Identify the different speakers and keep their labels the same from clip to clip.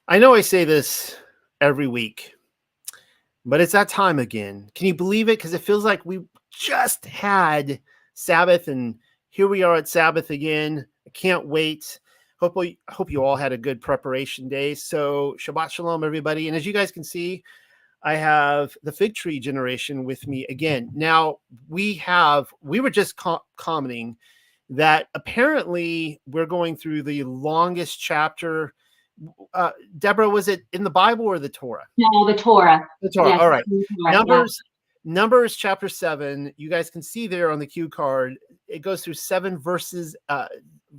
Speaker 1: I know I say this every week, but it's that time again. Can you believe it? Because it feels like we just had Sabbath, and here we are at Sabbath again. I can't wait. Hope you all had a good preparation day. So Shabbat Shalom, everybody. And as you guys can see, I have the fig tree generation with me again. Now we were just commenting that apparently we're going through the longest chapter. Deborah, was it in the Bible or the Torah?
Speaker 2: No, the Torah.
Speaker 1: The Torah.
Speaker 2: Yes,
Speaker 1: All right.
Speaker 2: Torah,
Speaker 1: Numbers chapter 7. You guys can see there on the cue card. It goes through 7 verses,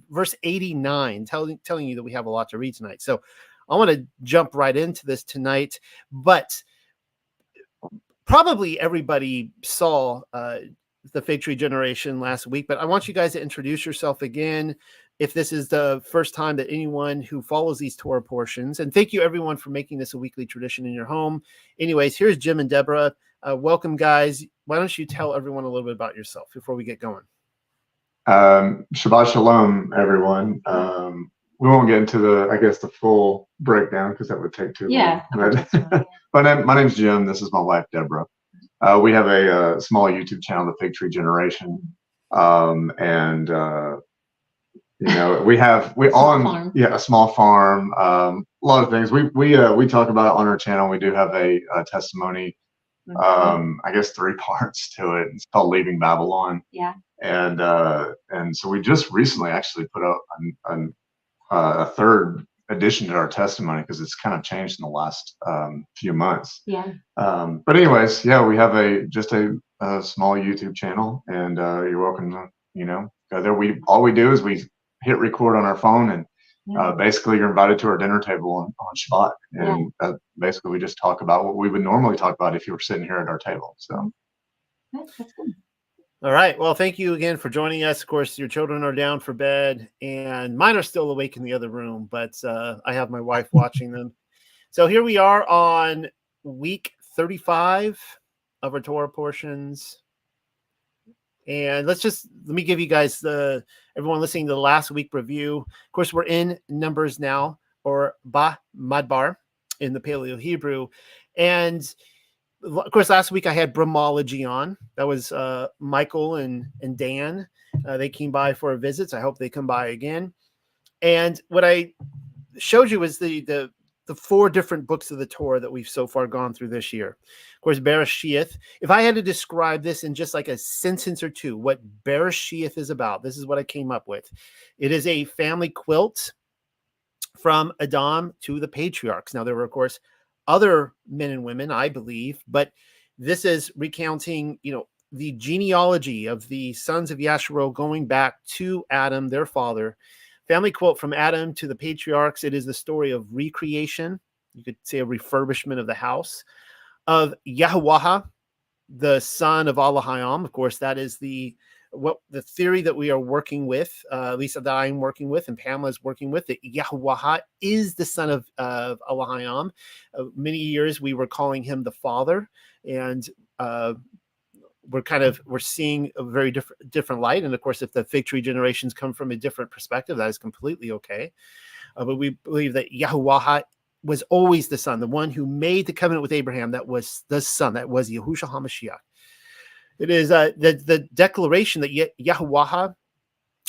Speaker 1: verse 89, telling you that we have a lot to read tonight. So I want to jump right into this tonight, but probably everybody saw the fig tree generation last week, but I want you guys to introduce yourself again. If this is the first time that anyone who follows these Torah portions, and thank you everyone for making this a weekly tradition in your home. Anyways, here's Jim and Deborah. Welcome, guys. Why don't you tell everyone a little bit about yourself before we get going?
Speaker 3: Shabbat Shalom, everyone. We won't get into the full breakdown because that would take too long. But my name's Jim. This is my wife, Deborah. We have a small YouTube channel, The Fig Tree Generation. A small farm, a lot of things. We talk about it on our channel. We do have a testimony, 3 parts to it. It's called Leaving Babylon.
Speaker 2: Yeah.
Speaker 3: And so we just recently actually put out a third addition to our testimony because it's kind of changed in the last few months.
Speaker 2: Yeah.
Speaker 3: But anyways, we have a small YouTube channel, and you're welcome to go there. All we do is we hit record on our phone, and basically you're invited to our dinner table on Shabbat, and basically we just talk about what we would normally talk about if you were sitting here at our table. So
Speaker 2: that's good.
Speaker 1: All right. Well, thank you again for joining us. Of course, your children are down for bed, and mine are still awake in the other room, but I have my wife watching them. So here we are on week 35 of our Torah portions. And let me give you guys everyone listening to the last week review. Of course, we're in Numbers now, or Ba Madbar in the Paleo Hebrew. And of course, last week I had Brahmology on. That was Michael and Dan. They came by for a visit. So I hope they come by again. And what I showed you was the 4 different books of the Torah that we've so far gone through this year. Of course, Bereshith. If I had to describe this in just like a sentence or two, what Bereshith is about, this is what I came up with. It is a family quilt from Adam to the patriarchs. Now, there were, of course, other men and women, I believe, but this is recounting, the genealogy of the sons of Yasharel going back to Adam, their father. Family quote from Adam to the patriarchs. It is the story of recreation. You could say a refurbishment of the house of Yahuwah, the son of Allahayam. Of course, that is the theory that we are working with, Lisa that I'm working with, and Pamela is working with, that Yahuwah is the son of Allahayam. Many years we were calling him the father, and we're seeing a very different light. And of course, if the fig tree generations come from a different perspective, that is completely okay. But we believe that Yahuwah was always the son, the one who made the covenant with Abraham. That was the son. That was Yahushua HaMashiach. It is the declaration that Yahuwah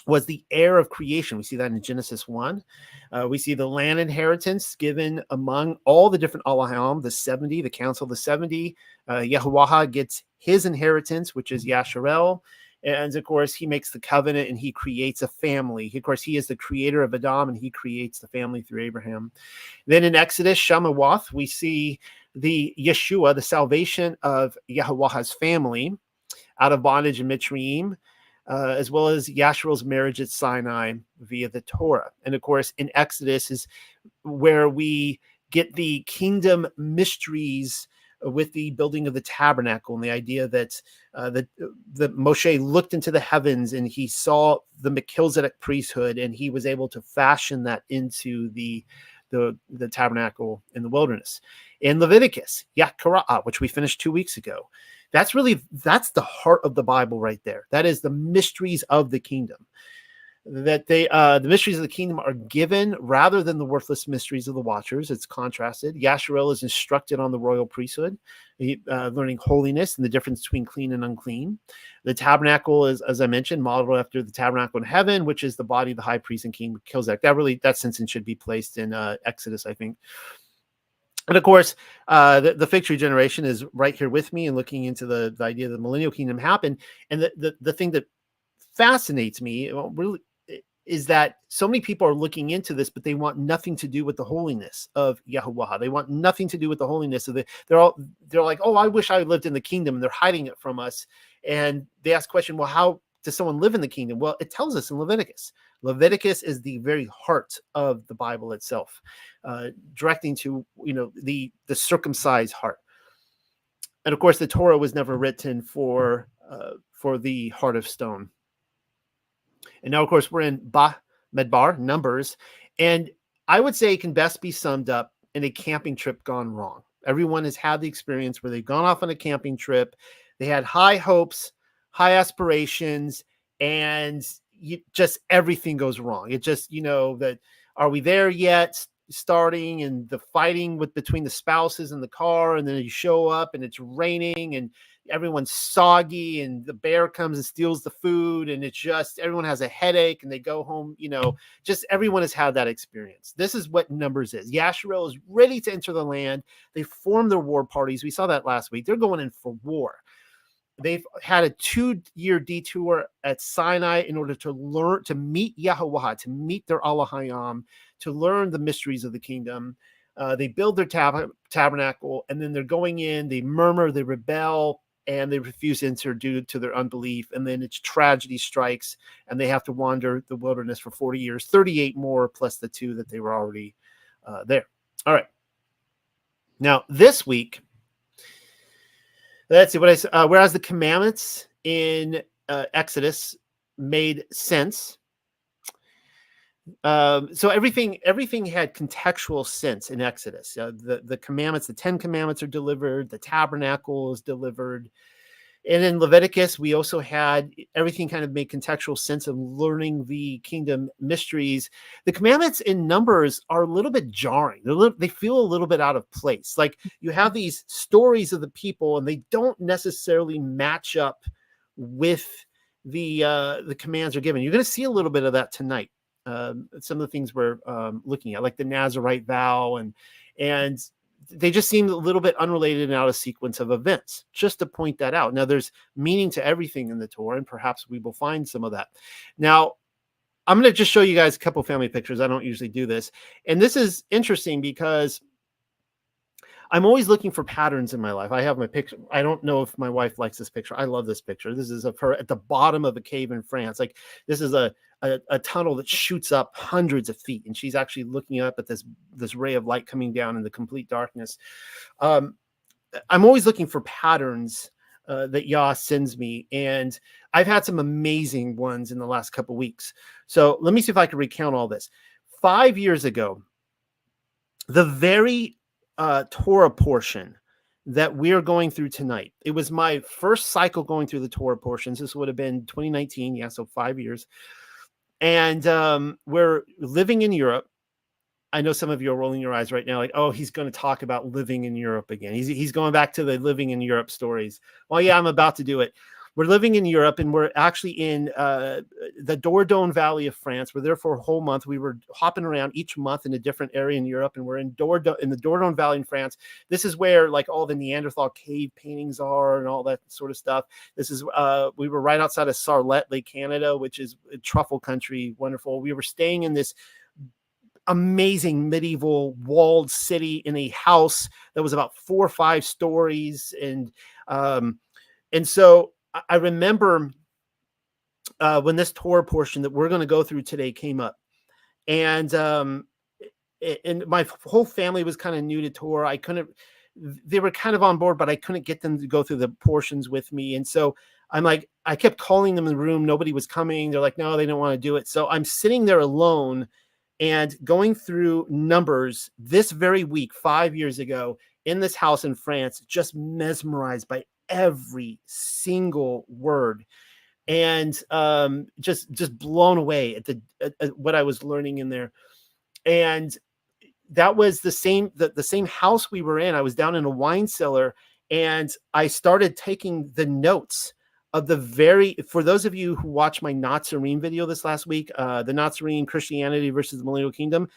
Speaker 1: was the heir of creation. We see that in Genesis 1. We see the land inheritance given among all the different Allahim, the 70, the council of the 70. Yahuwah gets his inheritance, which is Yasharel. And of course, he makes the covenant and he creates a family. Of course, he is the creator of Adam, and he creates the family through Abraham. Then in Exodus, Shamawath, we see the Yeshua, the salvation of Yahuwah's family out of bondage in Mitzrayim, as well as Yasharel's marriage at Sinai via the Torah. And of course, in Exodus is where we get the kingdom mysteries with the building of the tabernacle, and the idea that that Moshe looked into the heavens and he saw the Melchizedek priesthood, and he was able to fashion that into the tabernacle in the wilderness. In Leviticus, Yakara'ah, which we finished 2 weeks ago, that's the heart of the Bible right there. That is the mysteries of the kingdom. that the mysteries of the kingdom are given rather than the worthless mysteries of the watchers. It's contrasted. Yasharel is instructed on the royal priesthood, learning holiness and the difference between clean and unclean. The tabernacle is, as I mentioned, modeled after the tabernacle in heaven, which is the body of the high priest and king Melchizedek. That sentence should be placed in Exodus, I think. And of course, the fig tree generation is right here with me and looking into the idea of the millennial kingdom happen. And the thing that fascinates me, really, is that so many people are looking into this, but they want nothing to do with the holiness of Yahuwah. They want nothing to do with the holiness of they're like, oh, I wish I lived in the kingdom, and they're hiding it from us. And they ask the question, well, how does someone live in the kingdom? Well, it tells us in Leviticus. Leviticus is the very heart of the Bible itself, directing to, the circumcised heart. And of course, the Torah was never written for the heart of stone. And now, of course, we're in Medbar, Numbers, and I would say it can best be summed up in a camping trip gone wrong. Everyone has had the experience where they've gone off on a camping trip. They had high hopes, high aspirations, and just everything goes wrong. It just, that are we there yet? Starting and the fighting between the spouses in the car, and then you show up and it's raining and everyone's soggy and the bear comes and steals the food, and it's just everyone has a headache and they go home. Just everyone has had that experience. This is what Numbers is. Yasharel is ready to enter the land. They form their war parties. We saw that last week. They're going in for war. They've had a 2-year detour at Sinai in order to meet Yahuwah, to meet their Elohim, to learn the mysteries of the kingdom. They build their tabernacle, and then they're going in, they murmur, they rebel, and they refuse to enter due to their unbelief. And then it's tragedy strikes, and they have to wander the wilderness for 40 years, 38 more plus the 2 that they were already there. All right. Now, this week, let's see what I said. Whereas the commandments in Exodus made sense. So everything had contextual sense in Exodus. The commandments, the 10 commandments are delivered. The tabernacle is delivered. And in Leviticus, we also had everything kind of made contextual sense of learning the kingdom mysteries. The commandments in Numbers are a little bit jarring. They feel a little bit out of place. Like you have these stories of the people, and they don't necessarily match up with the commands are given. You're going to see a little bit of that tonight. Some of the things we're looking at, like the Nazirite vow, and they just seem a little bit unrelated and out of sequence of events, just to point that out. Now, there's meaning to everything in the Torah, and perhaps we will find some of that. Now, I'm going to just show you guys a couple family pictures. I don't usually do this. And this is interesting because I'm always looking for patterns in my life. I have my picture. I don't know if my wife likes this picture. I love this picture. This is of her at the bottom of a cave in France. Like this is a tunnel that shoots up hundreds of feet, and she's actually looking up at this ray of light coming down in the complete darkness. I'm always looking for patterns that Yah sends me, and I've had some amazing ones in the last couple of weeks. So let me see if I can recount all this. 5 years ago, the very Torah portion that we're going through tonight, it was my first cycle going through the Torah portions. This would have been 2019. Yeah, so 5 years. And we're living in Europe. I know some of you are rolling your eyes right now, like, oh, he's going to talk about living in Europe again. He's going back to the living in Europe stories. Well, yeah, I'm about to do it. We're living in Europe, and we're actually in the Dordogne Valley of France. We're there for a whole month. We were hopping around each month in a different area in Europe, and we're in the Dordogne Valley in France. This is where like all the Neanderthal cave paintings are and all that sort of stuff. This is we were right outside of Sarlet Lake, Canada, which is a truffle country. Wonderful. We were staying in this amazing medieval walled city in a house that was about 4 or 5 stories, and so I remember when this Torah portion that we're going to go through today came up, and my whole family was kind of new to Torah. They were kind of on board, but I couldn't get them to go through the portions with me. And so I'm like, I kept calling them in the room. Nobody was coming. They're like, no, they don't want to do it. So I'm sitting there alone and going through Numbers this very week, 5 years ago, in this house in France, just mesmerized by every single word. and just blown away at what I was learning in there. And that was the same house we were in. I was down in a wine cellar, and I started taking the notes of for those of you who watched my Nazirite video this last week, the Nazirite Christianity versus the Millennial Kingdom,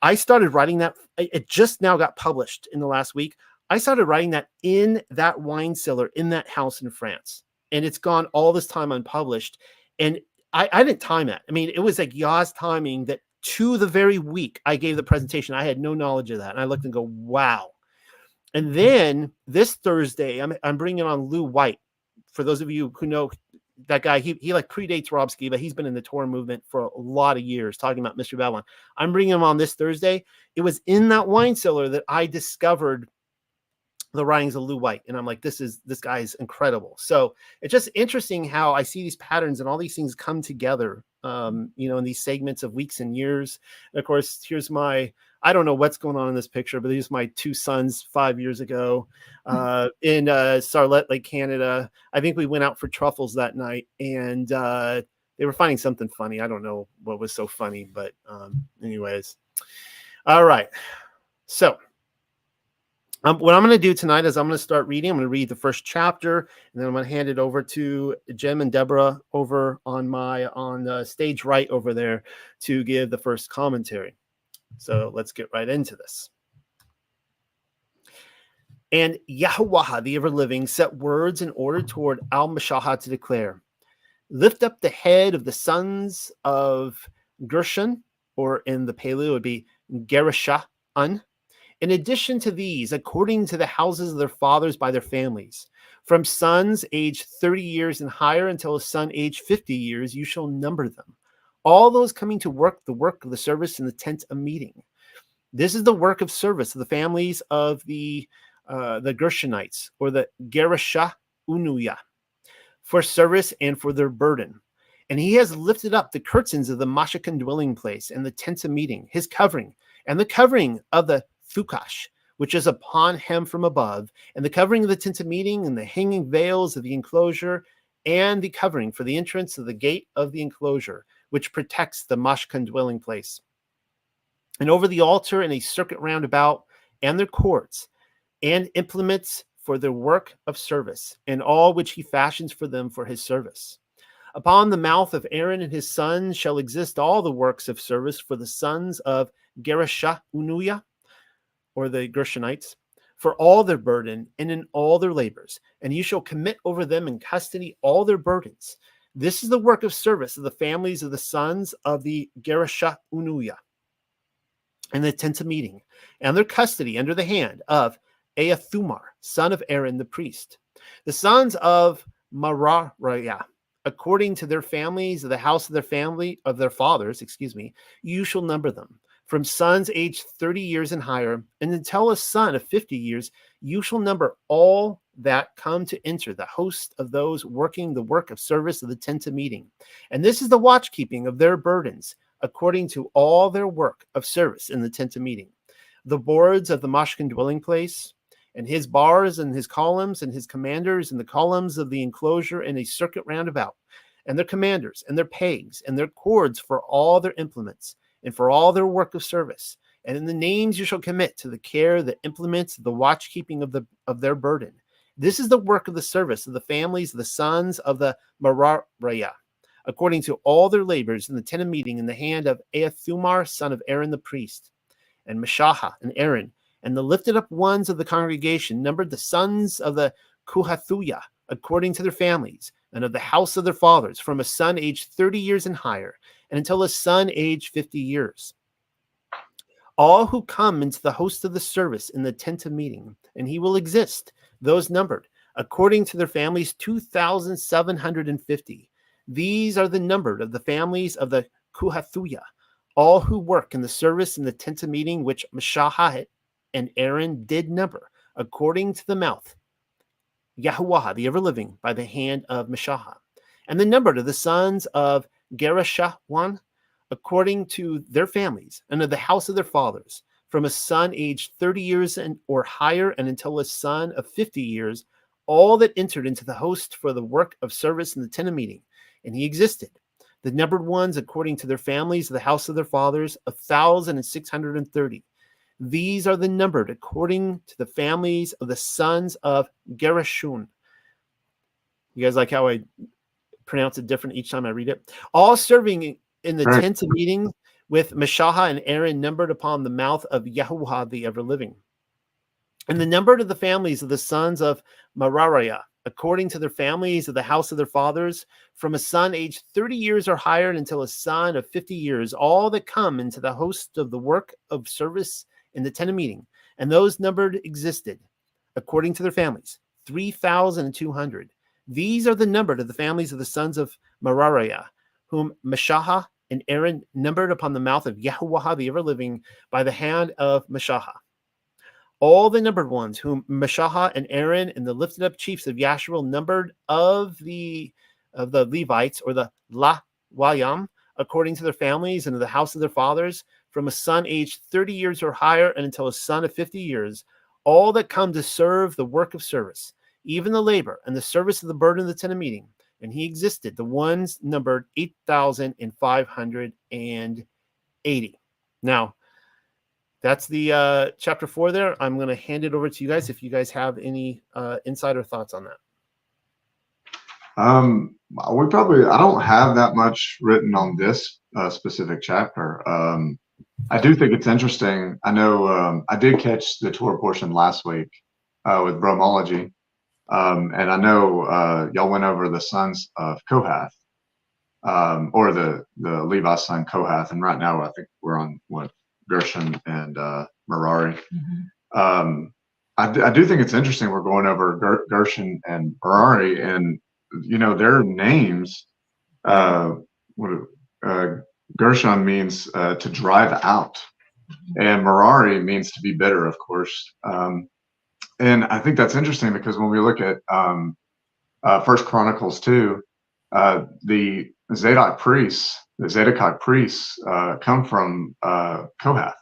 Speaker 1: I started writing that. It just now got published in the last week. I started writing that in that wine cellar in that house in France, and it's gone all this time unpublished. And I didn't time that. I mean, it was like Yah's timing that to the very week I gave the presentation, I had no knowledge of that. And I looked and go, wow. And then this Thursday, I'm bringing on Lou White. For those of you who know that guy, he like predates Rob Skiba. He's been in the Torah movement for a lot of years, talking about Mystery Babylon. I'm bringing him on this Thursday. It was in that wine cellar that I discovered the writings of Lou White. And I'm like, this guy is incredible. So it's just interesting how I see these patterns and all these things come together, in these segments of weeks and years. And of course, here's I don't know what's going on in this picture, but here's my two sons 5 years ago in Sarlette Lake, Canada. I think we went out for truffles that night, and they were finding something funny. I don't know what was so funny, but anyways. All right. So what I'm going to do tonight is I'm going to start reading. I'm going to read the first chapter, and then I'm going to hand it over to Jim and Deborah over on the stage right over there to give the first commentary. So let's get right into this. And Yahuwah, the ever-living, set words in order toward Al-Mashahah to declare, lift up the head of the sons of Gershon, or in the Paleo it would be Gershon. In addition to these, according to the houses of their fathers by their families, from sons aged 30 years and higher until a son aged 50 years, you shall number them. All those coming to work the work of the service in the tent of meeting. This is the work of service of the families of the Gershonites, or the Gershoniah, for service and for their burden. And he has lifted up the curtains of the Mashakan dwelling place and the tent of meeting, his covering, and the covering of the Thukash, which is upon him from above, and the covering of the tent of meeting, and the hanging veils of the enclosure, and the covering for the entrance of the gate of the enclosure, which protects the Mashkan dwelling place. And over the altar in a circuit round about, and their cords, and implements for their work of service, and all which he fashions for them for his service. Upon the mouth of Aaron and his sons shall exist all the works of service for the sons of Gershoniah, or the Gershonites, for all their burden and in all their labors, and you shall commit over them in custody all their burdens. This is the work of service of the families of the sons of the Gershoniah, and the tent of meeting, and their custody under the hand of Athumar, son of Aaron the priest. The sons of Merariah, according to their families of the house of their fathers, you shall number them. From sons aged 30 years and higher, and until a son of 50 years, you shall number all that come to enter the host of those working the work of service of the tent of meeting. And this is the watchkeeping of their burdens, according to all their work of service in the tent of meeting. The boards of the Mashkan dwelling place, and his bars and his columns and his commanders, and the columns of the enclosure in a circuit round about, and their commanders and their pegs and their cords for all their implements, and for all their work of service. And in the names you shall commit to the care, the implements, the watchkeeping of their burden. This is the work of the service of the families of the sons of the Merariah, according to all their labors in the tent of meeting, in the hand of Athumar, son of Aaron the priest, and Mashahah and Aaron, and the lifted up ones of the congregation numbered the sons of the Kohathuyah, according to their families, and of the house of their fathers, from a son aged 30 years and higher, and until a son aged 50 years. All who come into the host of the service in the tent of meeting, and he will exist, those numbered, according to their families, 2,750. These are the numbered of the families of the Kohathuyah, all who work in the service in the tent of meeting, which Mashahah and Aaron did number, according to the mouth, Yahuwah, the ever-living, by the hand of Mashahah. And the numbered of the sons of Gershon, according to their families, and of the house of their fathers, from a son aged 30 years or higher, and until a son of 50 years, all that entered into the host for the work of service in the tent of meeting. and he existed. The numbered ones, according to their families, of the house of their fathers, 1,630. These are the numbered according to the families of the sons of Gershon. You guys like how I pronounce it different each time I read it? All serving in the tents of meeting with Meshach and Aaron, numbered upon the mouth of Yahuwah, the ever-living. And the number of the families of the sons of Merariah, according to their families of the house of their fathers, from a son aged 30 years or higher until a son of 50 years, all that come into the host of the work of service in the tent of meeting. And those numbered existed, according to their families, 3,200. These are the numbered of the families of the sons of Merariah, whom Meshach and Aaron numbered upon the mouth of Yahuwah, the ever-living, by the hand of Meshach. All the numbered ones whom Meshach and Aaron and the lifted up chiefs of Yasharel numbered of the Levites, or the Lawayam, according to their families and to the house of their fathers, from a son aged 30 years or higher and until a son of 50 years, all that come to serve the work of service, even the labor and the service of the burden of the tent of meeting. And he existed. The ones numbered 8,580. Now, that's the chapter 4 there. I'm going to hand it over to you guys if you guys have any insider thoughts on that.
Speaker 3: I don't have that much written on this specific chapter. I do think it's interesting. I know I did catch the Torah portion last week with Bromology. And I know y'all went over the sons of Kohath, or the Levi's son Kohath. And right now I think we're on Gershon and Merari.
Speaker 2: Mm-hmm.
Speaker 3: I do think it's interesting. We're going over Gershon and Merari, and their names. Gershon means to drive out, and Merari means to be bitter, of course. And I think that's interesting because when we look at First Chronicles 2, the Zadokite priests come from Kohath.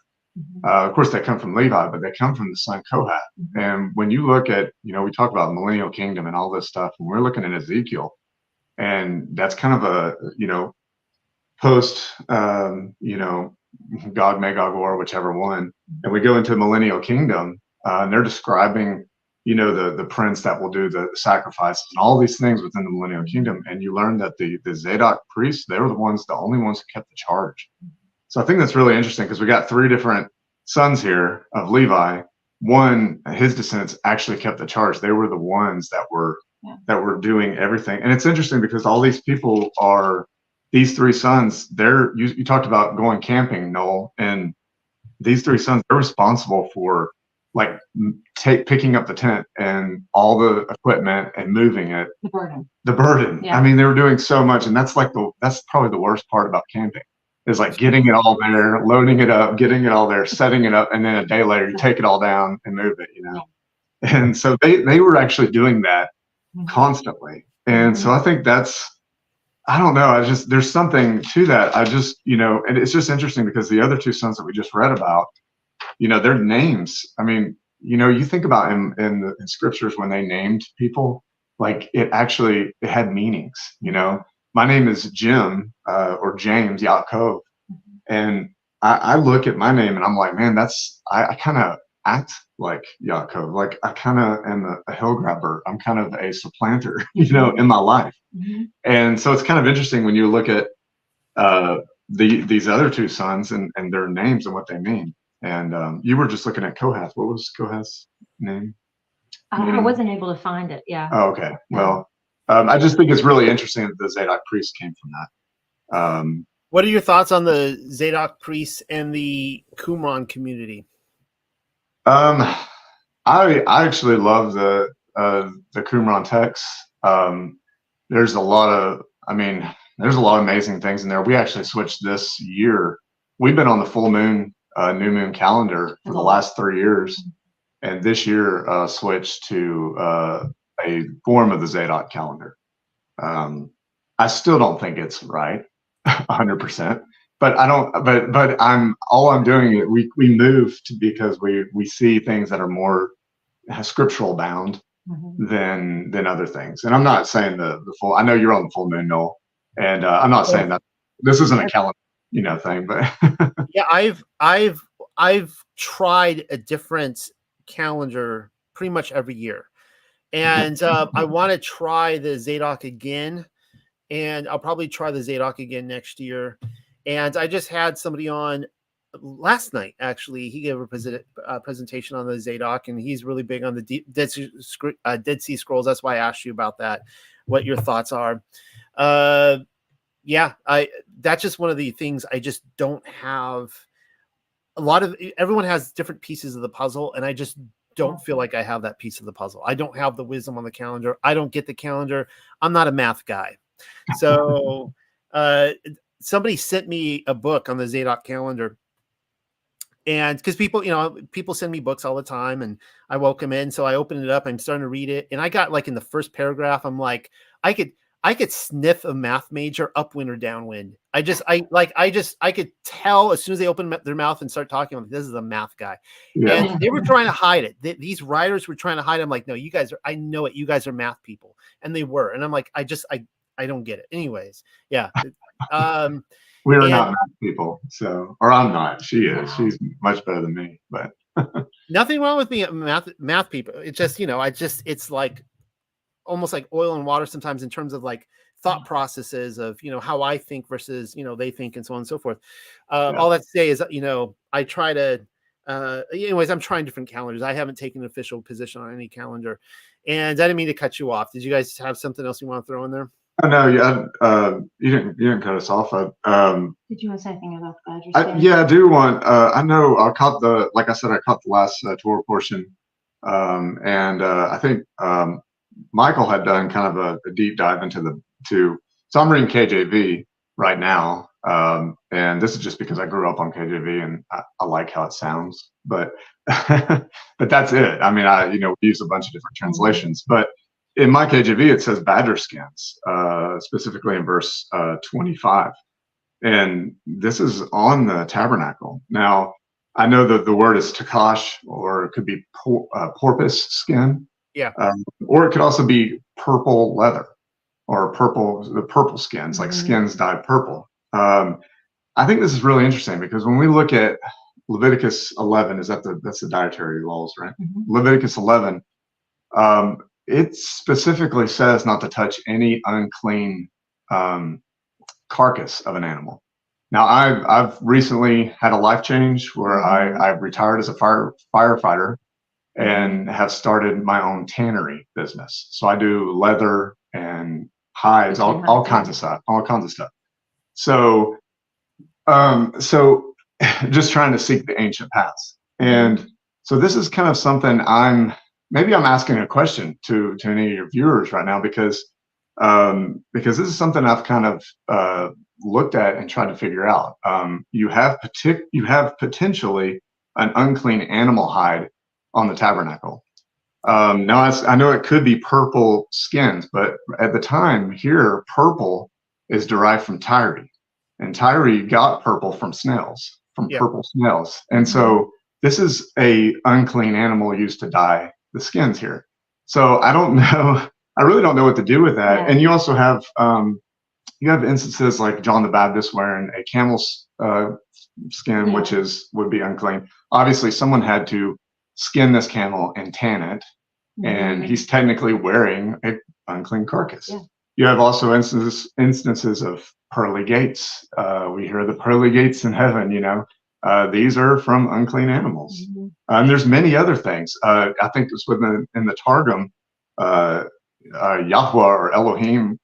Speaker 3: Of course, they come from Levi, but they come from the son Kohath. And when you look at, we talk about the millennial kingdom and all this stuff, and we're looking at Ezekiel, and that's kind of a, post, Gog, Magog war, whichever one. And we go into millennial kingdom, and they're describing, the prince that will do the sacrifices and all these things within the millennial kingdom. And you learn that the Zadok priests, they were the only ones who kept the charge. So I think that's really interesting because we got 3 different sons here of Levi. One, his descendants actually kept the charge. They were the ones that were doing everything. And it's interesting because all these people are, these 3 sons, you talked about going camping, Noel, and these 3 sons, they're responsible for picking up the tent and all the equipment and moving it. The burden. Yeah. I mean, they were doing so much, and that's probably the worst part about camping is getting it all there, loading it up, getting it all there, setting it up, and then a day later you take it all down and move it. And so they were actually doing that constantly, and so I think I don't know. There's something to that. And it's just interesting because the other 2 sons that we just read about, their names. I mean, you think about in scriptures when they named people, it had meanings. My name is Jim or James Yaakov, and I look at my name and I'm like, man, I kind of act like Yaakov. I kind of am a hill grabber. I'm kind of a supplanter, in my life. Mm-hmm. And so it's kind of interesting when you look at these other 2 sons and their names and what they mean. And you were just looking at Kohath. What was Kohath's name?
Speaker 2: I wasn't able to find it. Yeah.
Speaker 3: Oh, okay. Well, I just think it's really interesting that the Zadok priests came from that.
Speaker 1: What are your thoughts on the Zadok priests and the Qumran community?
Speaker 3: I actually love the Qumran texts. There's a lot of amazing things in there. We actually switched this year. We've been on the full moon, new moon calendar for the last 3 years, and this year switched to a form of the Zadok calendar. I still don't think it's right, 100%. But I'm doing it. We moved because we see things that are more scriptural bound than other things. And I'm not saying the full. I know you're on the full moon, Noel, And I'm not saying that this isn't a calendar, thing, but
Speaker 1: yeah, I've tried a different calendar pretty much every year, and I want to try the Zadok again, and I'll probably try the Zadok again next year. And I just had somebody on last night. Actually, he gave a presentation on the Zadok, and he's really big on the Dead Sea Scrolls. That's why I asked you about that. What your thoughts are? Yeah, that's just one of the things I just don't have. Everyone has different pieces of the puzzle, and I just don't feel like I have that piece of the puzzle. I don't have the wisdom on the calendar. I don't get the calendar. I'm not a math guy. So somebody sent me a book on the Zadok calendar, and because people send me books all the time, and I welcome in. So I open it up. I'm starting to read it, and I got like in the first paragraph, I'm like, I could sniff a math major upwind or downwind. I could tell as soon as they open their mouth and start talking, like, this is a math guy. Yeah. And they were trying to hide it. These writers were trying to hide it. I'm like, no, you guys are, I know it. You guys are math people. And they were. And I'm like, I don't get it. Anyways. Yeah.
Speaker 3: We're not math people. So, or I'm not, she is, she's much better than me, but
Speaker 1: nothing wrong with me. Math people. It's just, it's like, almost like oil and water sometimes in terms of like thought processes of, how I think versus, they think, and so on and so forth. All that to say is, I try to, anyways, I'm trying different calendars. I haven't taken an official position on any calendar, and I didn't mean to cut you off. Did you guys have something else you want to throw in there?
Speaker 3: Oh, no, yeah, you didn't cut us off.
Speaker 2: Did you want to say anything about that?
Speaker 3: Yeah, I do want, I know I caught the last Torah portion. And I think, Michael had done kind of a deep dive into so I'm reading KJV right now. And this is just because I grew up on KJV and I like how it sounds, but, but that's it. I mean, we use a bunch of different translations, but in my KJV, it says badger skins, specifically in verse 25. And this is on the tabernacle. Now, I know that the word is takash, or it could be porpoise skin.
Speaker 1: Yeah.
Speaker 3: Or it could also be purple leather, or the purple skins, like skins dyed purple. I think this is really interesting because when we look at Leviticus 11, that's the dietary laws, right? Mm-hmm. Leviticus 11, it specifically says not to touch any unclean carcass of an animal. Now, I've recently had a life change where I've retired as a firefighter and have started my own tannery business. So I do leather and hides, all kinds of stuff. So, just trying to seek the ancient paths. And so this is kind of something I'm asking a question to any of your viewers right now, because this is something I've kind of looked at and tried to figure out. You have potentially an unclean animal hide on the tabernacle. Now, I know it could be purple skins, but at the time here, purple is derived from Tyre, and Tyre got purple from purple snails. And so this is a unclean animal used to dye the skins here. So I don't know. I really don't know what to do with that. Yeah. And you also have instances like John the Baptist wearing a camel's skin, which would be unclean. Obviously, someone had to skin this camel and tan it, and he's technically wearing an unclean carcass. Yeah. You have also instances of pearly gates. We hear the pearly gates in heaven. These are from unclean animals. And there's many other things. I think it's in the Targum, Yahweh or Elohim,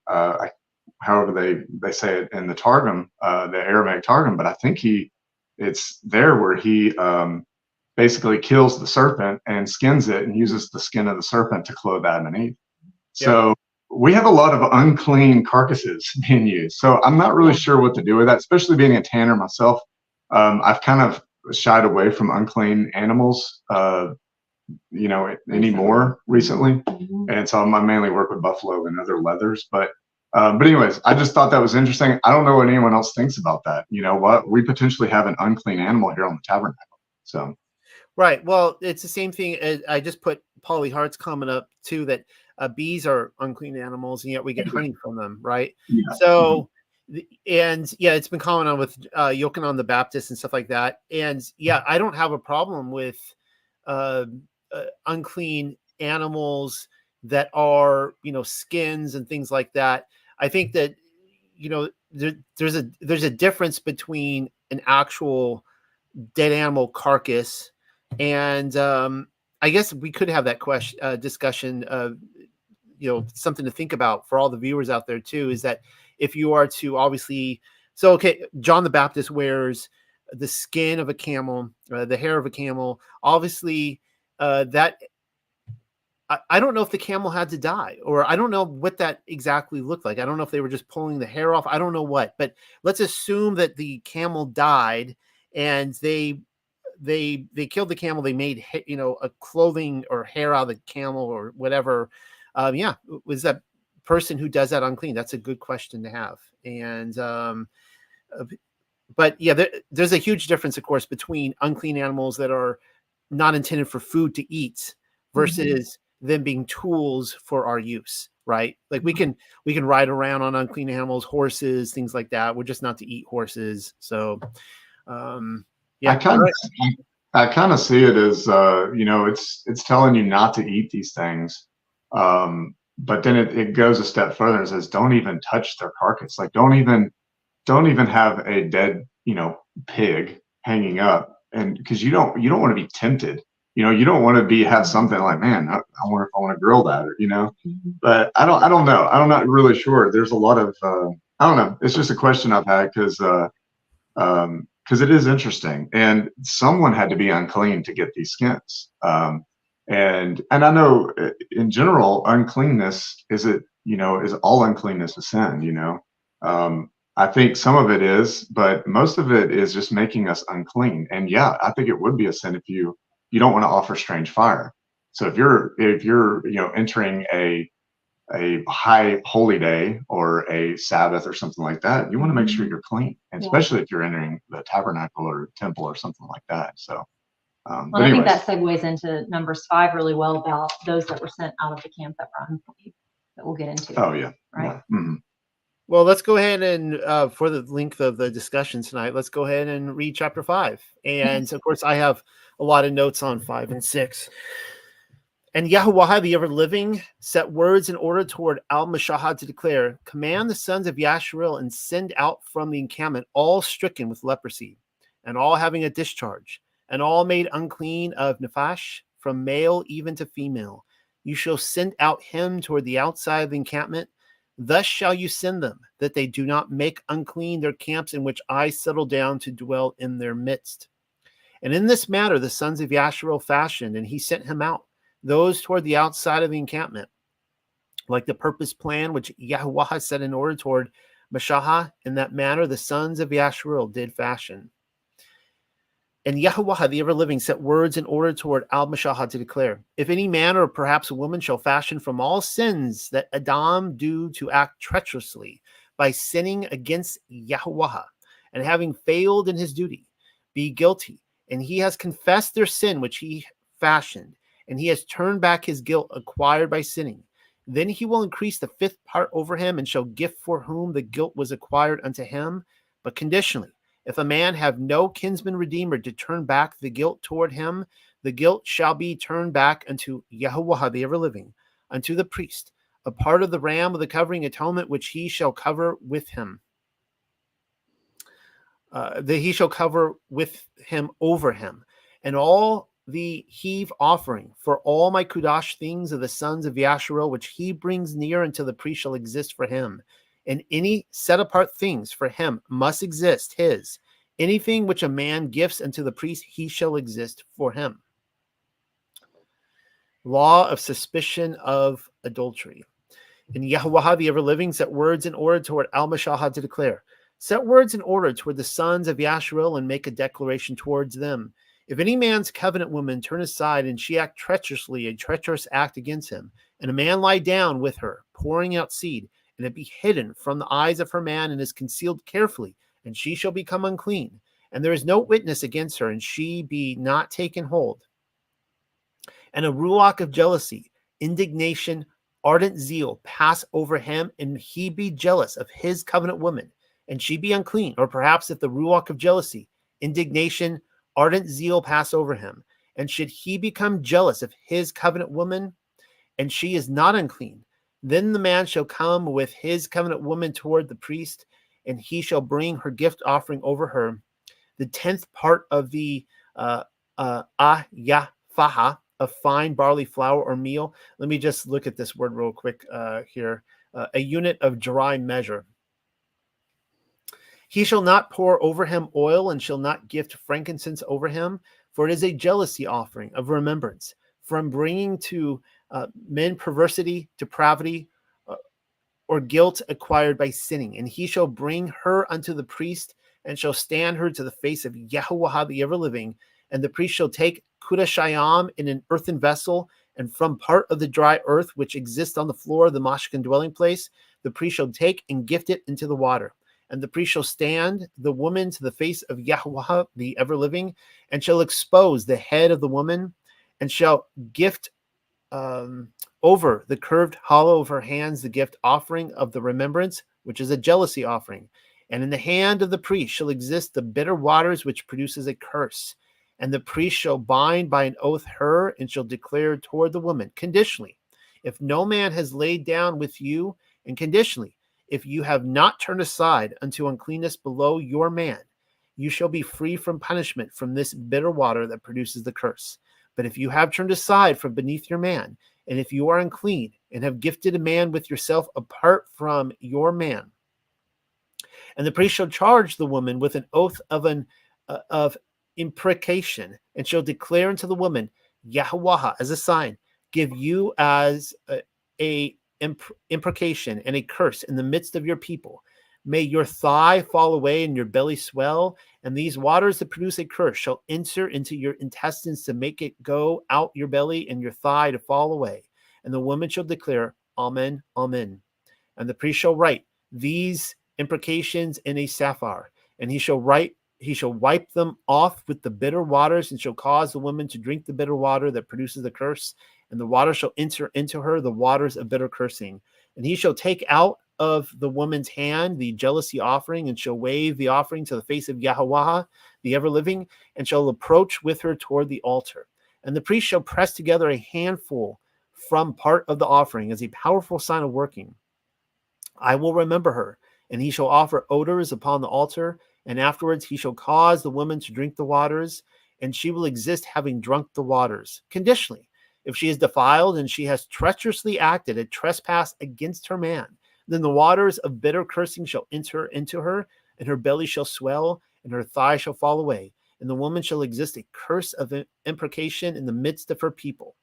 Speaker 3: however they say it in the Targum, the Aramaic Targum, but I think it's there where he basically kills the serpent and skins it and uses the skin of the serpent to clothe Adam and Eve. So we have a lot of unclean carcasses being used. So I'm not really sure what to do with that, especially being a tanner myself. I've kind of shied away from unclean animals, anymore recently. And so I mainly work with buffalo and other leathers. But anyways, I just thought that was interesting. I don't know what anyone else thinks about that. We potentially have an unclean animal here on the tabernacle. So. Right.
Speaker 1: Well, it's the same thing. I just put Polly Hart's comment up too, that bees are unclean animals, and yet we get honey from them. Right. Yeah. So And yeah, it's been common on with Yochanan the Baptist and stuff like that. And yeah, I don't have a problem with uh, unclean animals that are, skins and things like that. I think that, there's a difference between an actual dead animal carcass and I guess we could have that discussion of, something to think about for all the viewers out there too, is that if you are to obviously, okay, John the Baptist wears the skin of a camel, the hair of a camel, obviously that I don't know if the camel had to die, or I don't know what that exactly looked like. I don't know if they were just pulling the hair off. I don't know what, but let's assume that the camel died and they killed the camel. They made, a clothing or hair out of the camel or whatever. Yeah. Was that person who does that unclean? That's a good question to have. And, but yeah, there's a huge difference, of course, between unclean animals that are not intended for food to eat versus them being tools for our use, right? Like we can ride around on unclean animals, horses, things like that. We're just not to eat horses. So, yeah.
Speaker 3: I kind of see it as, it's telling you not to eat these things. But then it goes a step further and says, don't even touch their carcass. Like don't even have a dead, pig hanging up. And because you don't want to be tempted, you don't want to have something like, man, I wonder if I want to grill that, or, but I don't know. I'm not really sure. There's a lot of, I don't know. It's just a question I've had because it is interesting, and someone had to be unclean to get these skins. And I know in general, uncleanness is all uncleanness is sin, I think some of it is, but most of it is just making us unclean. And yeah, I think it would be a sin if you don't want to offer strange fire. So if you're entering a high holy day or a Sabbath or something like that, you want to make sure you're clean, and especially if you're entering the tabernacle or temple or something like that. So,
Speaker 2: well, I think that segues into Numbers 5 really well about those that were sent out of the camp that were unclean, that we'll get into.
Speaker 3: Oh yeah,
Speaker 2: right.
Speaker 3: Yeah. Mm-hmm.
Speaker 1: Well, let's go ahead and for the length of the discussion tonight, let's go ahead and read chapter 5. And of course, I have a lot of notes on 5 and 6. And Yahuwah, the ever-living, set words in order toward Al-Mashahad to declare, command the sons of Yasharel and send out from the encampment all stricken with leprosy, and all having a discharge, and all made unclean of Nephash, from male even to female. You shall send out him toward the outside of the encampment. Thus shall you send them, that they do not make unclean their camps in which I settle down to dwell in their midst. And in this matter the sons of Yasharel fashioned, and he sent him out, those toward the outside of the encampment, like the purpose plan which Yahuwah set in order toward Mashahah. In that manner the sons of Yasharel did fashion. And Yahuwah, the ever-living, set words in order toward Al-Mashahah to declare, if any man or perhaps a woman shall fashion from all sins that Adam do to act treacherously by sinning against Yahuwah, and having failed in his duty, be guilty, and he has confessed their sin which he fashioned, and he has turned back his guilt acquired by sinning, then he will increase the 5th part over him, and shall give for whom the guilt was acquired unto him, but conditionally. If a man have no kinsman redeemer to turn back the guilt toward him, the guilt shall be turned back unto Yahuwah the ever-living, unto the priest, a part of the ram of the covering atonement which he shall cover with him. That he shall cover with him over him, and all the heave offering for all my kudash things of the sons of Yasharel, which he brings near until the priest shall exist for him. And any set apart things for him must exist his. Anything which a man gifts unto the priest, he shall exist for him. Law of suspicion of adultery. And Yahuwah the ever-living set words in order toward Al-Mashahah to declare, set words in order toward the sons of Yasharel, and make a declaration towards them. If any man's covenant woman turn aside, and she act treacherously, a treacherous act against him, and a man lie down with her, pouring out seed, and it be hidden from the eyes of her man, and is concealed carefully, and she shall become unclean, and there is no witness against her, and she be not taken hold. And a ruach of jealousy, indignation, ardent zeal pass over him, and he be jealous of his covenant woman, and she be unclean, or perhaps if the ruach of jealousy, indignation, ardent zeal pass over him, and should he become jealous of his covenant woman, and she is not unclean, then the man shall come with his covenant woman toward the priest, and he shall bring her gift offering over her, the 10th part of the ayafaha of fine barley flour or meal. Let me just look at this word real quick here. A unit of dry measure. He shall not pour over him oil, and shall not gift frankincense over him, for it is a jealousy offering of remembrance, from bringing to men perversity, depravity, or guilt acquired by sinning. And he shall bring her unto the priest, and shall stand her to the face of Yahuwah the ever-living. And the priest shall take kudashayam in an earthen vessel, and from part of the dry earth which exists on the floor of the Mashkin dwelling place, the priest shall take and gift it into the water. And the priest shall stand the woman to the face of Yahuwah the ever-living, and shall expose the head of the woman, and shall gift over the curved hollow of her hands the gift offering of the remembrance, which is a jealousy offering. And in the hand of the priest shall exist the bitter waters, which produces a curse. And the priest shall bind by an oath her, and shall declare toward the woman, conditionally, if no man has laid down with you, and conditionally, if you have not turned aside unto uncleanness below your man, you shall be free from punishment from this bitter water that produces the curse. But if you have turned aside from beneath your man, and if you are unclean, and have gifted a man with yourself apart from your man, and the priest shall charge the woman with an oath of imprecation, and shall declare unto the woman, Yahuwah, as a sign, give you as a imprecation and a curse in the midst of your people. May your thigh fall away and your belly swell, and these waters that produce a curse shall enter into your intestines to make it go out your belly and your thigh to fall away. And the woman shall declare, Amen, Amen. And the priest shall write these imprecations in a sapphire, and he shall wipe them off with the bitter waters, and shall cause the woman to drink the bitter water that produces the curse, and the water shall enter into her, the waters of bitter cursing. And he shall take out of the woman's hand the jealousy offering, and shall wave the offering to the face of Yahuwah, the ever-living, and shall approach with her toward the altar. And the priest shall press together a handful from part of the offering as a powerful sign of working. I will remember her, and he shall offer odors upon the altar, and afterwards he shall cause the woman to drink the waters, and she will exist having drunk the waters. Conditionally, if she is defiled and she has treacherously acted a trespass against her man, then the waters of bitter cursing shall enter into her, and her belly shall swell, and her thigh shall fall away, and the woman shall exist a curse of imprecation in the midst of her people.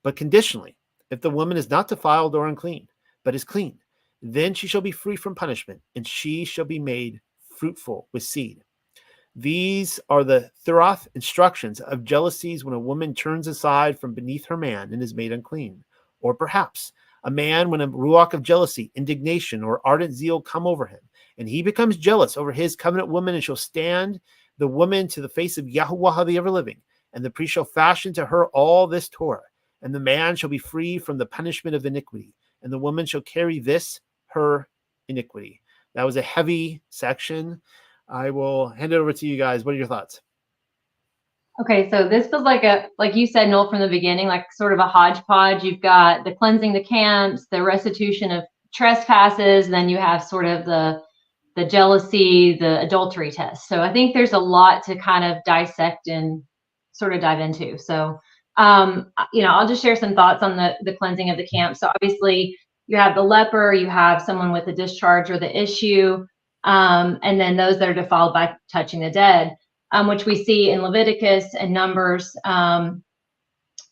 Speaker 1: But conditionally, if the woman is not defiled or unclean, but is clean, then she shall be free from punishment, and she shall be made fruitful with seed. These are the Thorath instructions of jealousies when a woman turns aside from beneath her man and is made unclean. Or perhaps a man when a ruach of jealousy, indignation, or ardent zeal come over him, and he becomes jealous over his covenant woman, and shall stand the woman to the face of Yahuwah the ever-living, and the priest shall fashion to her all this Torah, and the man shall be free from the punishment of iniquity, and the woman shall carry this her iniquity. That was a heavy section. I will hand it over to you guys. What are your thoughts?
Speaker 2: Okay, so this was like you said, Noel, from the beginning, like sort of a hodgepodge. You've got the cleansing the camps, the restitution of trespasses, then you have sort of the jealousy, the adultery test. So I think there's a lot to kind of dissect and sort of dive into. So, I'll just share some thoughts on the cleansing of the camp. So obviously you have the leper, you have someone with a discharge or the issue, and then those that are defiled by touching the dead, which we see in Leviticus and Numbers,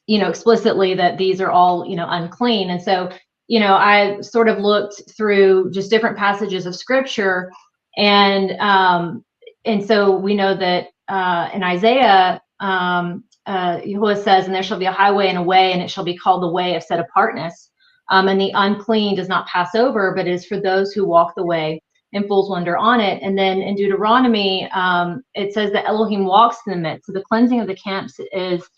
Speaker 2: explicitly that these are all, unclean. And so, I sort of looked through just different passages of scripture, and so we know that in Isaiah, Yahuwah says, and there shall be a highway and a way, and it shall be called the way of set apartness. And the unclean does not pass over, but is for those who walk the way, and fools wander on it. And then in Deuteronomy, it says that Elohim walks in the midst. So the cleansing of the camps is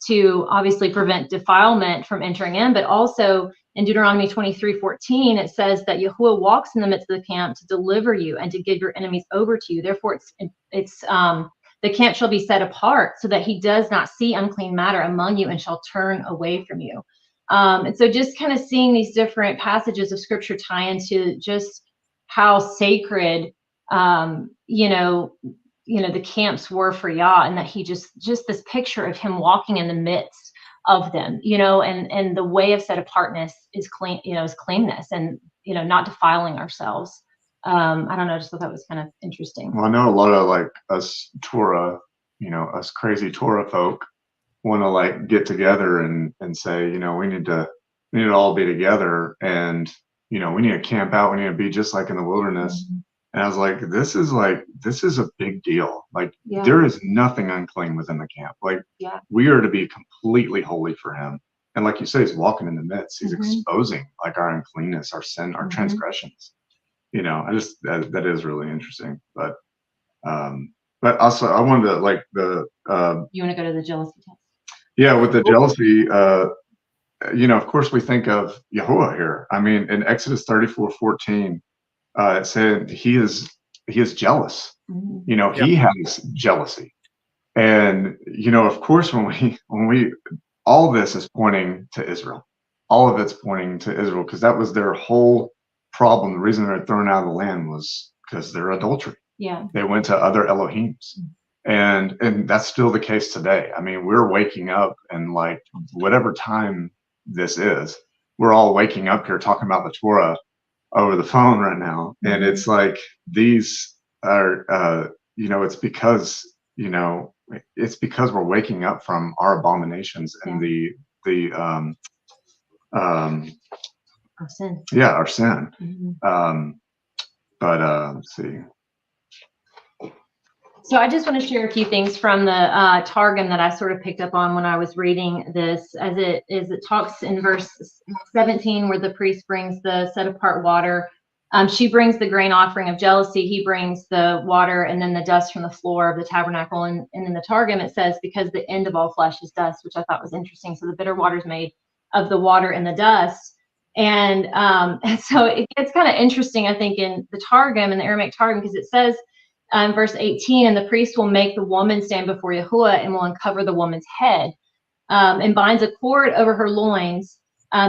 Speaker 2: to obviously prevent defilement from entering in, but also in Deuteronomy 23:14, it says that Yahuwah walks in the midst of the camp to deliver you and to give your enemies over to you. Therefore, the camp shall be set apart so that he does not see unclean matter among you and shall turn away from you. And so just kind of seeing these different passages of scripture tie into just how sacred, the camps were for Yah, and that he just this picture of him walking in the midst of them, and the way of set apartness is clean, is cleanness, and not defiling ourselves. I don't know, I just thought that was kind of interesting.
Speaker 3: Well, I know a lot of like us Torah, us crazy Torah folk want to like get together and say, we need to all be together, and we need to camp out, we need to be just like in the wilderness.
Speaker 2: Mm-hmm.
Speaker 3: And I was like, this is a big deal. Like,
Speaker 2: Yeah.
Speaker 3: There is nothing unclean within the camp. Like,
Speaker 2: yeah.
Speaker 3: We are to be completely holy for him. And like you say, he's walking in the midst. He's
Speaker 2: Mm-hmm.
Speaker 3: exposing like our uncleanness, our sin, our
Speaker 2: Mm-hmm.
Speaker 3: transgressions. I just that is really interesting. But also I wanted to like
Speaker 2: You want to go to the jealousy test?
Speaker 3: Yeah, with the jealousy, of course we think of Yahuwah here. I mean, in Exodus 34:14. It said he is jealous.
Speaker 2: Mm-hmm.
Speaker 3: He has jealousy, and of course when we all this is pointing to Israel. All of it's pointing to Israel, because that was their whole problem. The reason they're thrown out of the land was because they're adultery.
Speaker 2: Yeah,
Speaker 3: they went to other Elohims, and that's still the case today. I mean, we're waking up, and like whatever time this is, we're all waking up here talking about the Torah over the phone right now.
Speaker 2: Mm-hmm.
Speaker 3: And it's like, these are it's because we're waking up from our abominations and
Speaker 2: our sin.
Speaker 3: Our sin.
Speaker 2: Mm-hmm.
Speaker 3: Let's see.
Speaker 2: So I just want to share a few things from the Targum that I sort of picked up on when I was reading this, as it talks in verse 17, where the priest brings the set apart water. She brings the grain offering of jealousy. He brings the water and then the dust from the floor of the tabernacle. And in the Targum, it says, because the end of all flesh is dust, which I thought was interesting. So the bitter water is made of the water and the dust. And so it gets kind of interesting, I think, in the Targum, in the Aramaic Targum, because it says, verse 18, and the priest will make the woman stand before Yahuwah and will uncover the woman's head, and binds a cord over her loins,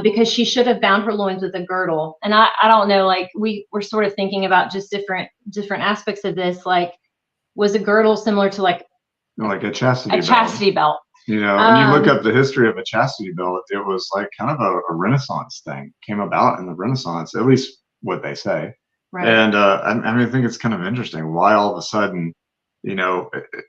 Speaker 2: because she should have bound her loins with a girdle. And I don't know, like we're sort of thinking about just different aspects of this. Like, was a girdle similar to like
Speaker 3: a chastity
Speaker 2: belt?
Speaker 3: And you look up the history of a chastity belt, it was like kind of a Renaissance thing. Came about in the Renaissance, at least what they say.
Speaker 2: Right.
Speaker 3: And I think it's kind of interesting why all of a sudden,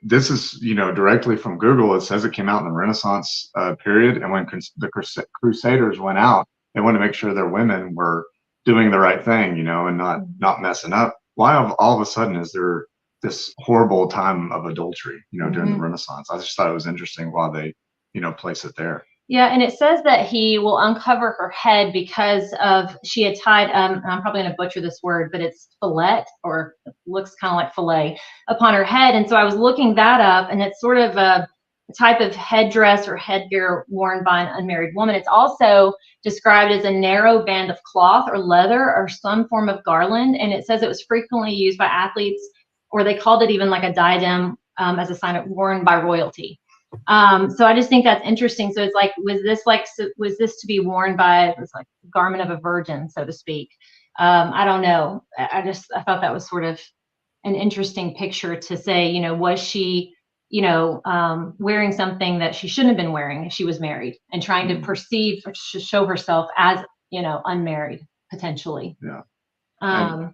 Speaker 3: this is, directly from Google. It says it came out in the Renaissance period. And when the Crusaders went out, they wanted to make sure their women were doing the right thing, and not messing up. Why all of a sudden is there this horrible time of adultery, during the Renaissance? I just thought it was interesting why they, place it there.
Speaker 2: Yeah, and it says that he will uncover her head because of she had tied, I'm probably going to butcher this word, but it's fillet, or it looks kind of like fillet, upon her head. And so I was looking that up, and it's sort of a type of headdress or headgear worn by an unmarried woman. It's also described as a narrow band of cloth or leather or some form of garland. And it says it was frequently used by athletes, or they called it even like a diadem, as a sign of worn by royalty. So I just think that's interesting. So it's like, was this to be worn by this like garment of a virgin, so to speak? I don't know. I thought that was sort of an interesting picture to say, was she, wearing something that she shouldn't have been wearing if she was married, and trying to perceive or to show herself as, unmarried potentially.
Speaker 3: Yeah.
Speaker 2: I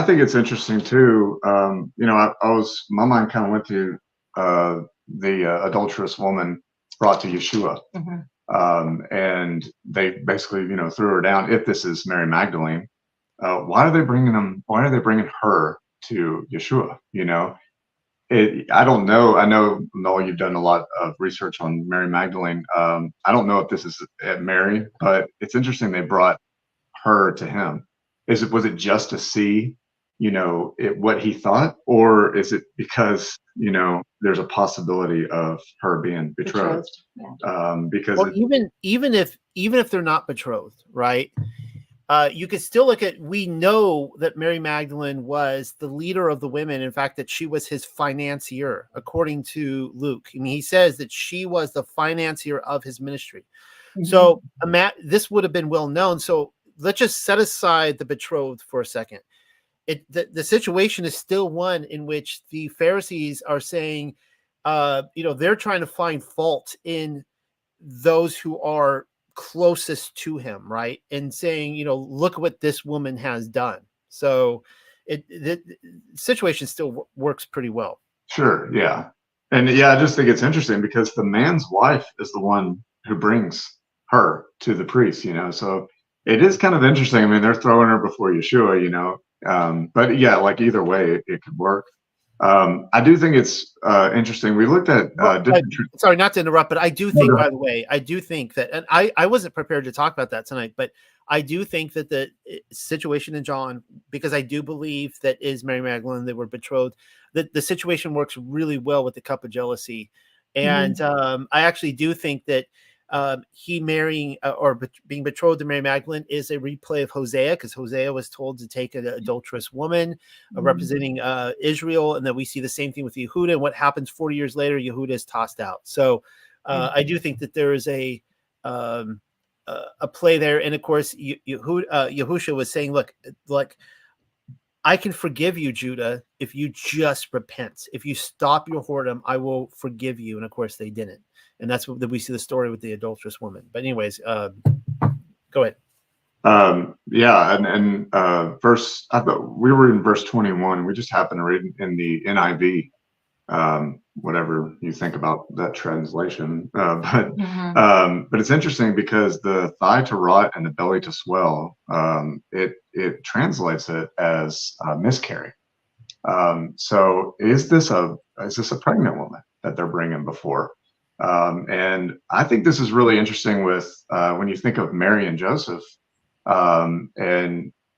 Speaker 3: think it's interesting too. My mind kind of went to the adulterous woman brought to Yeshua.
Speaker 2: Mm-hmm.
Speaker 3: And they basically, threw her down. If this is Mary Magdalene, why are they bringing her to Yeshua? I don't know. I know, Noel, you've done a lot of research on Mary Magdalene. I don't know if this is at Mary, but it's interesting they brought her to him. Was it just to see what he thought, or is it because there's a possibility of her being betrothed? Because
Speaker 1: well, even if they're not betrothed, right? You could still look at, we know that Mary Magdalene was the leader of the women. In fact, that she was his financier, according to Luke. I mean, he says that she was the financier of his ministry. So this would have been well known. So let's just set aside the betrothed for a second. The situation is still one in which the Pharisees are saying, they're trying to find fault in those who are closest to him, right? And saying, look what this woman has done. So the situation still works pretty well.
Speaker 3: Sure. Yeah. And I just think it's interesting because the man's wife is the one who brings her to the priest, so it is kind of interesting. I mean, they're throwing her before Yeshua, but yeah, like either way, it could work. I do think it's interesting. We looked at
Speaker 1: sorry, not to interrupt, but I do think, by the way, I do think that, and I wasn't prepared to talk about that tonight, but I do think that the situation in John, because I do believe that is Mary Magdalene, they were betrothed, that the situation works really well with the cup of jealousy. And I actually do think that he marrying or being betrothed to Mary Magdalene is a replay of Hosea, because Hosea was told to take an adulterous woman representing Israel, and then we see the same thing with Yehuda. And what happens 40 years later? Yehuda is tossed out. So I do think that there is a play there, and of course, Yahusha was saying, "Look, I can forgive you, Judah, if you just repent. If you stop your whoredom, I will forgive you." And of course, they didn't. And that's what we see the story with the adulterous woman. But anyways, go ahead.
Speaker 3: Verse, I thought we were in verse 21. We just happened to read in the NIV, whatever you think about that translation. But it's interesting because the thigh to rot and the belly to swell, it translates it as miscarry. So is this a pregnant woman that they're bringing before? And I think this is really interesting with when you think of Mary and Joseph, and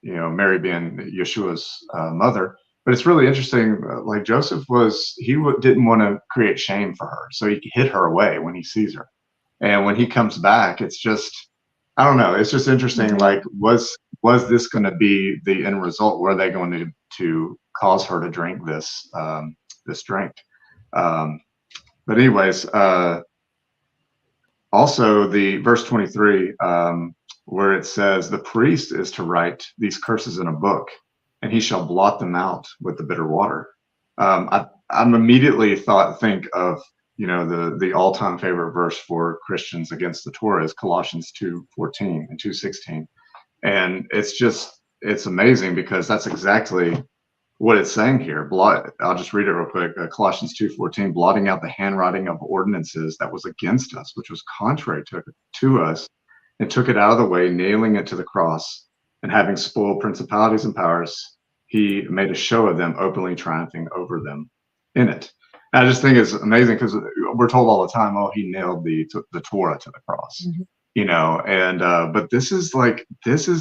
Speaker 3: Mary being Yeshua's mother. But it's really interesting. Like Joseph didn't want to create shame for her, so he hid her away when he sees her. And when he comes back, it's just, I don't know. It's just interesting. Like, was this going to be the end result? Were they going to cause her to drink this drink? But anyways, also the verse 23, where it says the priest is to write these curses in a book, and he shall blot them out with the bitter water. I'm immediately think of the all-time favorite verse for Christians against the Torah is Colossians 2:14 and 2:16, and it's amazing because that's exactly what it's saying here. I'll just read it real quick. Colossians 2:14, blotting out the handwriting of ordinances that was against us, which was contrary to us, and took it out of the way, nailing it to the cross, and having spoiled principalities and powers, he made a show of them, openly triumphing over them in it. And I just think it's amazing because we're told all the time, oh, he nailed the Torah to the cross, but this is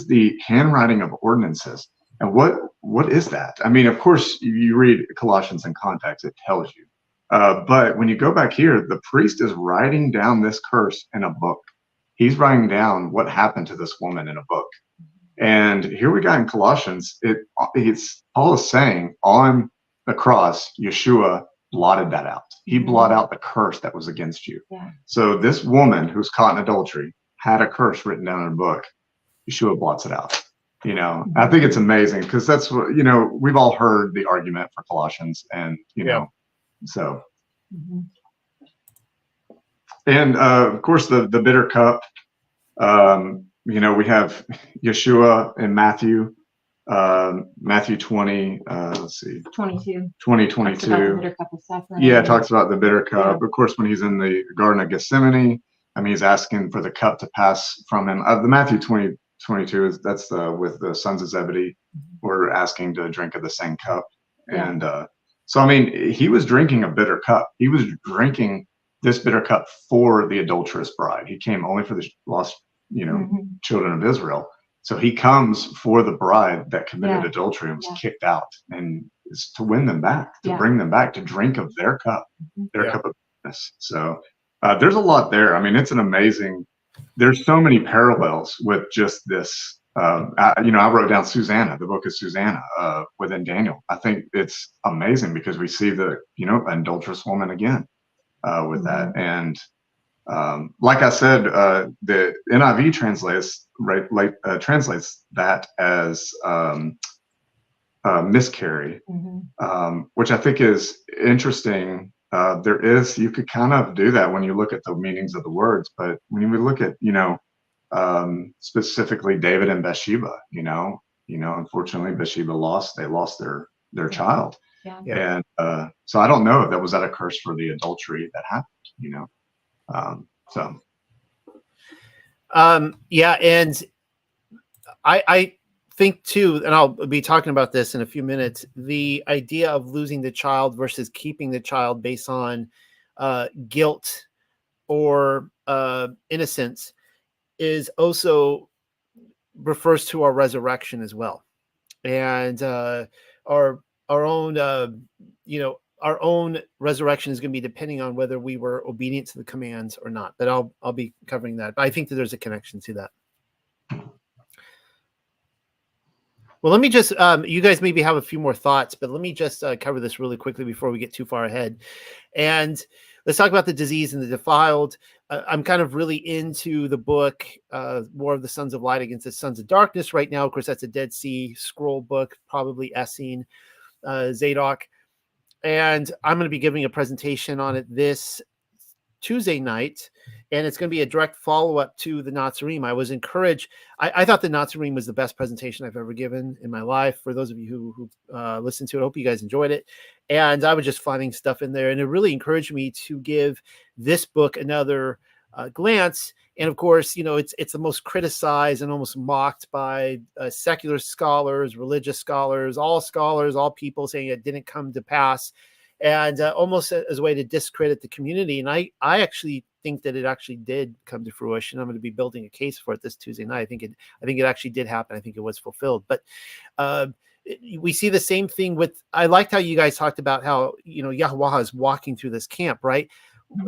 Speaker 3: the handwriting of ordinances. And what is that? I mean, of course, you read Colossians in context, it tells you. But when you go back here, the priest is writing down this curse in a book. He's writing down what happened to this woman in a book. And here we got in Colossians, Paul is saying on the cross, Yeshua blotted that out. He blotted out the curse that was against you. Yeah. So this woman who's caught in adultery had a curse written down in a book. Yeshua blots it out. I think it's amazing because that's what, we've all heard the argument for Colossians and, so. And of course, the bitter cup, we have Yeshua in Matthew 20, let's see. 22. Yeah, it talks about the bitter cup. Yeah. Of course, when he's in the Garden of Gethsemane, he's asking for the cup to pass from him. The Matthew 22 that's with the sons of Zebedee were asking to drink of the same cup. Yeah. And so he was drinking a bitter cup. He was drinking this bitter cup for the adulterous bride. He came only for the lost children of Israel. So he comes for the bride that committed
Speaker 2: Yeah.
Speaker 3: adultery and was
Speaker 2: Yeah.
Speaker 3: kicked out, and it's to win them back, to
Speaker 2: Yeah.
Speaker 3: bring them back, to drink of their cup, their
Speaker 1: Yeah.
Speaker 3: cup of goodness. So there's a lot there. I mean, it's an amazing. There's so many parallels with just this. I wrote down Susanna, the book of Susanna, within Daniel. I think it's amazing because we see the an adulterous woman again with that. And like I said, the NIV translates that as miscarry, which I think is interesting. You could kind of do that when you look at the meanings of the words, but when you look at specifically David and Bathsheba, unfortunately Bathsheba they lost their child.
Speaker 2: Yeah.
Speaker 3: And so I don't know if that was a curse for the adultery that happened,
Speaker 1: Yeah, and I think too, and I'll be talking about this in a few minutes, the idea of losing the child versus keeping the child based on guilt or innocence is also refers to our resurrection as well. And our own our own resurrection is going to be depending on whether we were obedient to the commands or not. But I'll be covering that. But I think that there's a connection to that. Well, let me just, you guys maybe have a few more thoughts, but let me just cover this really quickly before we get too far ahead. And let's talk about the disease and the defiled. I'm kind of really into the book, War of the Sons of Light Against the Sons of Darkness right now. Of course, that's a Dead Sea Scroll book, probably Essene, Zadok. And I'm going to be giving a presentation on it this Tuesday night, and it's going to be a direct follow-up to the Nazirite. I was encouraged. I thought the Nazirite was the best presentation I've ever given in my life. For those of you who listened to it, I hope you guys enjoyed it. And I was just finding stuff in there, and it really encouraged me to give this book another glance. And of course, it's the most criticized and almost mocked by secular scholars, religious scholars, all people saying it didn't come to pass. And almost as a way to discredit the community. And I actually think that it actually did come to fruition. I'm going to be building a case for it this Tuesday night. I think it actually did happen. I think it was fulfilled. But we see the same thing with. I liked how you guys talked about how Yahuwah is walking through this camp, right?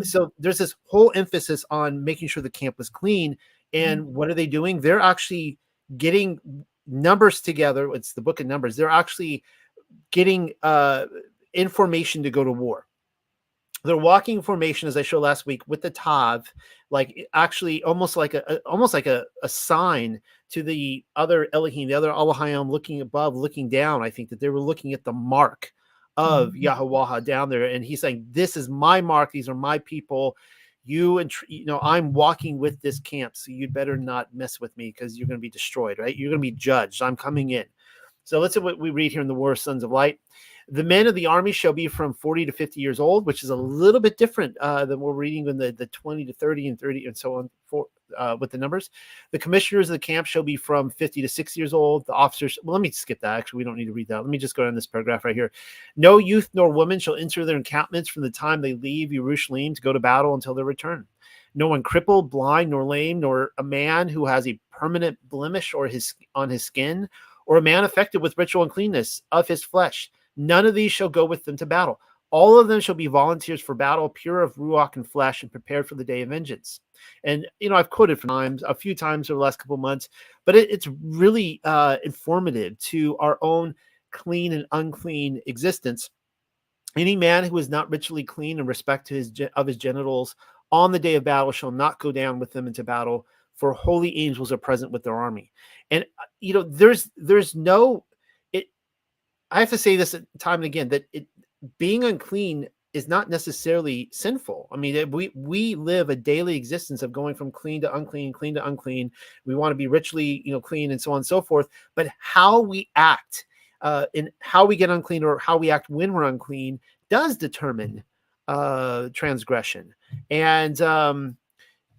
Speaker 1: So there's this whole emphasis on making sure the camp was clean. And what are they doing? They're actually getting numbers together. It's the book of Numbers. They're actually getting information to go to war. They're walking formation, as I showed last week, with the Tav, like actually almost like a sign to the other Elohim, the other Elohim, looking above, looking down. I think that they were looking at the mark of Yahuwah down there, and he's saying, "This is my mark. These are my people. I'm walking with this camp, so you'd better not mess with me because you're going to be destroyed. Right? You're going to be judged. I'm coming in." So let's see what we read here in the War of Sons of Light. The men of the army shall be from 40 to 50 years old, which is a little bit different than we're reading in the 20 to 30 and 30 and so on with the numbers. The commissioners of the camp shall be from 50 to 60 years old. The officers, well, let me skip that. Actually, we don't need to read that. Let me just go down this paragraph right here. No youth nor woman shall enter their encampments from the time they leave Jerusalem to go to battle until their return. No one crippled, blind, nor lame, nor a man who has a permanent blemish on his skin, or a man affected with ritual uncleanness of his flesh. None of these shall go with them to battle. All of them shall be volunteers for battle, pure of ruach and flesh, and prepared for the day of vengeance. And, I've quoted a few times over the last couple of months, but it's really informative to our own clean and unclean existence. Any man who is not ritually clean in respect to his genitals on the day of battle shall not go down with them into battle, for holy angels are present with their army. And, there's no, I have to say this time and again, that being unclean is not necessarily sinful. I mean, we live a daily existence of going from clean to unclean, clean to unclean. We want to be ritually, clean and so on and so forth. But how we act and how we get unclean, or how we act when we're unclean, does determine transgression. And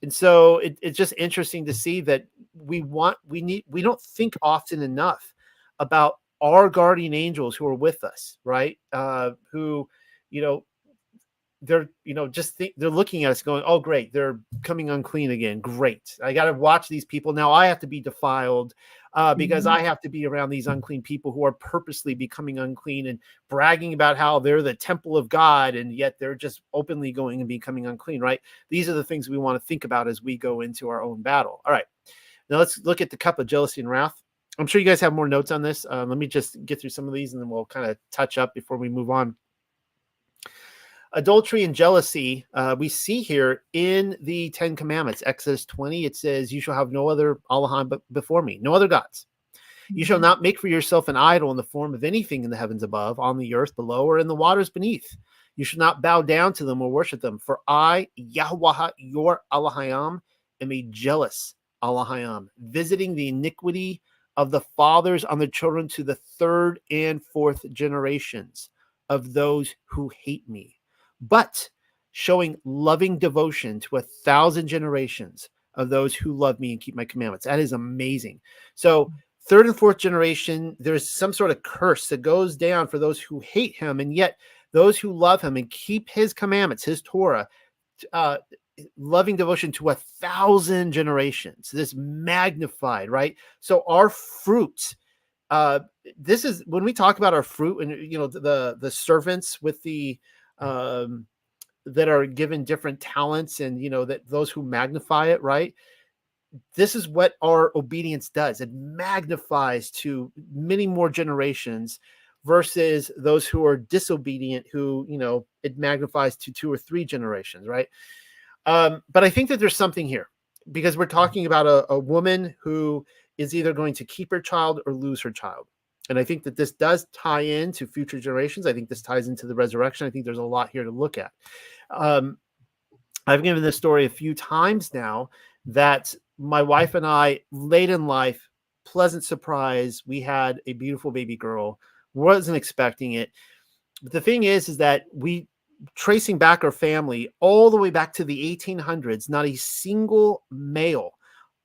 Speaker 1: so it's just interesting to see that we don't think often enough about our guardian angels who are with us, right? Who, they're, they're looking at us going, oh, great, they're coming unclean again. Great. I got to watch these people. Now I have to be defiled because I have to be around these unclean people who are purposely becoming unclean and bragging about how they're the temple of God. And yet they're just openly going and becoming unclean, right? These are the things we want to think about as we go into our own battle. All right. Now let's look at the cup of jealousy and wrath. I'm sure you guys have more notes on this. Let me just get through some of these and then we'll kind of touch up before we move on. Adultery and jealousy, we see here in the 10 Commandments. Exodus 20, it says, you shall have no other Elohim but before me, no other gods. You shall not make for yourself an idol in the form of anything in the heavens above, on the earth below, or in the waters beneath. You shall not bow down to them or worship them. For I, Yahweh, your Elohim, am a jealous Elohim, visiting the iniquity of the fathers on the children to the third and fourth generations of those who hate me, but showing loving devotion to 1,000 generations of those who love me and keep my commandments. That is amazing. So third and fourth generation, there's some sort of curse that goes down for those who hate him. And yet those who love him and keep his commandments, his Torah, loving devotion to 1,000 generations, this magnified, right? So our fruit, this is when we talk about our fruit and, the servants with the, that are given different talents and, that those who magnify it, right? This is what our obedience does. It magnifies to many more generations versus those who are disobedient, who, it magnifies to 2 or 3 generations, right? But I think that there's something here because we're talking about a woman who is either going to keep her child or lose her child. And I think that this does tie into future generations. I think this ties into the resurrection. I think there's a lot here to look at. I've given this story a few times now that my wife and I, late in life, pleasant surprise, we had a beautiful baby girl. Wasn't expecting it. But the thing is that we, tracing back our family all the way back to the 1800s, not a single male,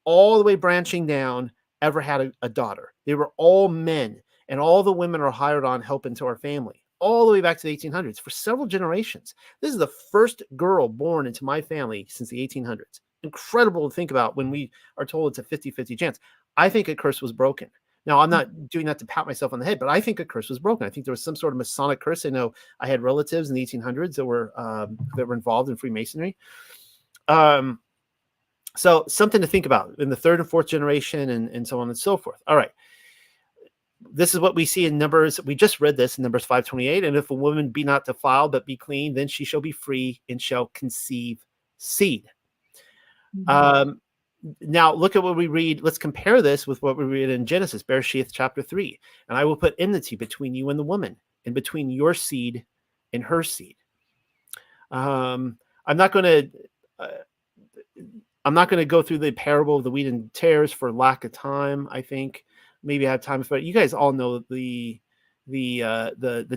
Speaker 1: all the way branching down, ever had a daughter. They were all men, and all the women are hired on helping to our family, all the way back to the 1800s for several generations. This is the first girl born into my family since the 1800s. Incredible to think about when we are told it's a 50-50 chance. I think a curse was broken. Now, I'm not doing that to pat myself on the head, but I think a curse was broken. I think there was some sort of Masonic curse. I know I had relatives in the 1800s that were involved in Freemasonry. So something to think about in the third and fourth generation and so on and so forth. All right. This is what we see in Numbers. We just read this in Numbers 5:28. And if a woman be not defiled, but be clean, then she shall be free and shall conceive seed. Now look at what we read. Let's compare this with what we read in Genesis, Bereshith chapter 3. And I will put enmity between you and the woman, and between your seed and her seed. I'm not going to go through the parable of the wheat and tares for lack of time. I think maybe I have time, but you guys all know the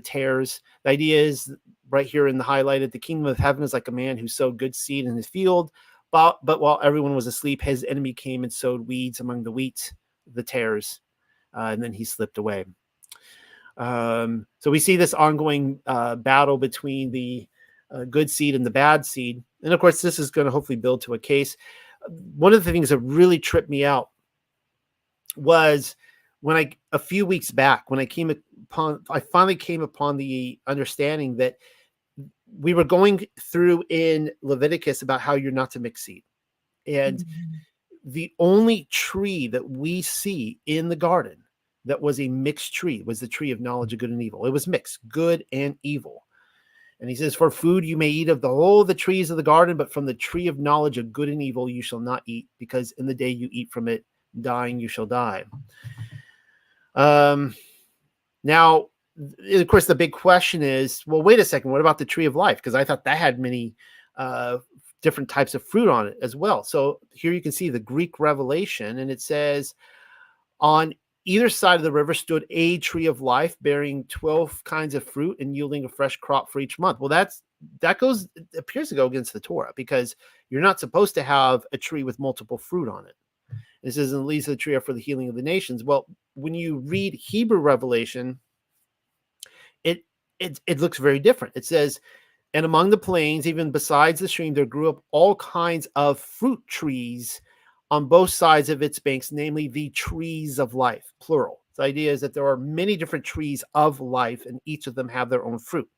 Speaker 1: tares. The idea is right here in the highlighted: the kingdom of heaven is like a man who sowed good seed in his field. But while everyone was asleep, his enemy came and sowed weeds among the wheat, the tares, and then he slipped away. So we see this ongoing battle between the good seed and the bad seed. And of course, this is going to hopefully build to a case. One of the things that really tripped me out was when a few weeks back, when I finally came upon the understanding that we were going through in Leviticus about how you're not to mix seed. And the only tree that we see in the garden that was a mixed tree was the tree of knowledge of good and evil. It was mixed, good and evil. And he says, for food you may eat of all the trees of the garden, but from the tree of knowledge of good and evil you shall not eat, because in the day you eat from it, dying you shall die. Now, of course, the big question is, well, wait a second, what about the tree of life? Because I thought that had many different types of fruit on it as well. So here you can see the Greek revelation, and it says, on either side of the river stood a tree of life bearing 12 kinds of fruit and yielding a fresh crop for each month. Well, that appears to go against the Torah, because you're not supposed to have a tree with multiple fruit on it. This is in the leaves of the tree are for the healing of the nations. Well, when you read Hebrew revelation, it looks very different. It says, And among the plains, even besides the stream, there grew up all kinds of fruit trees on both sides of its banks, namely the trees of life, plural. The idea is that there are many different trees of life, and each of them have their own fruit.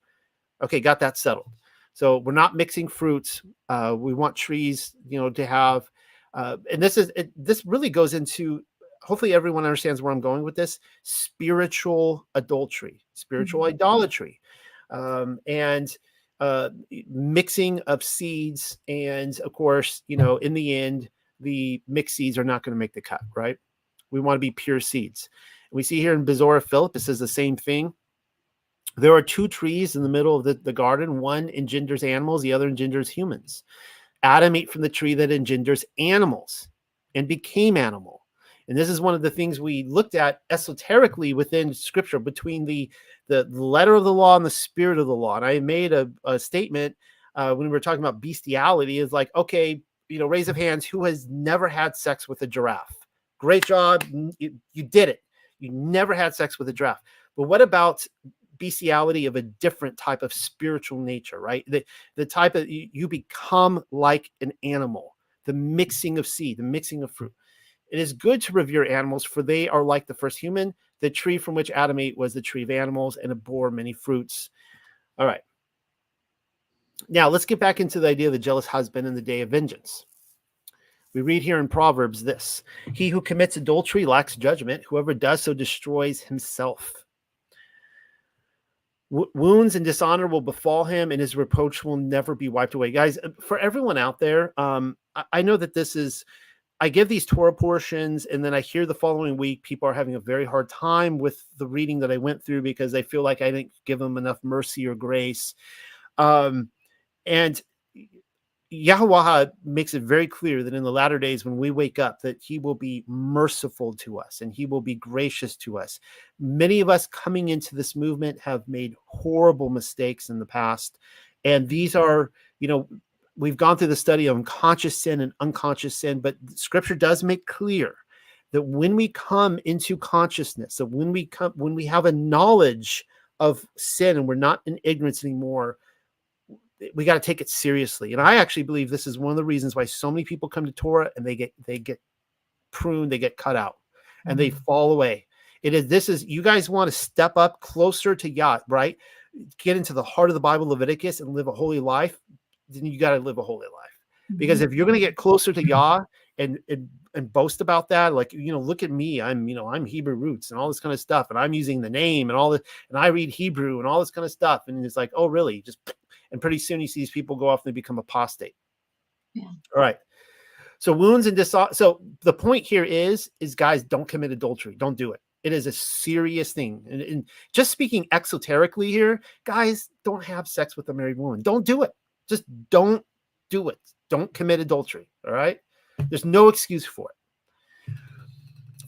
Speaker 1: Okay, got that settled. So we're not mixing fruits. We want trees, to have, and this really goes into, hopefully everyone understands where I'm going with this, spiritual adultery, spiritual idolatry, and mixing of seeds. And of course, in the end, the mixed seeds are not going to make the cut, right? We want to be pure seeds. And we see here in Bezorah Philip, it says the same thing. There are two trees in the middle of the garden. One engenders animals, the other engenders humans. Adam ate from the tree that engenders animals and became animal. And this is one of the things we looked at esoterically within Scripture, between the letter of the law and the spirit of the law. And I made a statement when we were talking about bestiality, is like, okay, raise of hands, who has never had sex with a giraffe? Great job. You did it. You never had sex with a giraffe. But what about bestiality of a different type of spiritual nature, right? The type of, you become like an animal, the mixing of seed, the mixing of fruit. It is good to revere animals, for they are like the first human. The tree from which Adam ate was the tree of animals, and it bore many fruits. All right. Now let's get back into the idea of the jealous husband and the day of vengeance. We read here in Proverbs this: he who commits adultery lacks judgment. Whoever does so destroys himself. Wounds and dishonor will befall him, and his reproach will never be wiped away. Guys, for everyone out there, I know that this is, I give these Torah portions, and then I hear the following week people are having a very hard time with the reading that I went through because they feel like I didn't give them enough mercy or grace. And Yahweh makes it very clear that in the latter days, when we wake up, that he will be merciful to us and he will be gracious to us. Many of us coming into this movement have made horrible mistakes in the past. And these are, we've gone through the study of conscious sin and unconscious sin, but Scripture does make clear that when we come into consciousness, that when we have a knowledge of sin and we're not in ignorance anymore, we got to take it seriously. And I actually believe this is one of the reasons why so many people come to Torah and they get pruned, they get cut out, and they fall away. You guys want to step up closer to Yah, right? Get into the heart of the Bible, Leviticus, and live a holy life. Then you got to live a holy life. Because if you're going to get closer to Yah and boast about that, like, look at me, I'm Hebrew roots and all this kind of stuff, and I'm using the name and all this, and I read Hebrew and all this kind of stuff, and it's like, oh, really? And pretty soon you see these people go off and they become apostate. Yeah. All right. So wounds and dishonor. So the point here is guys, don't commit adultery. Don't do it. It is a serious thing. And just speaking exoterically here, guys, don't have sex with a married woman. Don't do it. Just don't do it. Don't commit adultery. All right. There's no excuse for it.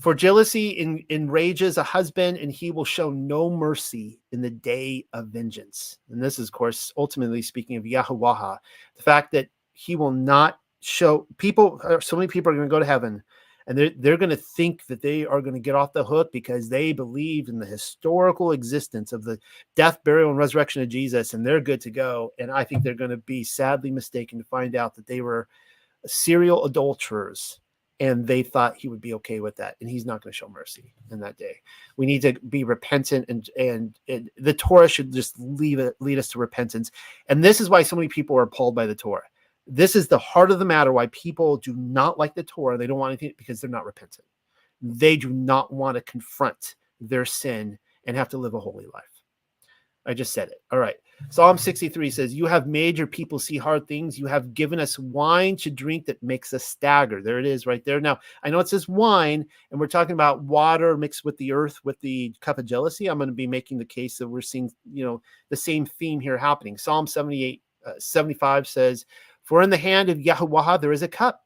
Speaker 1: For jealousy enrages a husband, and he will show no mercy in the day of vengeance. And this is, of course, ultimately speaking of Yahweh, the fact that he will not show people. So many people are going to go to heaven, and they're going to think that they are going to get off the hook because they believed in the historical existence of the death, burial, and resurrection of Jesus, and they're good to go. And I think they're going to be sadly mistaken to find out that they were serial adulterers, and they thought he would be okay with that, and he's not going to show mercy in that day. We need to be repentant, and the Torah should just lead us to repentance. And this is why so many people are appalled by the Torah. This is the heart of the matter, why people do not like the Torah. They don't want anything because they're not repentant. They do not want to confront their sin and have to live a holy life. I just said it. All right. Psalm 63 says, you have made your people see hard things. You have given us wine to drink that makes us stagger. There it is right there. Now, I know it says wine, and we're talking about water mixed with the earth with the cup of jealousy. I'm going to be making the case that we're seeing, the same theme here happening. Psalm 75 says, for in the hand of Yahweh there is a cup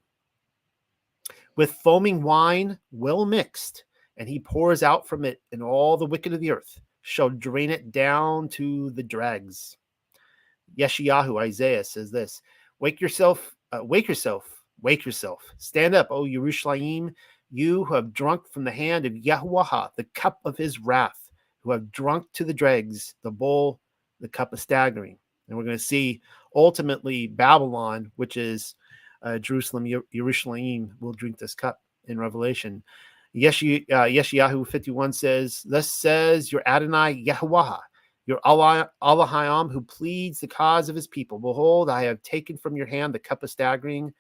Speaker 1: with foaming wine well mixed, and he pours out from it, and all the wicked of the earth shall drain it down to the dregs. Yeshayahu, Isaiah, says this: wake yourself, wake yourself, wake yourself. Stand up, O Yerushalayim, you who have drunk from the hand of Yahweh, the cup of his wrath, who have drunk to the dregs, the bowl, the cup of staggering. And we're going to see ultimately Babylon, which is Jerusalem, Yerushalayim, will drink this cup in Revelation. Yeshayahu 51 says, "Thus says your Adonai Yahuwah, your Allahayam, who pleads the cause of his people. Behold, I have taken from your hand the cup of staggering.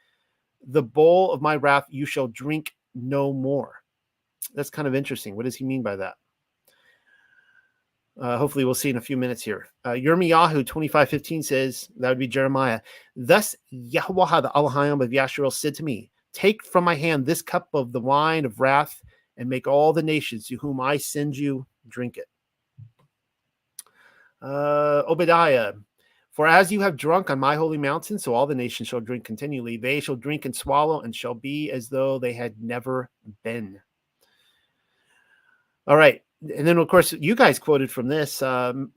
Speaker 1: The bowl of my wrath you shall drink no more." That's kind of interesting. What does he mean by that? Hopefully we'll see in a few minutes here. Yirmiyahu 25:15 says, that would be Jeremiah, "Thus Yahuwah, the Allahayam of Yasharel, said to me, take from my hand this cup of the wine of wrath and make all the nations to whom I send you drink it." Obadiah, "For as you have drunk on my holy mountain, so all the nations shall drink continually. They shall drink and swallow and shall be as though they had never been." All right. And then, of course, you guys quoted from this, the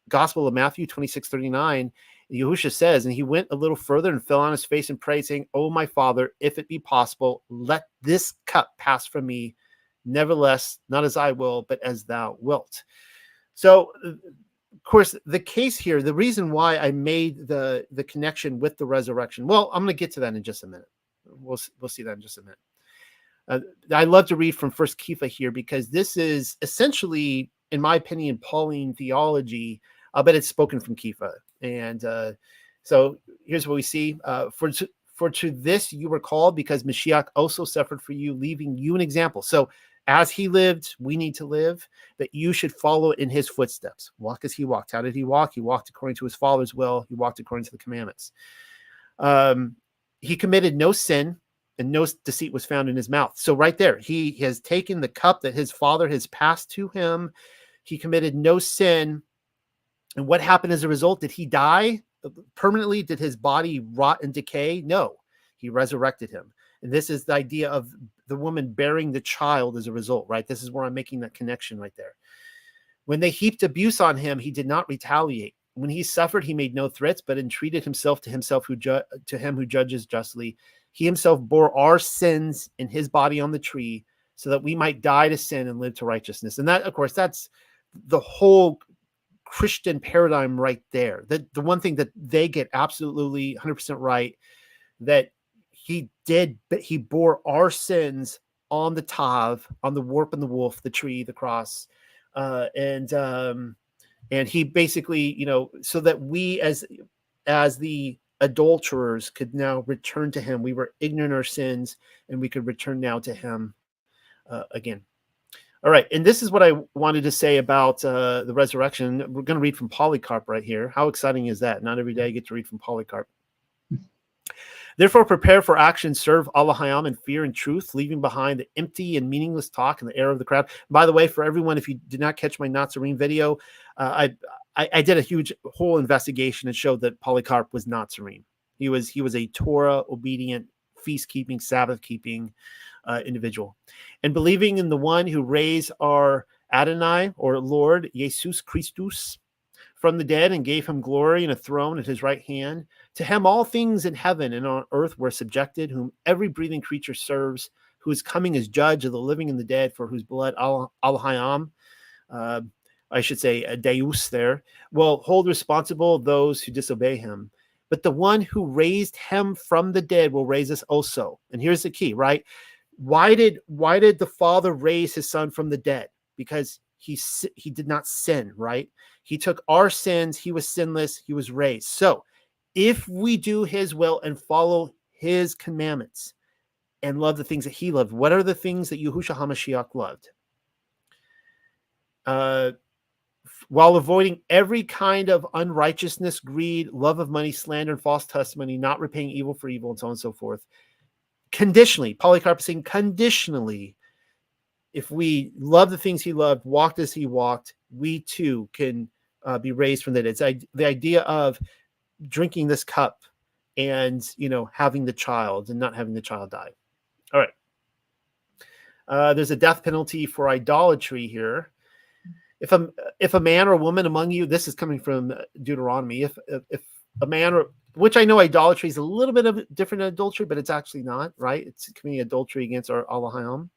Speaker 1: Gospel of Matthew 26:39. Yahusha says, "And he went a little further and fell on his face and prayed, saying, O my Father, if it be possible, let this cup pass from me. Nevertheless, not as I will, but as thou wilt." So, of course, the case here, the reason why I made the connection with the resurrection, well, I'm going to get to that in just a minute. We'll see that in just a minute. I love to read from First Kepha here because this is essentially, in my opinion, Pauline theology, but it's spoken from Kepha. And so here's what we see. For to this you were called, because Mashiach also suffered for you, leaving you an example. So as he lived, we need to live, that you should follow in his footsteps. Walk as he walked. How did he walk? He walked according to his Father's will. He walked according to the commandments. He committed no sin, and no deceit was found in his mouth. So right there, he has taken the cup that his Father has passed to him. He committed no sin. And what happened as a result? Did he die permanently? Did his body rot and decay? No, he resurrected him. And this is the idea of the woman bearing the child as a result, right? This is where I'm making that connection right there. When they heaped abuse on him, he did not retaliate. When he suffered, he made no threats, but entreated himself to him who judges justly. He himself bore our sins in his body on the tree, so that we might die to sin and live to righteousness. And that, of course, that's the whole Christian paradigm right there. That the one thing that they get absolutely 100% right, that he did, but he bore our sins on the Tav, on the warp and the wolf, the tree, the cross, and he basically, so that we as the adulterers could now return to him. We were ignorant of our sins, and we could return now to him again. All right, and this is what I wanted to say about the resurrection. We're going to read from Polycarp right here. How exciting is that? Not every day you get to read from Polycarp. "Therefore, prepare for action, serve Allahayam in fear and truth, leaving behind the empty and meaningless talk and the error of the crowd." By the way, for everyone, if you did not catch my Nazirite video, I did a huge whole investigation and showed that Polycarp was Nazirite. He was a Torah obedient, feast keeping, Sabbath keeping individual, and believing in the one who raised our Adonai, or Lord Jesus Christus, from the dead and gave him glory and a throne at his right hand. To him all things in heaven and on earth were subjected, whom every breathing creature serves, who is coming as judge of the living and the dead, for whose blood Al-Hayam, I should say Deus there, will hold responsible those who disobey him. But the one who raised him from the dead will raise us also. And here's the key, right? Why did the Father raise his Son from the dead? Because he did not sin, right? He took our sins. He was sinless. He was raised. So if we do his will and follow his commandments and love the things that he loved, what are the things that Yahushua HaMashiach loved? While avoiding every kind of unrighteousness, greed, love of money, slander, and false testimony, not repaying evil for evil, and so on and so forth. Conditionally, Polycarp is saying conditionally, if we love the things he loved, walked as he walked, we too can be raised from the dead. It's the idea of drinking this cup and, having the child and not having the child die. All right. There's a death penalty for idolatry here. If a man or a woman among you, this is coming from Deuteronomy, if a man, or which I know idolatry is a little bit of different than adultery, but it's actually not, right? It's committing adultery against our Allahayam.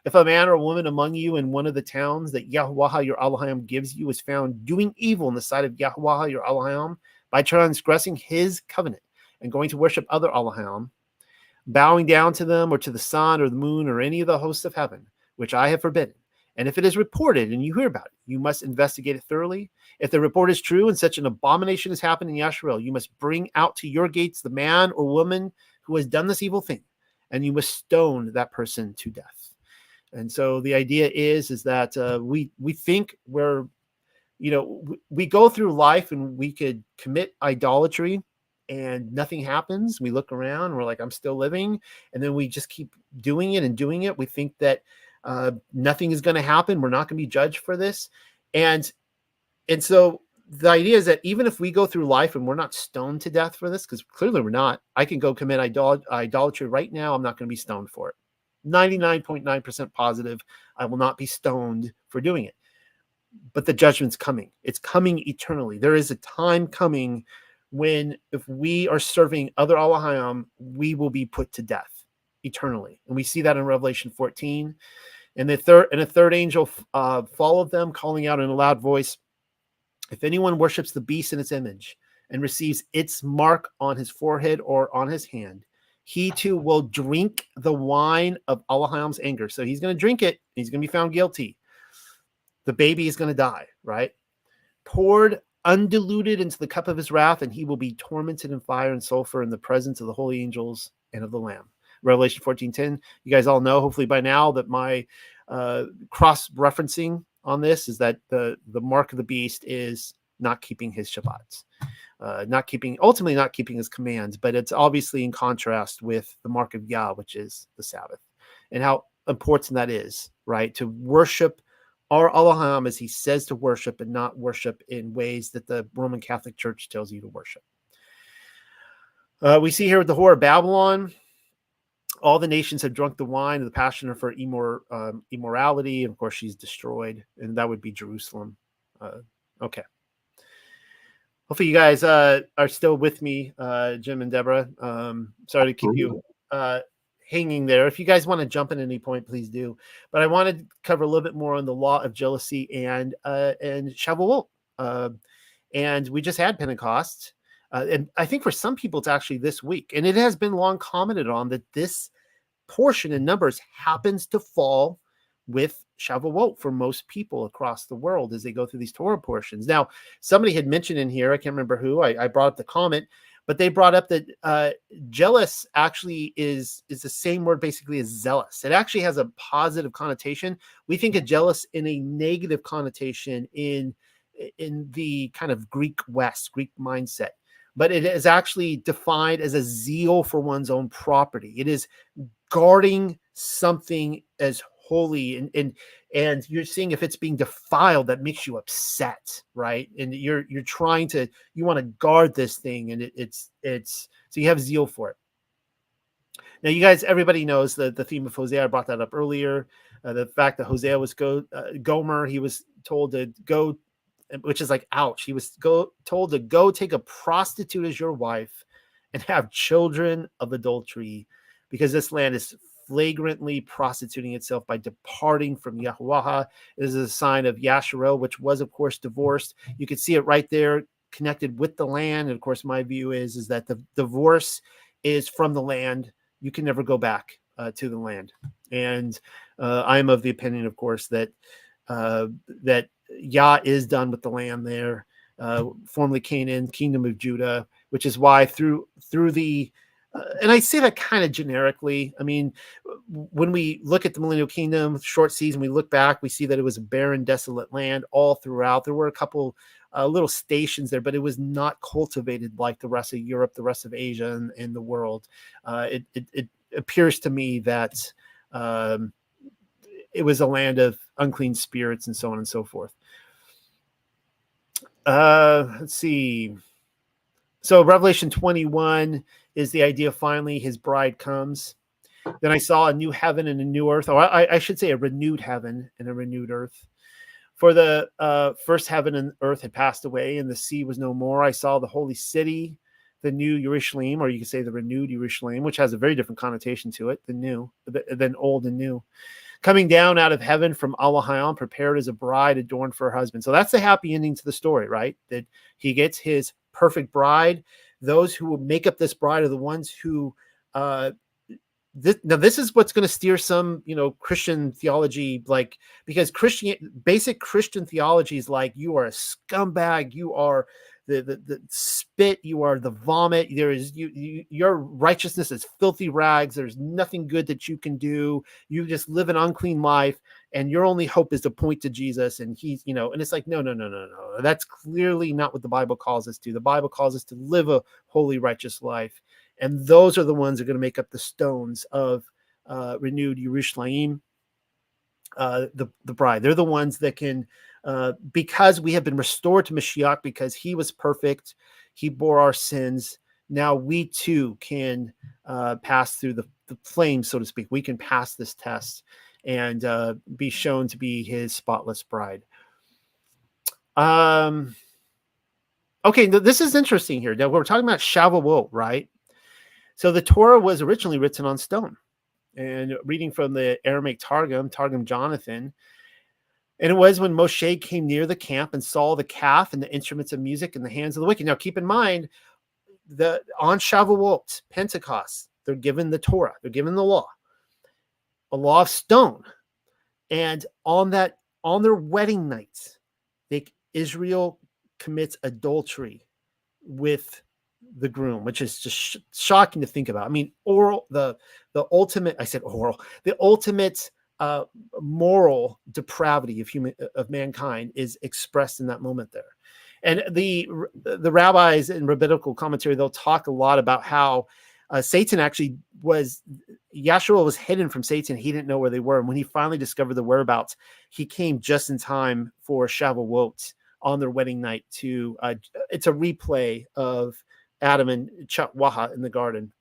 Speaker 1: If a man or a woman among you in one of the towns that Yahuwah your Elohim gives you is found doing evil in the sight of Yahuwah your Elohim by transgressing his covenant and going to worship other Elohim, bowing down to them or to the sun or the moon or any of the hosts of heaven, which I have forbidden. And if it is reported and you hear about it, you must investigate it thoroughly. If the report is true and such an abomination has happened in Yasharel, you must bring out to your gates the man or woman who has done this evil thing, and you must stone that person to death. And so the idea is that we think we go through life and we could commit idolatry and nothing happens. We look around, we're like, I'm still living. And then we just keep doing it and doing it. We think that nothing is going to happen. We're not going to be judged for this. And so the idea is that even if we go through life and we're not stoned to death for this, because clearly we're not, I can go commit idolatry right now. I'm not going to be stoned for it. 99.9% positive. I will not be stoned for doing it. But the judgment's coming. It's coming eternally. There is a time coming when if we are serving other Elohim, we will be put to death eternally. And we see that in Revelation 14. And a third angel followed them, calling out in a loud voice, if anyone worships the beast in its image and receives its mark on his forehead or on his hand, he too will drink the wine of Elohim's anger. So he's going to drink it. He's going to be found guilty. The baby is going to die, right? Poured undiluted into the cup of his wrath, and he will be tormented in fire and sulfur in the presence of the holy angels and of the Lamb. Revelation 14:10. You guys all know, hopefully by now, that my cross-referencing on this is that the mark of the beast is not keeping his Shabbats, ultimately not keeping his commands, but it's obviously in contrast with the mark of Yah, which is the Sabbath, and how important that is, right? To worship our Elohim as he says to worship, and not worship in ways that the Roman Catholic Church tells you to worship. We see here with the whore of Babylon, all the nations have drunk the wine of the passion of her immorality. And of course, she's destroyed, and that would be Jerusalem. Okay. Hopefully you guys are still with me, Jim and Deborah. Sorry to keep you hanging there. If you guys want to jump in at any point, please do. But I wanted to cover a little bit more on the law of jealousy and Shavuot. And we just had Pentecost. And I think for some people, it's actually this week. And it has been long commented on that this portion in Numbers happens to fall with Shavuot for most people across the world as they go through these Torah portions. Now, somebody had mentioned in here, I can't remember who, I brought up the comment, but they brought up that jealous actually is the same word basically as zealous. It actually has a positive connotation. We think of jealous in a negative connotation in the kind of Greek mindset. But it is actually defined as a zeal for one's own property. It is guarding something as holy, and you're seeing if it's being defiled, that makes you upset, right? And you want to guard this thing, and it's so you have zeal for it. Now, you guys, everybody knows the theme of Hosea. I brought that up earlier. The fact that Hosea was Gomer, he was told to go, which is like, ouch. He was told to go take a prostitute as your wife and have children of adultery, because this land is flagrantly prostituting itself by departing from Yahuwah. It is a sign of Yasharel, which was, of course, divorced. You can see it right there connected with the land. And of course, my view is that the divorce is from the land. You can never go back to the land. And I am of the opinion, of course, that Yah is done with the land there, formerly Canaan, kingdom of Judah, which is why through the, and I say that kind of generically. I mean, when we look at the millennial kingdom, short season, we look back, we see that it was a barren, desolate land all throughout. There were a couple little stations there, but it was not cultivated like the rest of Europe, the rest of Asia, and the world. It appears to me that it was a land of unclean spirits and so on and so forth. Let's see. So Revelation 21 is the idea, finally his bride comes. Then I saw a new heaven and a new earth. Or I should say a renewed heaven and a renewed earth. For the first heaven and earth had passed away, and the sea was no more. I saw the holy city, the new Jerusalem, or you could say the renewed Jerusalem, which has a very different connotation to it than old and new, coming down out of heaven from Elohim, prepared as a bride adorned for her husband. So that's the happy ending to the story, right? That he gets his perfect bride. Those who will make up this bride are the ones who, this is what's going to steer some, Christian theology, like, because basic Christian theology is like, you are a scumbag, you are the spit, you are the vomit. There is your righteousness is filthy rags. There's nothing good that you can do. You just live an unclean life, and your only hope is to point to Jesus. And he's, and it's like, no. That's clearly not what the Bible calls us to. The Bible calls us to live a holy, righteous life. And those are the ones that are going to make up the stones of renewed Yerushalayim, the bride. They're the ones that can, because we have been restored to Mashiach, because he was perfect, he bore our sins. Now we too can pass through the flames, so to speak. We can pass this test and be shown to be his spotless bride. Okay, this is interesting here. Now we're talking about Shavuot, right? So the Torah was originally written on stone. And reading from the Aramaic Targum Jonathan, and it was when Moshe came near the camp and saw the calf and the instruments of music in the hands of the wicked. Now keep in mind, on Shavuot, Pentecost, they're given the Torah, they're given the law, a law of stone. And on their wedding nights, Israel commits adultery with the groom, which is just shocking to think about. I mean, the ultimate moral depravity of mankind is expressed in that moment there. And the rabbis in rabbinical commentary, they'll talk a lot about how Satan actually Yahshua was hidden from Satan. He didn't know where they were. And when he finally discovered the whereabouts, he came just in time for Shavuot on their wedding night it's a replay of Adam and Chawah in the garden,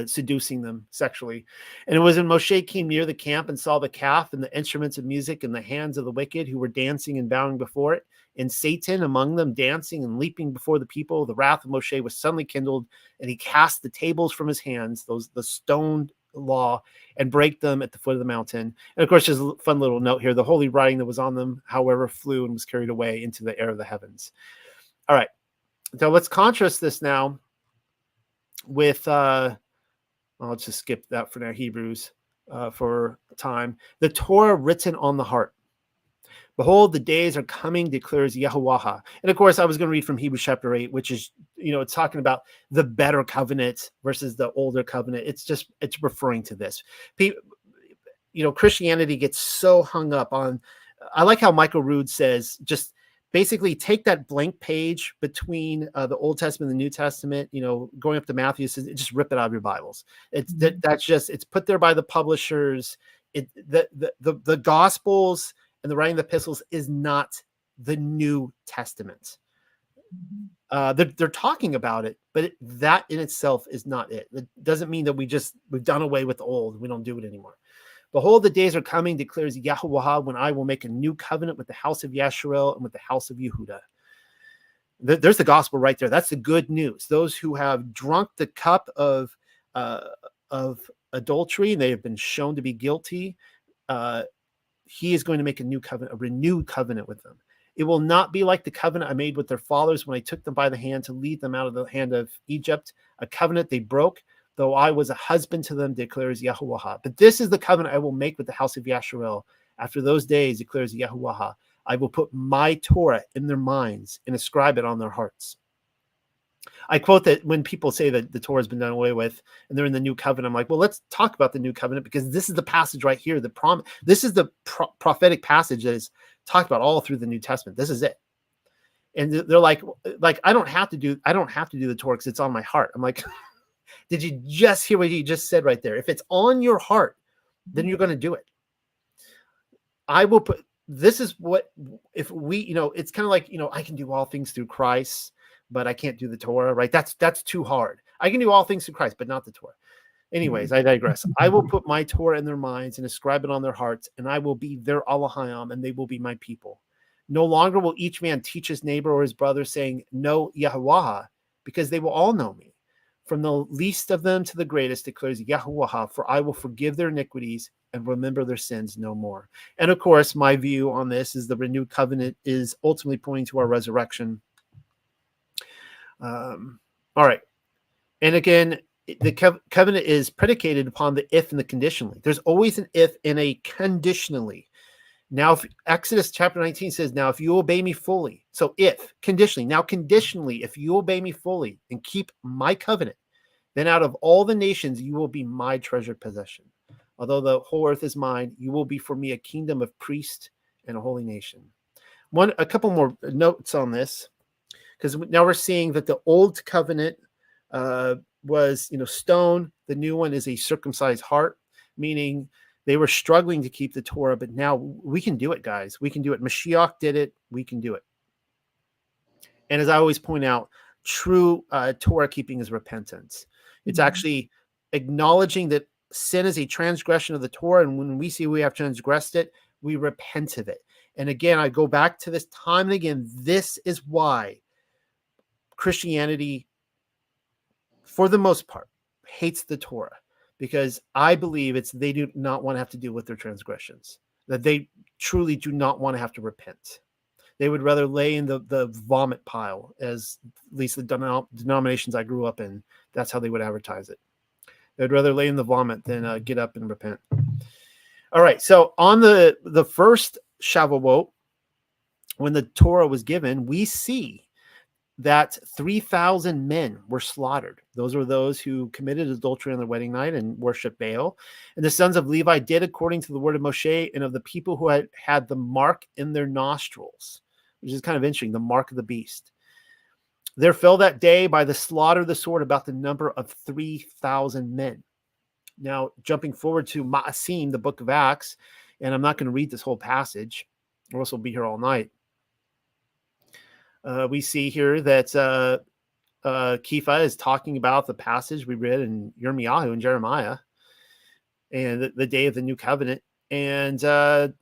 Speaker 1: seducing them sexually. And it was when Moshe came near the camp and saw the calf and the instruments of music in the hands of the wicked who were dancing and bowing before it, and Satan among them dancing and leaping before the people. The wrath of Moshe was suddenly kindled, and he cast the tables from his hands, the stone law, and break them at the foot of the mountain. And of course, there's a fun little note here. The holy writing that was on them, however, flew and was carried away into the air of the heavens. All right. So let's contrast this now with, I'll just skip that for now, Hebrews for time. The Torah written on the heart. Behold, the days are coming, declares Yahuwah. And of course, I was going to read from Hebrews chapter 8, which is, it's talking about the better covenant versus the older covenant. It's referring to this. Christianity gets so hung up on, I like how Michael Rood says, just basically take that blank page between the Old Testament and the New Testament, going up to Matthew, says, just rip it out of your Bibles. It's put there by the publishers. The Gospels and the writing of the epistles is not the New Testament. They're talking about it, but that in itself is not it. It doesn't mean that we've done away with the old. We don't do it anymore. Behold, the days are coming, declares Yahuwah, when I will make a new covenant with the house of Yasharel and with the house of Yehuda. There's the gospel right there. That's the good news. Those who have drunk the cup of adultery, and they have been shown to be guilty, he is going to make a new covenant, a renewed covenant with them. It will not be like the covenant I made with their fathers when I took them by the hand to lead them out of the hand of Egypt, a covenant they broke, though I was a husband to them, declares Yahuwah. But this is the covenant I will make with the house of Yasharel. After those days, declares Yahuwah, I will put my Torah in their minds and ascribe it on their hearts. I quote that when people say that the Torah has been done away with and they're in the new covenant, I'm like, well, let's talk about the new covenant, because this is the passage right here. This is the prophetic passage that is talked about all through the New Testament. This is it. And they're like, I don't have to do the Torah because it's on my heart. I'm like, did you just hear what he just said right there? If it's on your heart, then you're going to do it. I will put, this is what, if we, it's kind of like, I can do all things through Christ, but I can't do the Torah, right? That's too hard. I can do all things through Christ, but not the Torah. Anyways, I digress. I will put my Torah in their minds and ascribe it on their hearts, and I will be their Elohim, and they will be my people. No longer will each man teach his neighbor or his brother, saying, know Yahuwah, because they will all know me. from the least of them to the greatest, declares Yahuwah, for I will forgive their iniquities and remember their sins no more. And of course, my view on this is the renewed covenant is ultimately pointing to our resurrection. All right. And again, the covenant is predicated upon the if and the conditionally. There's always an if and a conditionally. Now, if Exodus chapter 19 says, now, if you obey me fully, so if, conditionally, now conditionally, if you obey me fully and keep my covenant, then out of all the nations, you will be my treasured possession. Although the whole earth is mine, you will be for me a kingdom of priests and a holy nation. A couple more notes on this, because now we're seeing that the old covenant was, stone. The new one is a circumcised heart, meaning they were struggling to keep the Torah, but now we can do it, guys. We can do it. Mashiach did it. We can do it. And as I always point out, true Torah keeping is repentance. It's actually acknowledging that sin is a transgression of the Torah, and when we see we have transgressed it, we repent of it. And again, I go back to this time and again. This is why Christianity, for the most part, hates the Torah, because I believe they do not want to have to deal with their transgressions, that they truly do not want to have to repent. They would rather lay in the vomit pile, as at least the denominations I grew up in, that's how they would advertise it. They'd rather lay in the vomit than get up and repent. All right, so on the first Shavuot, when the Torah was given, we see that 3,000 men were slaughtered. Those were those who committed adultery on their wedding night and worshiped Baal. And the sons of Levi did according to the word of Moshe, and of the people who had the mark in their nostrils, which is kind of interesting, the mark of the beast. There fell that day by the slaughter of the sword about the number of 3,000 men. Now, jumping forward to Ma'asim, the book of Acts, and I'm not going to read this whole passage, or else we'll be here all night. We see here that Kepha is talking about the passage we read in Yirmiyahu and Jeremiah, and the day of the new covenant, and going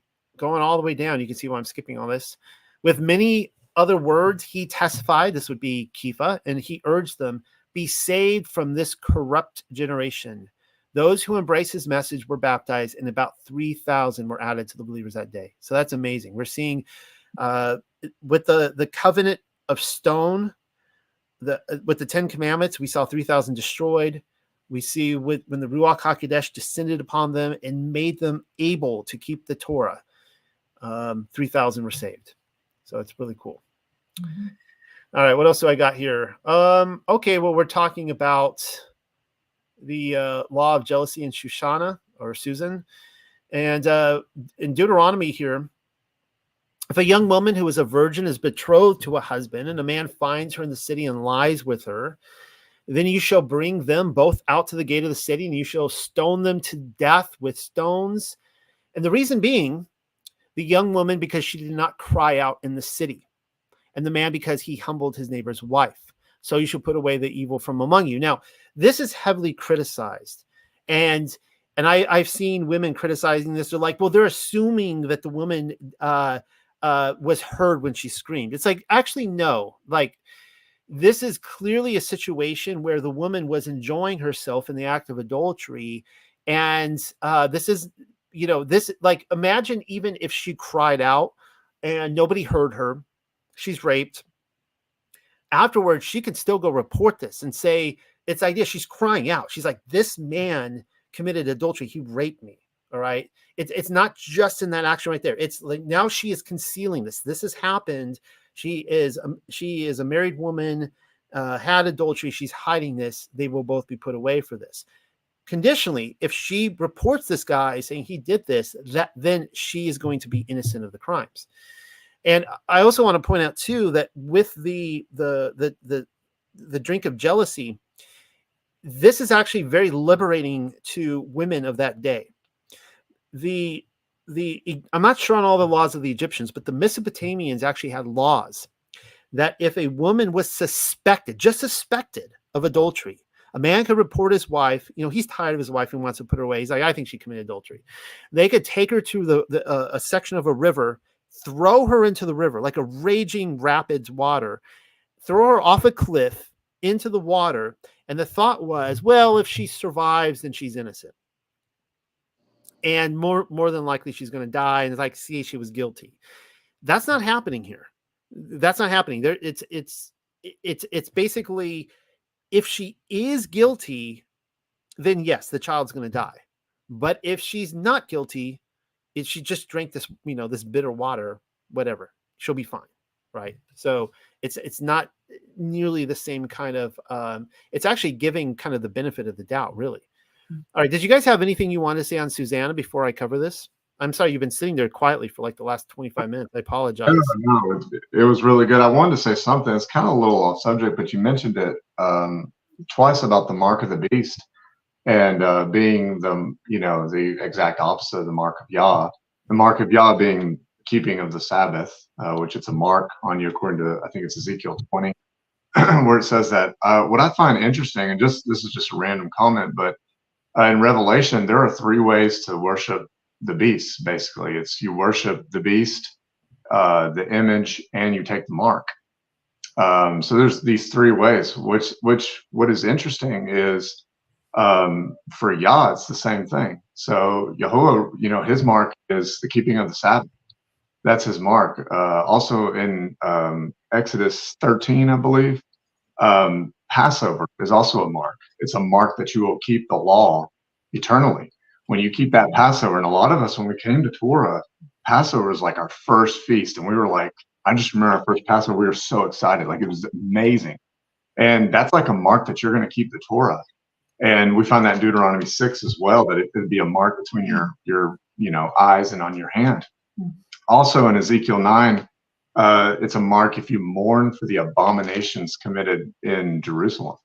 Speaker 1: all the way down. You can see why I'm skipping all this. With many other words, he testified, this would be Kepha, and he urged them, be saved from this corrupt generation. Those who embraced his message were baptized, and about 3,000 were added to the believers that day. So that's amazing. We're seeing with the covenant of stone, with the 10 commandments, we saw 3,000 destroyed. We see when the Ruach HaKodesh descended upon them and made them able to keep the Torah, 3,000 were saved. So it's really cool. Mm-hmm. All right, what else do I got here? Okay, well, we're talking about the law of jealousy in Shoshana, or Susan. And in Deuteronomy here, if a young woman who is a virgin is betrothed to a husband, and a man finds her in the city and lies with her, then you shall bring them both out to the gate of the city, and you shall stone them to death with stones. And the reason being, the young woman, because she did not cry out in the city, and the man, because he humbled his neighbor's wife. So you shall put away the evil from among you. Now, this is heavily criticized. And I've seen women criticizing this. They're like, well, they're assuming that the woman was heard when she screamed. It's like, actually, no. Like, this is clearly a situation where the woman was enjoying herself in the act of adultery. And this is, this, like, imagine even if she cried out and nobody heard her, she's raped. Afterwards, she could still go report this and say, it's idea. She's crying out. She's like, this man committed adultery. He raped me. All right. It's not just in that action right there. It's like, now she is concealing this. This has happened. She is a married woman, had adultery. She's hiding this. They will both be put away for this. Conditionally, if she reports this guy saying he did this, then she is going to be innocent of the crimes. And I also want to point out too that with the drink of jealousy, this is actually very liberating to women of that day. I'm not sure on all the laws of the Egyptians, but the Mesopotamians actually had laws that if a woman was suspected of adultery, a man could report his wife. He's tired of his wife and wants to put her away. He's like, I think she committed adultery. They could take her to a section of a river, throw her into the river like a raging rapids water, throw her off a cliff into the water. And the thought was, well, if she survives, then she's innocent. And more than likely she's going to die. And it's like, see, she was guilty. That's not happening here. That's not happening there. It's basically, if she is guilty, then yes, the child's going to die. But if she's not guilty, if she just drank this, this bitter water, whatever, she'll be fine. Right. So it's not nearly the same kind of, it's actually giving kind of the benefit of the doubt, really. All right. Did you guys have anything you want to say on Susanna before I cover this? I'm sorry, you've been sitting there quietly for like the last 25 minutes. I apologize.
Speaker 3: No, it was really good. I wanted to say something. It's kind of a little off subject, but you mentioned it twice about the mark of the beast and being the exact opposite of the mark of Yah. The mark of Yah being keeping of the Sabbath, which it's a mark on you according to, I think it's Ezekiel 20, where it says that. What I find interesting, and this is just a random comment, but in Revelation, there are 3 ways to worship the beast. Basically, it's you worship the beast, the image, and you take the mark. So there's these 3 ways. What is interesting is for Yah, it's the same thing. So Yahuwah, his mark is the keeping of the Sabbath. That's his mark. Also in Exodus 13, I believe, Passover is also a mark. It's a mark that you will keep the law eternally. When you keep that Passover, and a lot of us, when we came to Torah, Passover was like our first feast. And we were like, I just remember our first Passover, we were so excited. Like, it was amazing. And that's like a mark that you're going to keep the Torah. And we find that in Deuteronomy 6 as well, that it would be a mark between your eyes and on your hand. Also in Ezekiel 9, it's a mark if you mourn for the abominations committed in Jerusalem.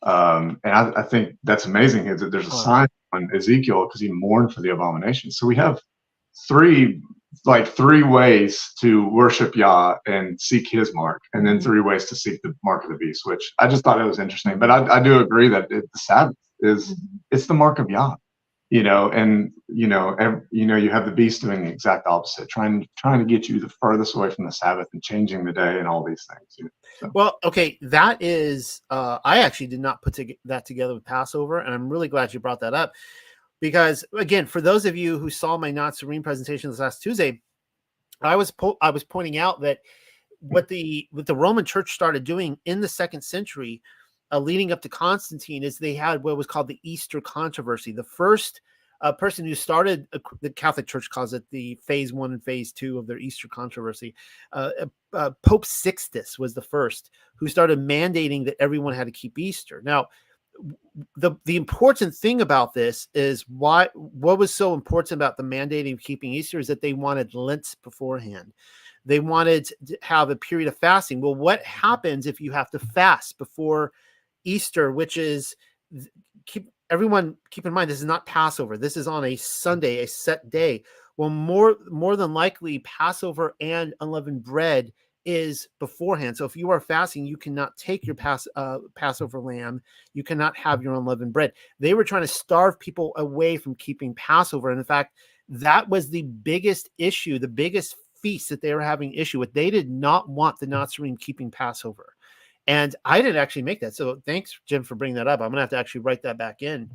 Speaker 3: And I think that's amazing. There's a sign on Ezekiel because he mourned for the abominations. So we have three ways to worship Yah and seek his mark, and then 3 ways to seek the mark of the beast, which I just thought it was interesting. But I do agree that the Sabbath it's the mark of Yah. You have the beast doing the exact opposite, trying to get you the furthest away from the Sabbath and changing the day and all these things. So.
Speaker 1: Well, okay, that is, I actually did not put that together with Passover, and I'm really glad you brought that up, because again, for those of you who saw my Nazirite presentation this last Tuesday, I was pointing out that what the Roman Church started doing in the 2nd century, leading up to Constantine, is they had what was called the Easter controversy. The first person who started, the Catholic Church calls it the phase 1 and phase 2 of their Easter controversy. Pope Sixtus was the first who started mandating that everyone had to keep Easter. Now, the important thing about this is what was so important about the mandating of keeping Easter is that they wanted Lent beforehand. They wanted to have a period of fasting. Well, what happens if you have to fast before Easter, which is, keep in mind, this is not Passover. This is on a Sunday, a set day. Well, more than likely, Passover and unleavened bread is beforehand. So if you are fasting, you cannot take your Passover lamb. You cannot have your unleavened bread. They were trying to starve people away from keeping Passover. And in fact, that was the biggest issue, the biggest feast that they were having issue with. They did not want the Nazirite keeping Passover. And I didn't actually make that. So thanks, Jim, for bringing that up. I'm going to have to actually write that back in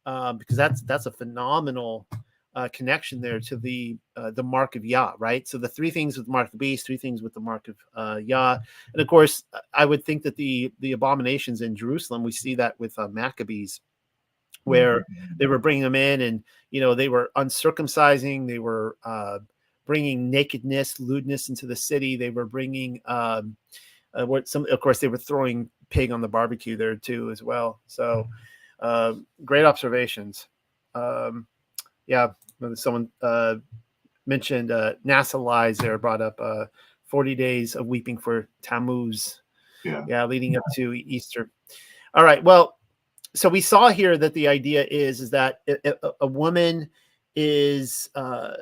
Speaker 1: because that's a phenomenal connection there to the mark of Yah, right? So the 3 things with the mark of the beast, 3 things with the mark of Yah. And of course, I would think that the abominations in Jerusalem, we see that with Maccabees, where they were bringing them in and, they were uncircumcising. They were bringing nakedness, lewdness into the city. They were bringing... of course, they were throwing pig on the barbecue there too, as well. So, great observations. Someone mentioned NASA lies there, brought up 40 days of weeping for Tammuz. Yeah, leading up to Easter. All right. Well, so we saw here that the idea is that a woman is a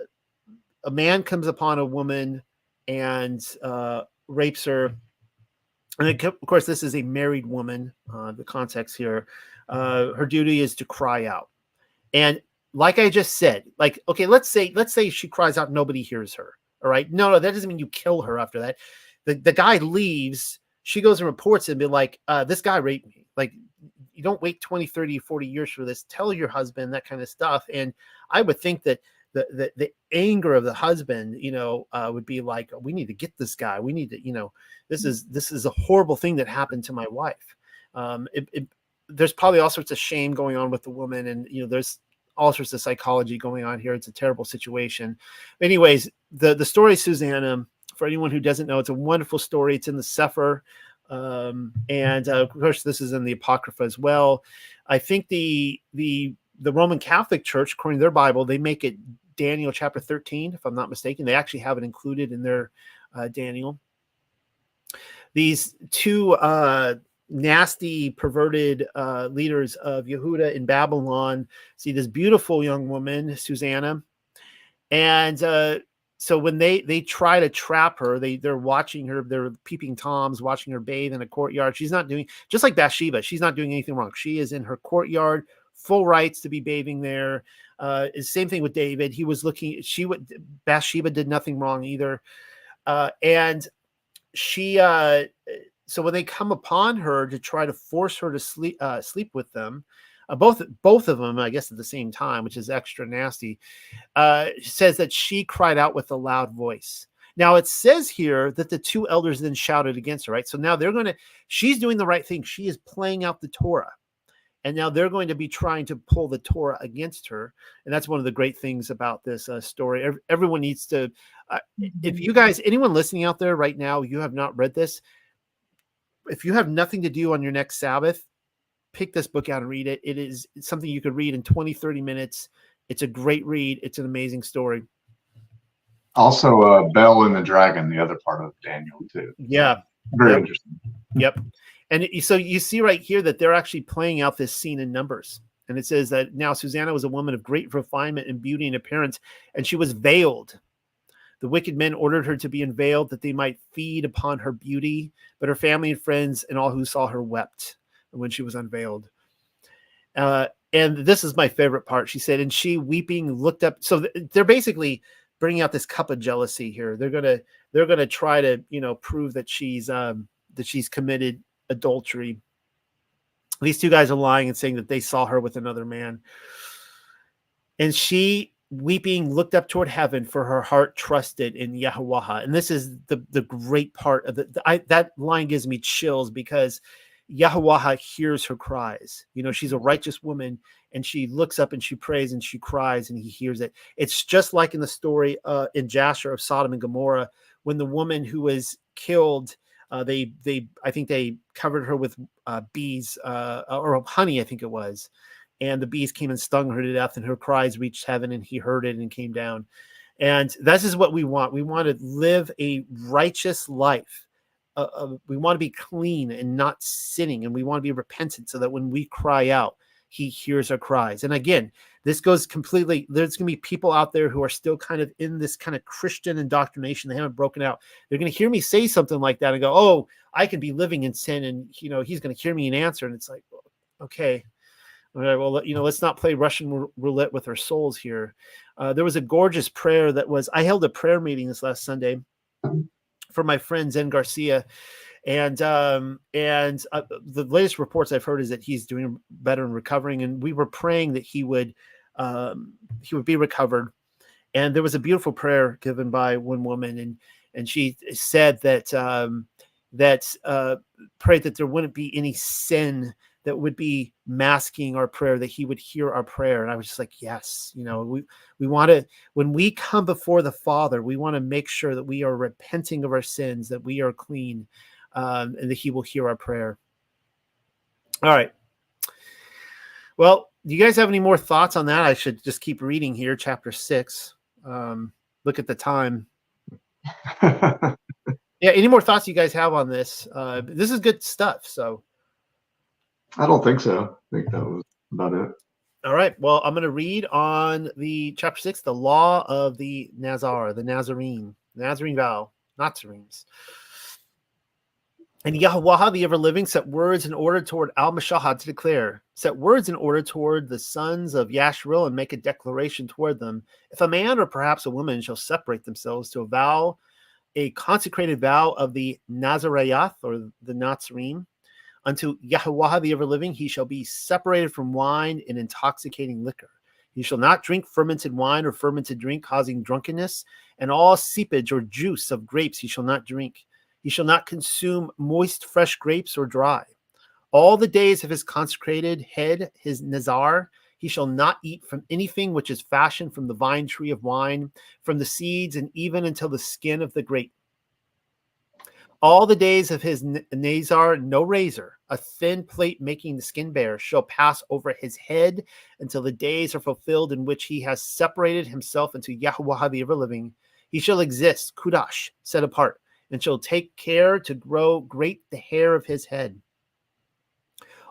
Speaker 1: man comes upon a woman and rapes her. And of course, this is a married woman. The context here, her duty is to cry out. And like I just said, okay, let's say she cries out, nobody hears her. All right, no, that doesn't mean you kill her after that. The guy leaves. she goes and reports it and be like, this guy raped me. Like, you don't wait 20, 30, 40 years for this. Tell your husband, that kind of stuff. And I would think that the anger of the husband, would be like, we need to get this guy. We need to, this is a horrible thing that happened to my wife. There's probably all sorts of shame going on with the woman, and there's all sorts of psychology going on here. It's a terrible situation. Anyways, the story of Susanna, for anyone who doesn't know, it's a wonderful story. It's in the Sefer, and of course this is in the Apocrypha as well. I think the Roman Catholic Church, according to their Bible, they make it Daniel chapter 13, if I'm not mistaken. They actually have it included in their Daniel. These two nasty, perverted leaders of Yehuda in Babylon see this beautiful young woman, Susanna, and so when they try to trap her, they're watching her, they're peeping Toms, watching her bathe in a courtyard. She's not doing, just like Bathsheba, she's not doing anything wrong. She is in her courtyard, full rights to be bathing there. Same thing with David. He was looking, Bathsheba did nothing wrong either. And she, so when they come upon her to try to force her to sleep with them, both of them, I guess, at the same time, which is extra nasty, says that she cried out with a loud voice. Now it says here that the two elders then shouted against her, right? So now she's doing the right thing. She is playing out the Torah. And now they're going to be trying to pull the Torah against her. And that's one of the great things about this story. Everyone needs to, if you guys, anyone listening out there right now, you have not read this, if you have nothing to do on your next Sabbath, pick this book out and read it. It's something you could read in 20, 30 minutes. It's a great read. It's an amazing story.
Speaker 3: Also, Bel and the Dragon, the other part of Daniel, too.
Speaker 1: Yeah.
Speaker 3: Very interesting.
Speaker 1: Yep. And so you see right here that they're actually playing out this scene in Numbers. And it says that now Susanna was a woman of great refinement and beauty and appearance, and she was veiled. The wicked men ordered her to be unveiled that they might feed upon her beauty, but her family and friends and all who saw her wept when she was unveiled. And this is my favorite part. She said, and she weeping looked up. So they're basically bringing out this cup of jealousy here. They're gonna try to prove that she's committed adultery. These two guys are lying and saying that they saw her with another man. And she, weeping, looked up toward heaven, for her heart trusted in Yahuwah. And this is the great part of that line gives me chills, because Yahuwah hears her cries. She's a righteous woman, and she looks up and she prays and she cries, and he hears it. It's just like in the story in Jasher of Sodom and Gomorrah, when the woman who was killed, I think they covered her with bees or honey, I think it was. And the bees came and stung her to death, and her cries reached heaven, and he heard it and came down. And this is what we want. We want to live a righteous life. We want to be clean and not sinning, and we want to be repentant, so that when we cry out, he hears our cries. And again, this goes completely, there's going to be people out there who are still kind of in this kind of Christian indoctrination. They haven't broken out. They're going to hear me say something like that and go, oh, I can be living in sin, and he's going to hear me and answer. And it's like, okay. All right, well, let's not play Russian roulette with our souls here. There was a gorgeous prayer I held a prayer meeting this last Sunday for my friend Zen Garcia. And the latest reports I've heard is that he's doing better and recovering. And we were praying that he would be recovered. And there was a beautiful prayer given by one woman. And she said that prayed that there wouldn't be any sin that would be masking our prayer, that he would hear our prayer. And I was just like, yes, we want to, when we come before the Father, we want to make sure that we are repenting of our sins, that we are clean, and that he will hear our prayer. All right. Well, do you guys have any more thoughts on that? I should just keep reading here, chapter 6. Look at the time. Yeah. Any more thoughts you guys have on this? This is good stuff. So.
Speaker 3: I don't think so. I think that was about it.
Speaker 1: All right. Well, I'm going to read on the chapter 6, the law of the Nazarene vow, Nazarenes. And Yahuwah, the ever-living, set words in order toward Al-Mashahad to declare, set words in order toward the sons of Yashril, and make a declaration toward them. If a man or perhaps a woman shall separate themselves to a vow a consecrated vow of the Nazirite, or the Nazirite, unto Yahweh the ever-living. He shall be separated from wine and intoxicating liquor. He shall not drink fermented wine or fermented drink, causing drunkenness, and all seepage or juice of grapes he shall not drink. He shall not consume moist, fresh grapes or dry. All the days of his consecrated head, his Nazar, he shall not eat from anything which is fashioned from the vine tree of wine, from the seeds, and even until the skin of the grape. All the days of his Nazar, no razor, a thin plate making the skin bare, shall pass over his head until the days are fulfilled in which he has separated himself into Yahweh the ever-living. He shall exist, Kudash, set apart, and shall take care to grow great the hair of his head.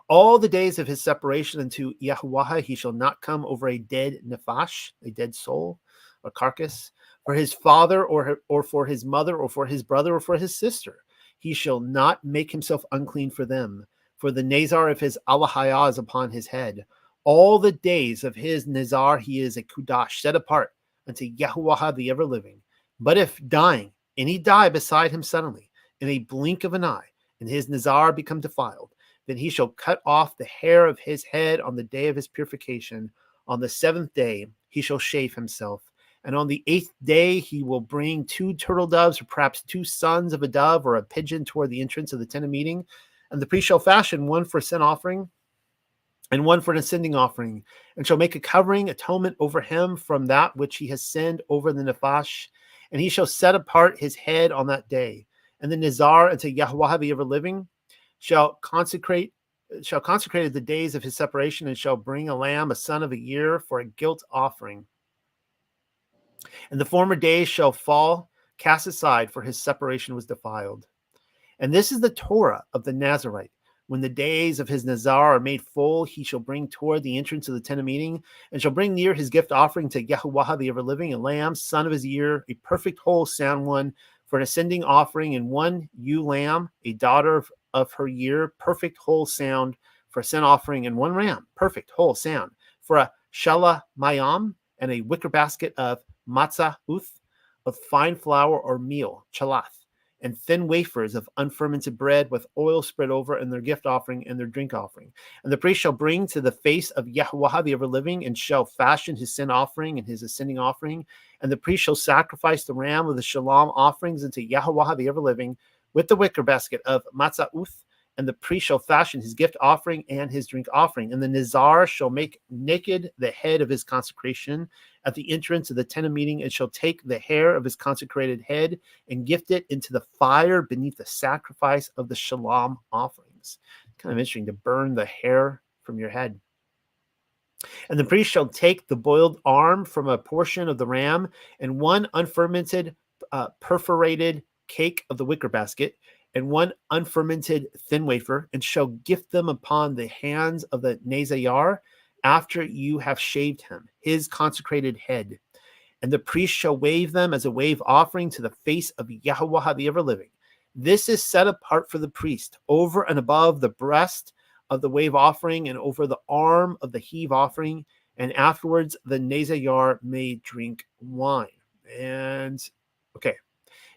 Speaker 1: All the days of his separation unto Yahweh, he shall not come over a dead nephash, a dead soul, or carcass, for his father or for his mother or for his brother or for his sister. He shall not make himself unclean for them, for the Nazar of his Alahayah is upon his head. All the days of his Nazar he is a Kudash, set apart unto Yahweh the ever-living. But if dying, any die beside him suddenly, in a blink of an eye, and his Nazar become defiled, then he shall cut off the hair of his head on the day of his purification. On the 7th day he shall shave himself. And on the 8th day he will bring 2 turtle doves, or perhaps 2 sons of a dove or a pigeon, toward the entrance of the tent of meeting. And the priest shall fashion one for a sin offering and one for an ascending offering, and shall make a covering atonement over him from that which he has sinned over the nephash. And he shall set apart his head on that day. And the Nazar unto Yahweh the ever-living shall consecrate the days of his separation, and shall bring a lamb, a son of a year, for a guilt offering. And the former days shall fall cast aside, for his separation was defiled. And this is the Torah of the Nazirite. When the days of his Nazar are made full, he shall bring toward the entrance of the tent of meeting, and shall bring near his gift offering to Yahweh the ever-living, a lamb, son of his year, a perfect whole sound one, for an ascending offering, and 1 ewe lamb, a daughter of her year, perfect whole sound, for a sin offering, and 1 ram, perfect whole sound, for a shala mayam, and a wicker basket of matzah uth, of fine flour or meal, chalath, and thin wafers of unfermented bread with oil spread over, and their gift offering and their drink offering. And the priest shall bring to the face of Yahweh the ever-living, and shall fashion his sin offering and his ascending offering. And the priest shall sacrifice the ram of the shalom offerings unto Yahweh the ever-living, with the wicker basket of matzah uth. And the priest shall fashion his gift offering and his drink offering. And the Nazar shall make naked the head of his consecration at the entrance of the tent of meeting, and shall take the hair of his consecrated head and gift it into the fire beneath the sacrifice of the shalom offerings. Kind of interesting to burn the hair from your head. And the priest shall take the boiled arm from a portion of the ram, and 1 unfermented perforated cake of the wicker basket, and 1 unfermented thin wafer, and shall gift them upon the hands of the Nazar after you have shaved him, his consecrated head. And the priest shall wave them as a wave offering to the face of Yahweh the ever-living. This is set apart for the priest, over and above the breast of the wave offering, and over the arm of the heave offering. And afterwards the Nazar may drink wine. And okay,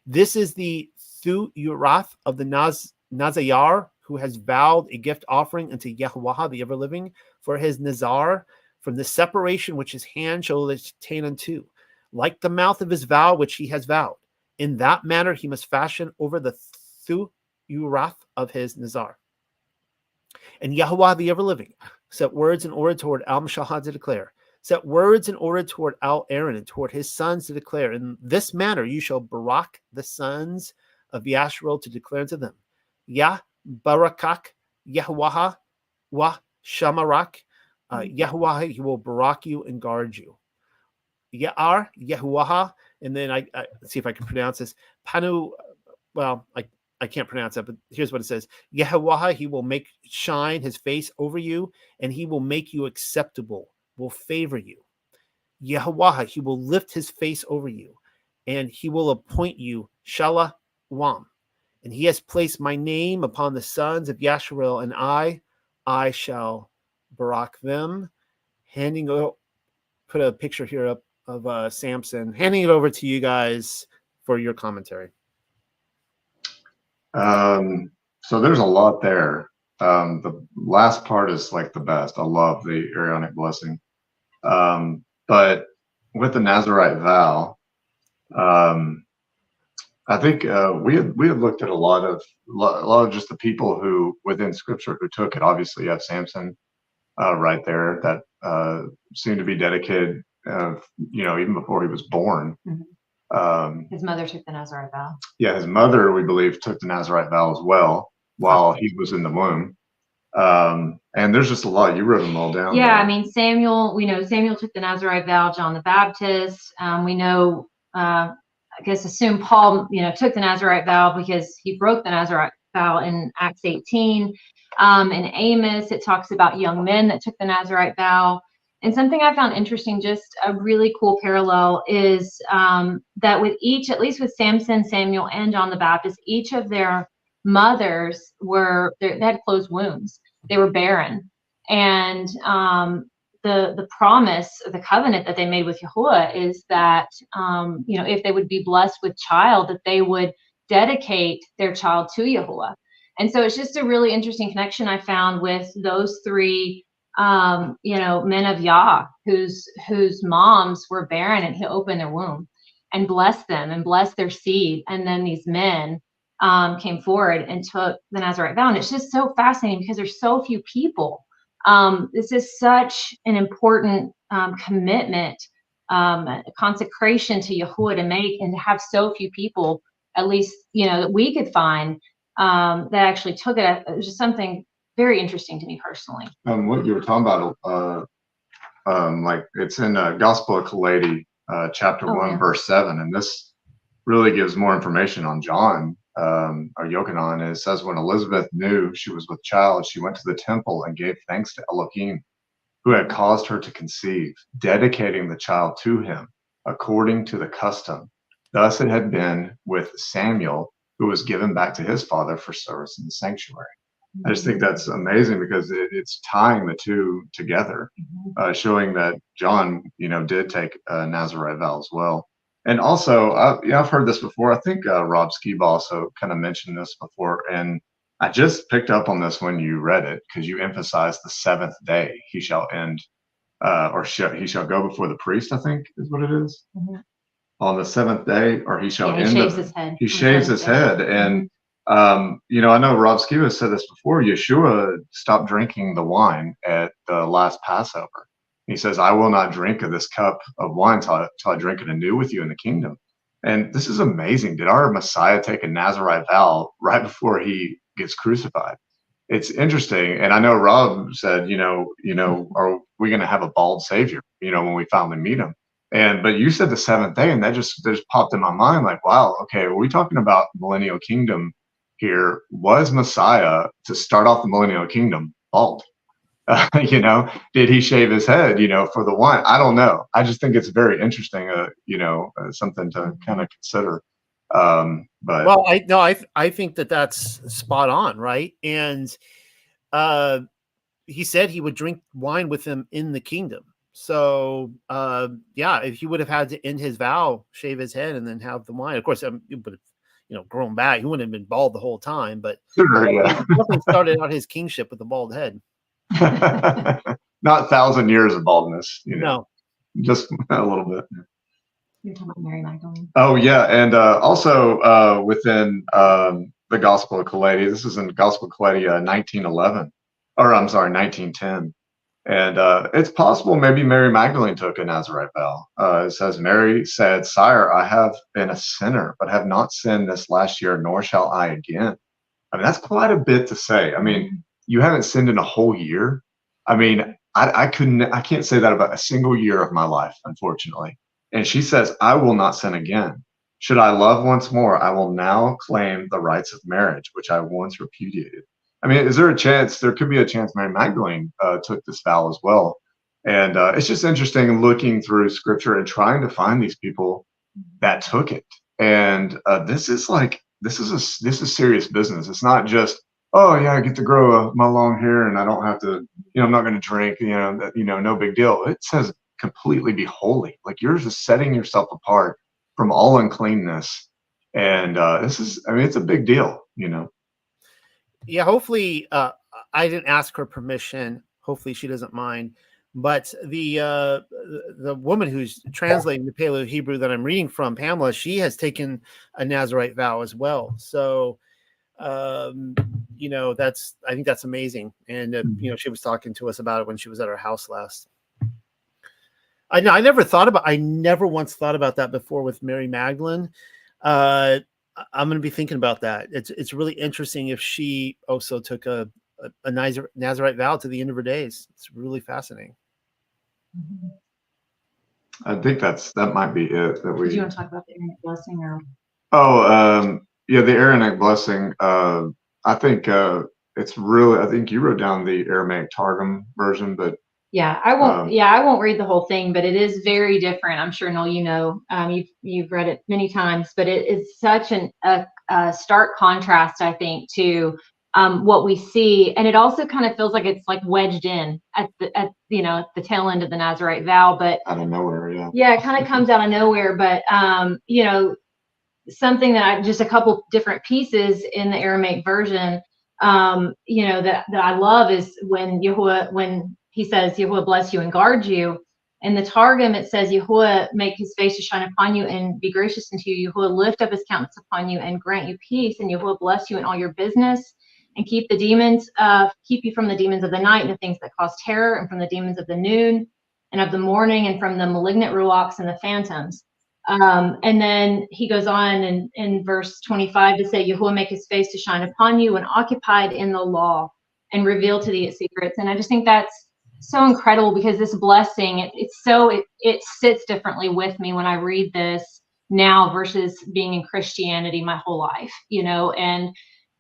Speaker 1: this is the Thu Urath of the Nazar, who has vowed a gift offering unto Yahweh the ever-living for his Nazar, from the separation which his hand shall attain unto, like the mouth of his vow which he has vowed. In that manner he must fashion over the Thu Urath of his Nazar. And Yahweh the ever-living set words in order toward Al-Mashahah to declare, set words in order toward Al-Aaron and toward his sons to declare, in this manner you shall barak the sons of Yasharel, to declare unto them, Yah barakak Yahweh wa shamarak. Yahweh, he will barak you and guard you. Ya'ar Yahuwah, and then I let's see if I can pronounce this. Panu, well, I can't pronounce that, but here's what it says. Yahweh, he will make shine his face over you, and he will make you acceptable, will favor you. Yahweh, he will lift his face over you, and he will appoint you Shalawam. And he has placed my name upon the sons of Yasharel, and I shall barak them. Put a picture here up of Samson, handing it over to you guys for your commentary.
Speaker 3: So there's a lot there. The last part is like the best. I love the Aaronic blessing. But with the Nazirite vow, I think we had looked at a lot of just the people who within Scripture who took it. Obviously, you have Samson right there that seemed to be dedicated, even before he was born.
Speaker 2: His mother took the Nazirite vow.
Speaker 3: Yeah, his mother, we believe, took the Nazirite vow as well while he was in the womb. And there's just a lot. You wrote them all down.
Speaker 2: Yeah, I mean, Samuel, we know Samuel took the Nazirite vow, John the Baptist. We know, I guess, assume Paul, took the Nazirite vow because he broke the Nazirite vow in Acts 18. In Amos, it talks about young men that took the Nazirite vow. And something I found interesting, just a really cool parallel, is that with each, at least with Samson, Samuel, and John the Baptist, each of their mothers they had closed wombs. They were barren. And the promise, the covenant that they made with Yahuwah is that, if they would be blessed with child, that they would dedicate their child to Yahuwah. And so it's just a really interesting connection I found with those three, men of Yah, whose moms were barren, and he opened their womb and blessed them and blessed their seed. And then these men came forward and took the Nazirite vow. And it's just so fascinating because there's so few people. This is such an important commitment, consecration to Yahuwah to make, and to have so few people, at least, that we could find that actually took it. It was just something very interesting to me personally.
Speaker 3: What you were talking about, like it's in Gospel of Kaledi, chapter 1, verse 7, and this really gives more information on John or Yochanan. And it says, when Elizabeth knew she was with child, she went to the temple and gave thanks to Elohim, who had caused her to conceive, dedicating the child to him according to the custom. Thus it had been with Samuel, who was given back to his father for service in the sanctuary. I just think that's amazing because it's tying the two together, showing that John, did take a Nazirite vow as well. And also, I've heard this before. I think Rob Skiba also kind of mentioned this before, and I just picked up on this when you read it because you emphasized the seventh day he shall end, he shall go before the priest, I think is what it is. On the seventh day, or he shall end.
Speaker 2: He shaves his head.
Speaker 3: He shaves his head, and I know Rob Skiba said this before. Yeshua stopped drinking the wine at the last Passover. He says, I will not drink of this cup of wine till I drink it anew with you in the kingdom. And this is amazing. Did our Messiah take a Nazirite vow right before he gets crucified? It's interesting. And I know Rob said, are we going to have a bald savior, when we finally meet him? But you said the seventh day, and that just popped in my mind like, wow, okay, are we talking about millennial kingdom here? Was Messiah to start off the millennial kingdom bald? Did he shave his head, for the wine? I don't know. I just think it's very interesting, something to kind of consider. But
Speaker 1: well, I think that's spot on, right? And he said he would drink wine with him in the kingdom. So if he would have had to end his vow, shave his head, and then have the wine, of course, he would have, grown back. He wouldn't have been bald the whole time, but definitely started out his kingship with a bald head.
Speaker 3: Not 1,000 years of baldness,
Speaker 1: No,
Speaker 3: just a little bit.
Speaker 2: You're talking about Mary Magdalene.
Speaker 3: Oh yeah, and also within the Gospel of Kaledi, this is in Gospel of Kaledi 1910, and it's possible maybe Mary Magdalene took a Nazirite vow. It says, Mary said, Sire, I have been a sinner, but have not sinned this last year, nor shall I again. I mean, that's quite a bit to say. I mean, you haven't sinned in a whole year. I mean, I can't say that about a single year of my life, unfortunately. And she says, I will not sin again. Should I love once more, I will now claim the rights of marriage, which I once repudiated. I mean, is there a chance, there could be a chance Mary Magdalene took this vow as well. And it's just interesting looking through scripture and trying to find these people that took it. And this is serious business. It's not just, oh yeah, I get to grow my long hair and I don't have to, I'm not going to drink, no big deal. It says completely be holy. Like you're just setting yourself apart from all uncleanness. And it's a big deal. you know.
Speaker 1: Yeah, hopefully, I didn't ask her permission. Hopefully she doesn't mind. But the woman who's translating the Paleo Hebrew that I'm reading from, Pamela, she has taken a Nazirite vow as well. So, you know, I think that's amazing. And, you know, she was talking to us about it when she was at our house last. I know I never once thought about that before with Mary Magdalene. I'm going to be thinking about that. It's really interesting if she also took a Nazirite vow to the end of her days. It's really fascinating.
Speaker 3: I think that might be it.
Speaker 2: Did you want to talk about the Aaronic blessing or?
Speaker 3: Oh, yeah, the Aaronic blessing. I think it's really. I think you wrote down the Aramaic Targum version, but
Speaker 2: yeah, I won't. I won't read the whole thing, but it is very different. I'm sure, Noel, you know, you've read it many times, but it is such a stark contrast, I think, to what we see, and it also kind of feels like it's like wedged in at the tail end of the Nazirite vow, but
Speaker 3: out of nowhere,
Speaker 2: it kind of comes out of nowhere. But you know, something that just a couple different pieces in the Aramaic version, you know, that I love is when he says, Yahuwah bless you and guard you. In the Targum, it says, Yahuwah make his face to shine upon you and be gracious unto you. Yahuwah lift up his countenance upon you and grant you peace. And Yahuwah bless you in all your business and keep you from the demons of the night and the things that cause terror, and from the demons of the noon and of the morning, and from the malignant ruachs and the phantoms. And then he goes on in verse 25 to say, Yahuwah make his face to shine upon you and occupied in the law and reveal to thee its secrets. And I just think that's so incredible, because this blessing, it sits differently with me when I read this now versus being in Christianity my whole life, you know. And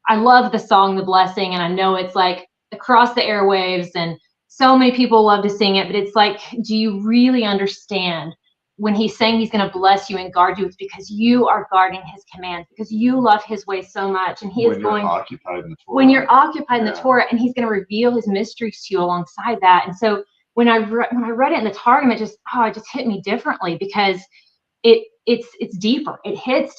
Speaker 2: I love the song, The Blessing, and I know it's like across the airwaves and so many people love to sing it, but it's like, do you really understand when he's saying he's going to bless you and guard you? It's because you are guarding his commands, because you love his way so much, and he is going
Speaker 3: occupied in the Torah.
Speaker 2: When you're occupied in the Torah, and he's going to reveal his mysteries to you alongside that. And so when I read it in the Targum, it just hit me differently, because it's deeper. It hits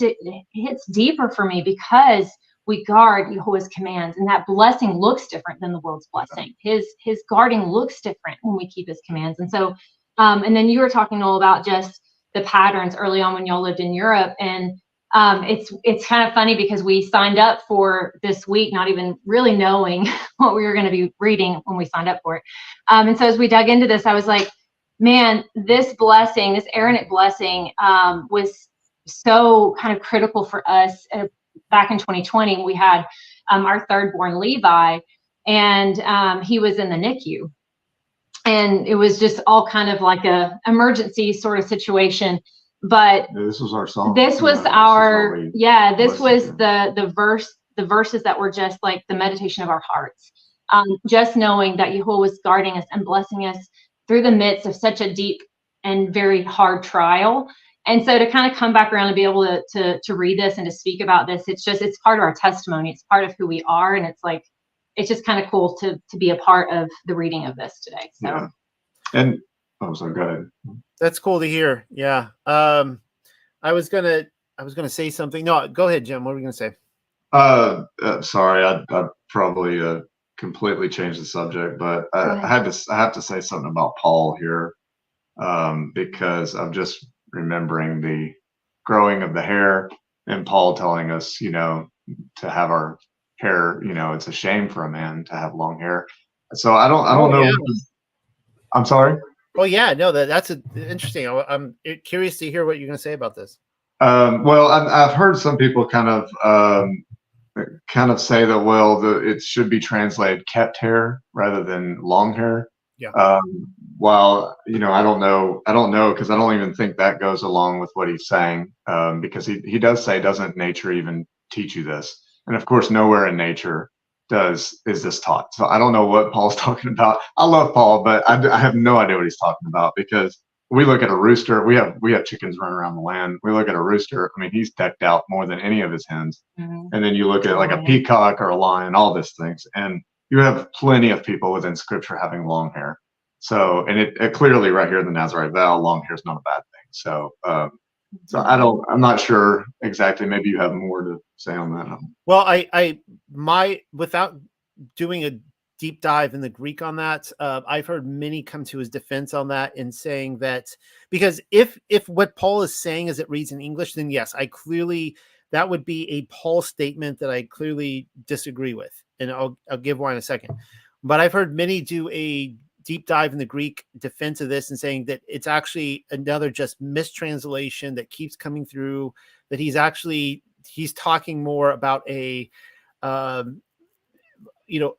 Speaker 2: deeper for me, because we guard Yahuwah's commands, and that blessing looks different than the world's blessing. His guarding looks different when we keep his commands. And so, and then you were talking all about just the patterns early on when y'all lived in Europe, and it's kind of funny because we signed up for this week not even really knowing what we were going to be reading when we signed up for it. And so as we dug into this, I was like, man, this blessing, this Aaronic blessing, was so kind of critical for us. Back in 2020, we had our third born Levi, and he was in the NICU, and it was just all kind of like a emergency sort of situation. But
Speaker 3: this was our song.
Speaker 2: This was the verses that were just like the meditation of our hearts. Just knowing that Yahuwah was guarding us and blessing us through the midst of such a deep and very hard trial. And so to kind of come back around and be able to read this and to speak about this, it's part of our testimony. It's part of who we are. And it's just kind of cool to be a part of the reading of this today. So,
Speaker 3: yeah. And so go ahead.
Speaker 1: That's cool to hear. Yeah. I was gonna say something. No, go ahead, Jim. What were we gonna say?
Speaker 3: Sorry, I probably completely changed the subject, but I have to say something about Paul here, because I'm just remembering the growing of the hair, and Paul telling us, you know, to have our hair, you know, it's a shame for a man to have long hair. So I don't know.
Speaker 1: Yeah.
Speaker 3: I'm sorry.
Speaker 1: Oh yeah, no, that's interesting. I'm curious to hear what you're going to say about this.
Speaker 3: Well, I've heard some people kind of say that, well, it should be translated kept hair rather than long hair.
Speaker 1: Yeah.
Speaker 3: Well, you know, I don't know, because I don't even think that goes along with what he's saying, because he does say, doesn't nature even teach you this? And of course, nowhere in nature is this taught. So I don't know what Paul's talking about. I love Paul, but I have no idea what he's talking about, because we look at a rooster. We have chickens running around the land. We look at a rooster. I mean, he's decked out more than any of his hens. Mm-hmm. And then you look at like a peacock or a lion, all these things, and you have plenty of people within Scripture having long hair. So, and it clearly right here in the Nazirite vow, long hair is not a bad thing. So, So I'm not sure exactly. Maybe you have more to say on that.
Speaker 1: Well, without doing a deep dive in the Greek on that, I've heard many come to his defense on that and saying that, because if what Paul is saying as it reads in English, then yes, that would be a Paul statement that I clearly disagree with. And I'll give why in a second. But I've heard many do a deep dive in the Greek defense of this and saying that it's actually another just mistranslation that keeps coming through, that he's talking more about a,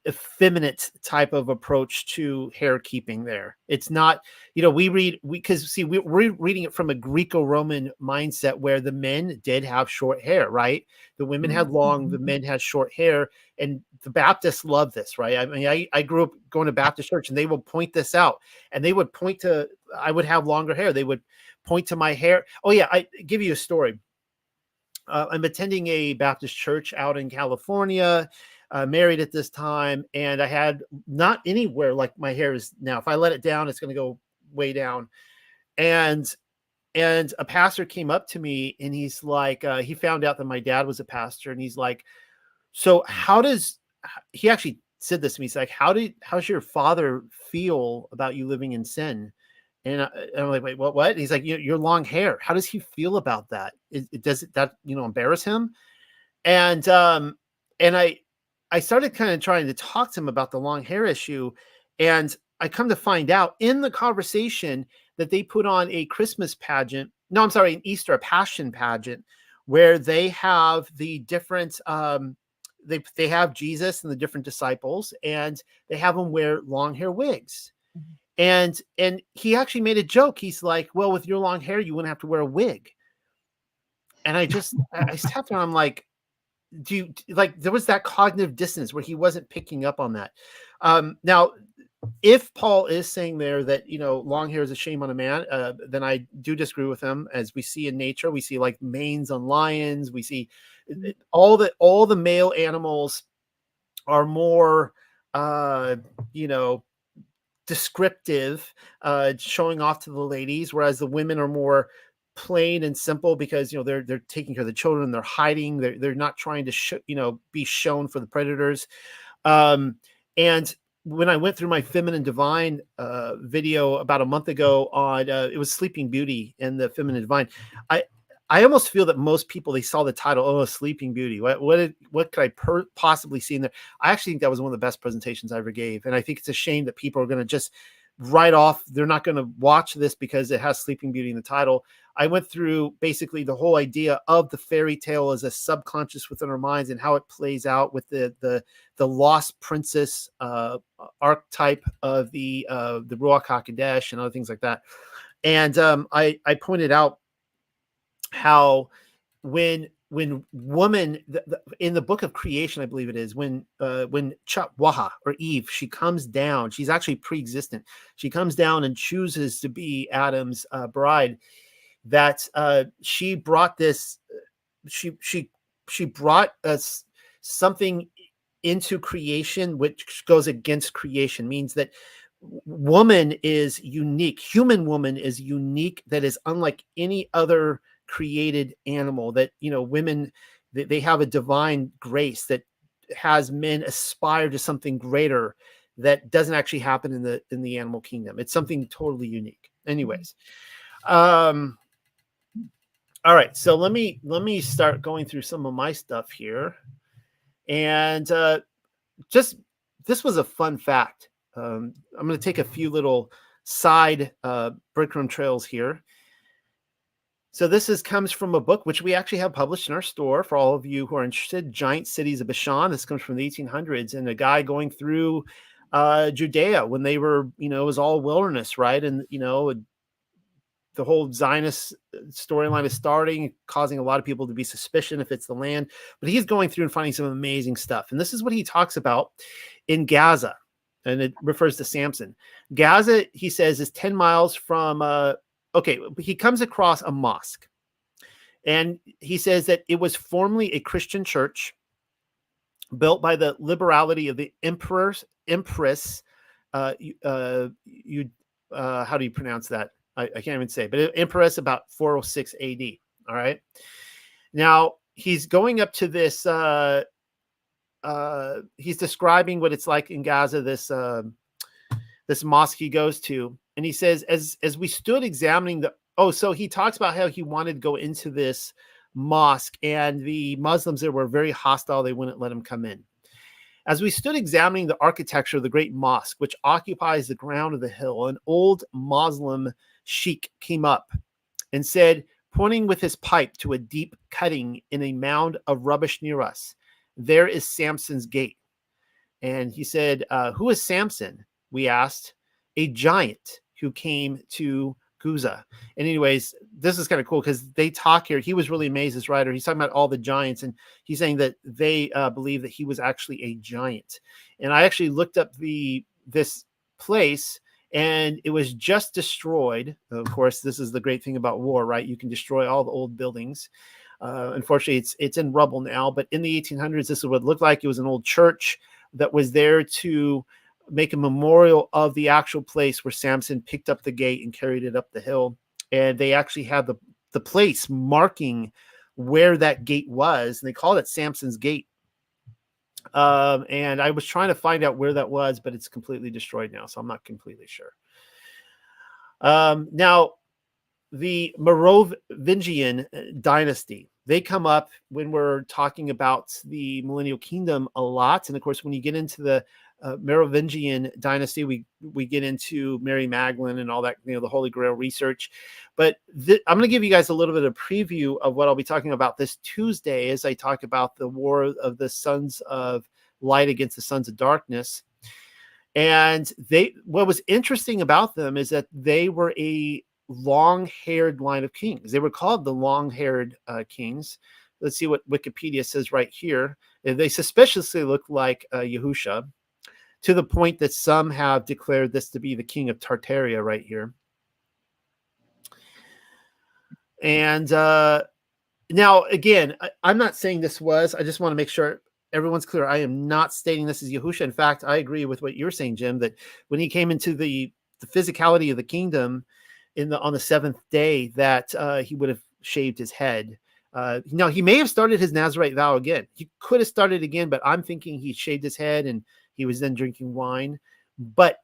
Speaker 1: effeminate type of approach to hair keeping there. It's not, we're reading it from a Greco-Roman mindset where the men did have short hair, right? The women had long, the men had short hair, and the Baptists love this, right? I mean, I grew up going to Baptist church and they will point this out, and they would point to, I would have longer hair. They would point to my hair. Oh yeah. I give you a story. I'm attending a Baptist church out in California, married at this time, and I had not anywhere like my hair is now. If I let it down, it's going to go way down. And a pastor came up to me and he's like, he found out that my dad was a pastor, and he's like, so he actually said this to me. He's like, how's your father feel about you living in sin? And I'm like, wait, what? And he's like, your long hair. How does he feel about that? Does that embarrass him? And I started kind of trying to talk to him about the long hair issue, and I come to find out in the conversation that they put on a Christmas pageant. No, I'm sorry, an Easter, a Passion pageant, where they have the different. They have Jesus and the different disciples, and they have them wear long hair wigs. And he actually made a joke. He's like, well, with your long hair, you wouldn't have to wear a wig. And I sat there and I'm like, there was that cognitive dissonance where he wasn't picking up on that. Now, if Paul is saying there that, long hair is a shame on a man, then I do disagree with him. As we see in nature, we see like manes on lions. We see all the male animals are more, descriptive, showing off to the ladies, whereas the women are more plain and simple because they're taking care of the children, they're hiding, they're not trying to be shown for the predators. And when I went through my Feminine Divine video about a month ago on it was Sleeping Beauty and the Feminine Divine, I almost feel that most people, they saw the title, Sleeping Beauty. What could I possibly see in there? I actually think that was one of the best presentations I ever gave. And I think it's a shame that people are going to just write off. They're not going to watch this because it has Sleeping Beauty in the title. I went through basically the whole idea of the fairy tale as a subconscious within our minds and how it plays out with the lost princess archetype of the Ruach HaKodesh and other things like that. And I pointed out how when woman in the book of creation, I believe it is, when Waha or Eve, she comes down, she's actually pre-existent. She comes down and chooses to be Adam's bride. That she brought this, she brought us something into creation which goes against creation, means that woman is unique. Human woman is unique. That is unlike any other created animal. That women, they have a divine grace that has men aspire to something greater that doesn't actually happen in the animal kingdom. It's something totally unique. Anyways, all right, so let me start going through some of my stuff here, and this was a fun fact. I'm going to take a few little side breadcrumb trails here. So this comes from a book which we actually have published in our store for all of you who are interested, Giant Cities of Bashan. This comes from the 1800s, and a guy going through Judea when they were, it was all wilderness, right? And, the whole Zionist storyline is starting, causing a lot of people to be suspicious if it's the land. But he's going through and finding some amazing stuff. And this is what he talks about in Gaza, and it refers to Samson. Gaza, he says, is 10 miles from... he comes across a mosque, and he says that it was formerly a Christian church built by the liberality of the empress. How do you pronounce that? I can't even say, but Empress about 406 AD. All right. Now he's going up to this. He's describing what it's like in Gaza. This mosque he goes to, and he says, as we stood examining so he talks about how he wanted to go into this mosque, and the Muslims there were very hostile. They wouldn't let him come in. As we stood examining the architecture of the great mosque, which occupies the ground of the hill, an old Muslim sheikh came up and said, pointing with his pipe to a deep cutting in a mound of rubbish near us, "There is Samson's gate." And he said, "Who is Samson?" We asked. "A giant who came to Guza." And anyways, this is kind of cool because they talk here. He was really amazed, this writer. He's talking about all the giants, and he's saying that they believe that he was actually a giant. And I actually looked up this place, and it was just destroyed. Of course, this is the great thing about war, right? You can destroy all the old buildings. Unfortunately, it's in rubble now, but in the 1800s, this is what it looked like. It was an old church that was there to make a memorial of the actual place where Samson picked up the gate and carried it up the hill. And they actually had the place marking where that gate was, and they called it Samson's gate. And I was trying to find out where that was, but it's completely destroyed now, so I'm not completely sure. Now, the Merovingian dynasty, they come up when we're talking about the millennial kingdom a lot. And of course, when you get into the Merovingian dynasty, we get into Mary Magdalene and all that, the Holy Grail research. But I'm going to give you guys a little bit of preview of what I'll be talking about this Tuesday as I talk about the war of the sons of light against the sons of darkness. And what was interesting about them is that they were a long-haired line of kings. They were called the long-haired kings. Let's see what Wikipedia says right here. They suspiciously look like Yahusha, to the point that some have declared this to be the king of Tartaria right here. And now, again, I'm not saying this was. I just want to make sure everyone's clear. I am not stating this as Yahusha. In fact, I agree with what you're saying, Jim, that when he came into the physicality of the kingdom on the seventh day, that he would have shaved his head. Now, he may have started his Nazirite vow again. He could have started again, but I'm thinking he shaved his head and he was then drinking wine. But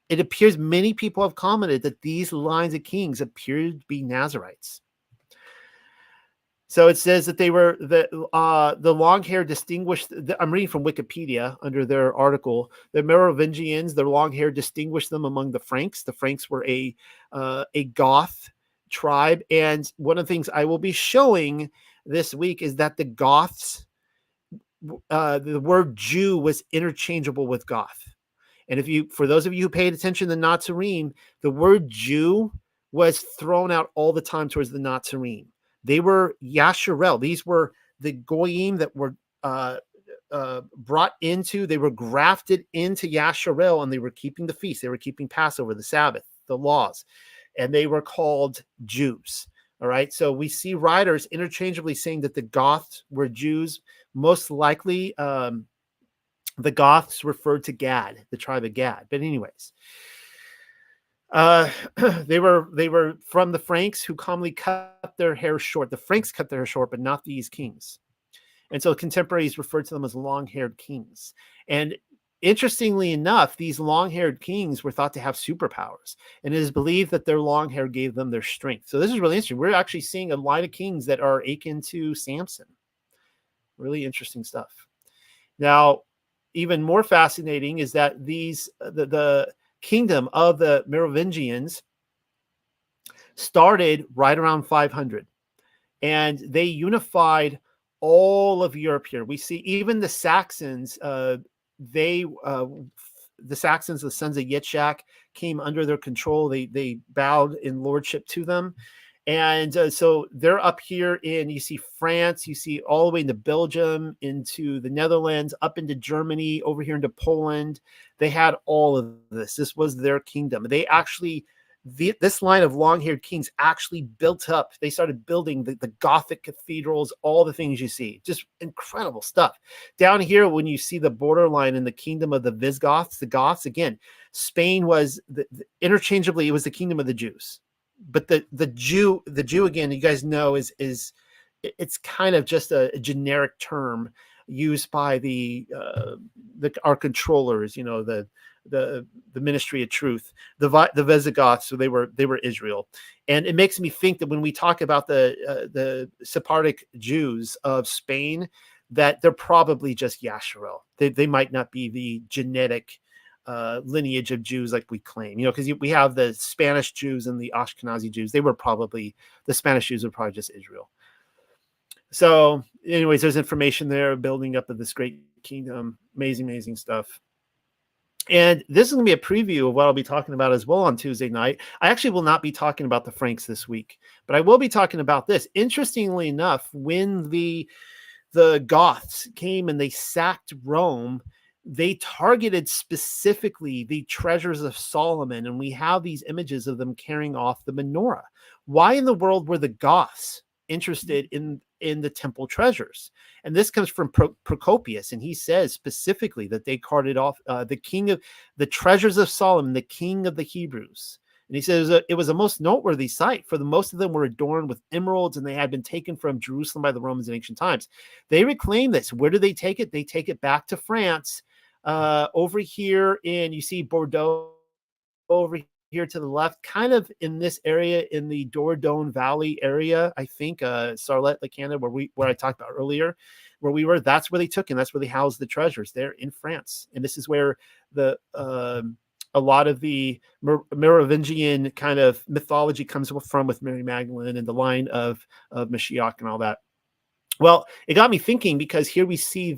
Speaker 1: it appears many people have commented that these lines of kings appear to be Nazirites. So it says that they were the long hair distinguished. I'm reading from Wikipedia under their article. The Merovingians, their long hair distinguished them among the Franks. The Franks were a Goth tribe, and one of the things I will be showing this week is that the Goths, the word Jew was interchangeable with Goth. And for those of you who paid attention to the Nazirite, the word Jew was thrown out all the time towards the Nazirite. They were Yasharel. These were the Goyim that were they were grafted into Yasharel, and they were keeping the feast. They were keeping Passover, the Sabbath, the laws, and they were called Jews. All right. So we see writers interchangeably saying that the Goths were Jews. Most likely, the Goths referred to Gad, the tribe of Gad. But anyways, they were from the Franks, who commonly cut their hair short. The Franks cut their hair short, but not these kings. And so contemporaries referred to them as long-haired kings. And interestingly enough, these long-haired kings were thought to have superpowers, and it is believed that their long hair gave them their strength. So this is really interesting. We're actually seeing a line of kings that are akin to Samson. Really interesting stuff. Now, even more fascinating is that the kingdom of the Merovingians started right around 500, and they unified all of Europe here. We see even the Saxons, the Saxons, the sons of Yitzhak, came under their control. They bowed in lordship to them. And so they're up here you see France, you see all the way into Belgium, into the Netherlands, up into Germany, over here into Poland. They had all of this. This was their kingdom. They actually, this line of long-haired kings actually built up. They started building the Gothic cathedrals, all the things you see. Just incredible stuff. Down here, when you see the borderline in the kingdom of the Visigoths, the Goths, again, Spain was interchangeably, it was the kingdom of the Jews. the Jew again, you guys know, is it's kind of just a generic term used by our controllers, the ministry of truth, the Visigoths. So they were Israel, and it makes me think that when we talk about the Sephardic Jews of Spain, that they're probably just Yasharel. They might not be the genetic lineage of Jews like we claim, because we have the Spanish Jews and the Ashkenazi Jews. The Spanish Jews were probably just Israel. So anyways, there's information there building up of this great kingdom. Amazing stuff. And this is going to be a preview of what I'll be talking about as well on Tuesday night. I actually will not be talking about the Franks this week, but I will be talking about this. Interestingly enough, when the Goths came and they sacked Rome, they targeted specifically the treasures of Solomon, and we have these images of them carrying off the menorah. Why in the world were the Goths interested in the temple treasures? And this comes from Procopius, and he says specifically that they carted off the treasures of Solomon, the king of the Hebrews. And he says it was a most noteworthy sight, for the most of them were adorned with emeralds, and they had been taken from Jerusalem by the Romans in ancient times. They reclaimed this. Where do they take it? They take it back to France. Over here you see Bordeaux over here to the left, kind of in this area in the Dordogne Valley area, I think, Sarlat-le-Canada, where I talked about earlier, where we were. That's where they took, and that's where they housed the treasures there in France. And this is where a lot of the Merovingian kind of mythology comes from, with Mary Magdalene and the line of Mashiach and all that. Well, it got me thinking, because here we see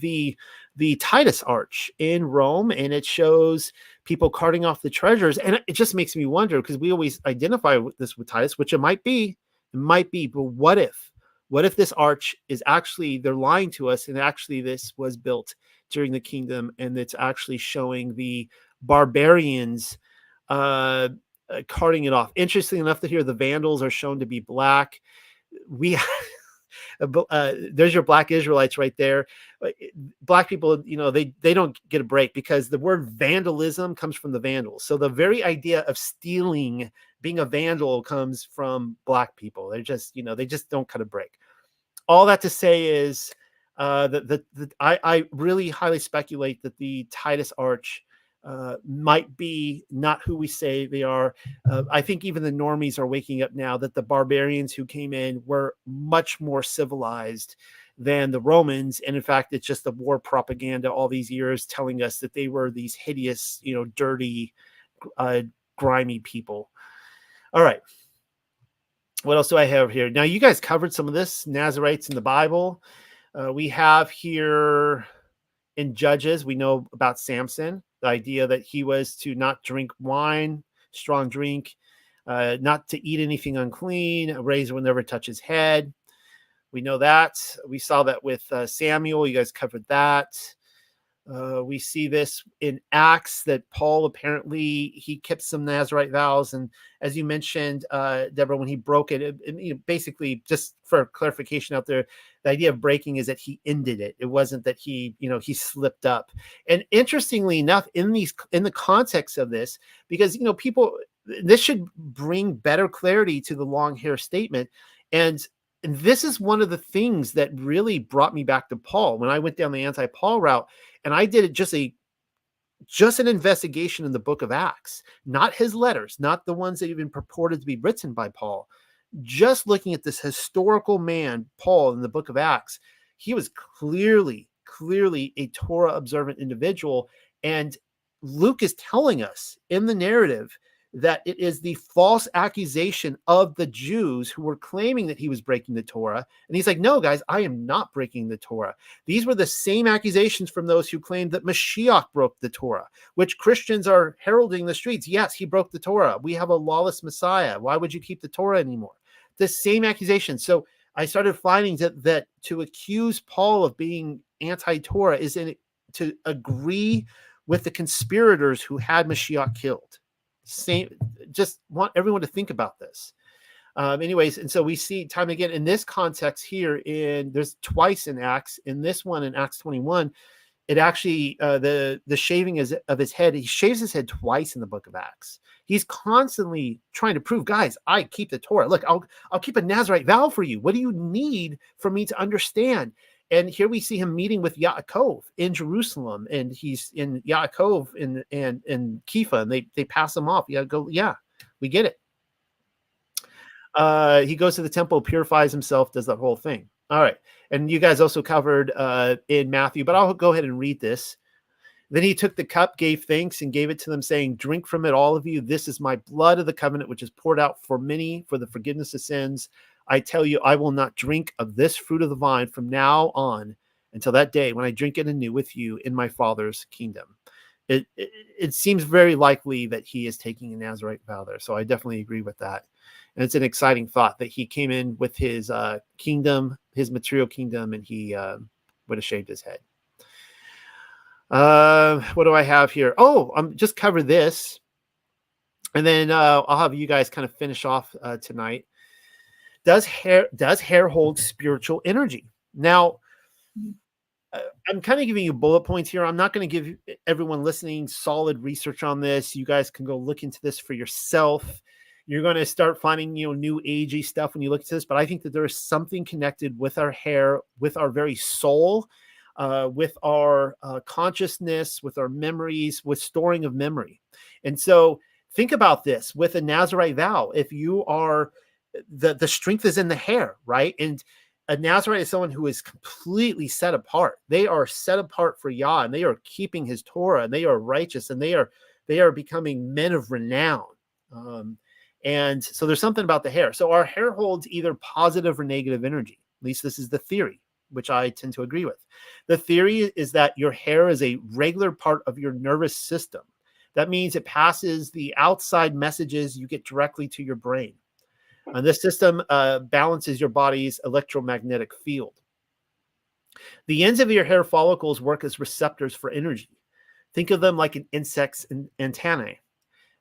Speaker 1: the Titus Arch in Rome, and it shows people carting off the treasures. And it just makes me wonder, because we always identify this with Titus, which it might be, but what if this arch is actually, they're lying to us, and actually this was built during the kingdom, and it's actually showing the barbarians carting it off. Interesting enough, that here the Vandals are shown to be black. There's your black Israelites right there. Black people, they don't get a break, because the word vandalism comes from the Vandals. So the very idea of stealing, being a vandal, comes from black people. They're just, they just don't cut a break. All that to say is I really highly speculate that the Titus Arch might be not who we say they are. I think even the normies are waking up now that the barbarians who came in were much more civilized than the Romans. And in fact, it's just the war propaganda all these years telling us that they were these hideous, dirty, grimy people. All right. What else do I have here? Now, you guys covered some of this, Nazirites in the Bible. We have here in Judges, we know about Samson, the idea that he was to not drink wine, strong drink, not to eat anything unclean, a razor will never touch his head. We know that. We saw that with Samuel. You guys covered that. We see this in Acts, that Paul apparently he kept some Nazirite vows, and as you mentioned, Deborah, when he broke it, basically, just for clarification out there, the idea of breaking is that he ended it. It wasn't that he slipped up. And interestingly enough, in the context of this, because this should bring better clarity to the long hair statement, and this is one of the things that really brought me back to Paul when I went down the anti-Paul route. And I did just an investigation in the book of Acts, not his letters, not the ones that even purported to be written by Paul, just looking at this historical man, Paul, in the book of Acts. He was clearly a Torah observant individual. And Luke is telling us in the narrative that it is the false accusation of the Jews who were claiming that he was breaking the Torah. And he's like, no, guys, I am not breaking the Torah. These were the same accusations from those who claimed that Mashiach broke the Torah, which Christians are heralding the streets. Yes, he broke the Torah. We have a lawless Messiah. Why would you keep the Torah anymore? The same accusation. So I started finding that to accuse Paul of being anti-Torah is to agree with the conspirators who had Mashiach killed. Same, just want everyone to think about this. Anyways, and so we see time again in this context here, there's twice in Acts, in this one in Acts 21, it actually the shaving of his head. He shaves his head twice in the book of Acts. He's constantly trying to prove, guys, I keep the Torah. Look, I'll keep a Nazirite vow for you. What do you need for me to understand? And here we see him meeting with Yaakov in Jerusalem, and he's in Yaakov and Kepha, and they pass him off. Yeah, we get it. He goes to the temple, purifies himself, does that whole thing. All right. And you guys also covered in Matthew, but I'll go ahead and read this. Then he took the cup, gave thanks, and gave it to them, saying, drink from it, all of you. This is my blood of the covenant, which is poured out for many for the forgiveness of sins. I tell you, I will not drink of this fruit of the vine from now on until that day when I drink it anew with you in my Father's kingdom. It seems very likely that he is taking a Nazirite vow there. So I definitely agree with that. And it's an exciting thought that he came in with his kingdom, his material kingdom, and he would have shaved his head. What do I have here? Oh, I'm just cover this. And then I'll have you guys kind of finish off tonight. Does hair hold spiritual energy? Now, I'm kind of giving you bullet points here. I'm not going to give everyone listening solid research on this. You guys can go look into this for yourself. You're going to start finding, new agey stuff when you look at this. But I think that there is something connected with our hair, with our very soul, with our consciousness, with our memories, with storing of memory. And so think about this with a Nazirite vow. If you are, the strength is in the hair, right? And a Nazirite is someone who is completely set apart. They are set apart for Yah, and they are keeping his Torah, and they are righteous, and they are becoming men of renown. And so there's something about the hair. So our hair holds either positive or negative energy. At least this is the theory, which I tend to agree with. The theory is that your hair is a regular part of your nervous system. That means it passes the outside messages you get directly to your brain. And this system balances your body's electromagnetic field. The ends of your hair follicles work as receptors for energy. Think of them like an insect's antennae.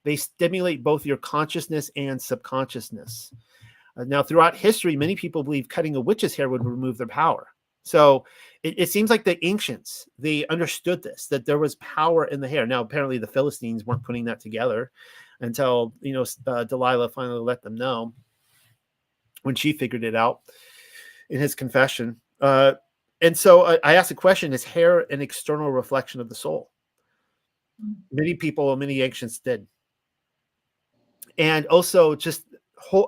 Speaker 1: They stimulate both your consciousness and subconsciousness. Now, throughout history, many people believe cutting a witch's hair would remove their power. So it seems like the ancients, they understood this, that there was power in the hair. Now, apparently the Philistines weren't putting that together until, Delilah finally let them know when she figured it out in his confession. And so I asked the question, is hair an external reflection of the soul? Many people, many ancients did. And also just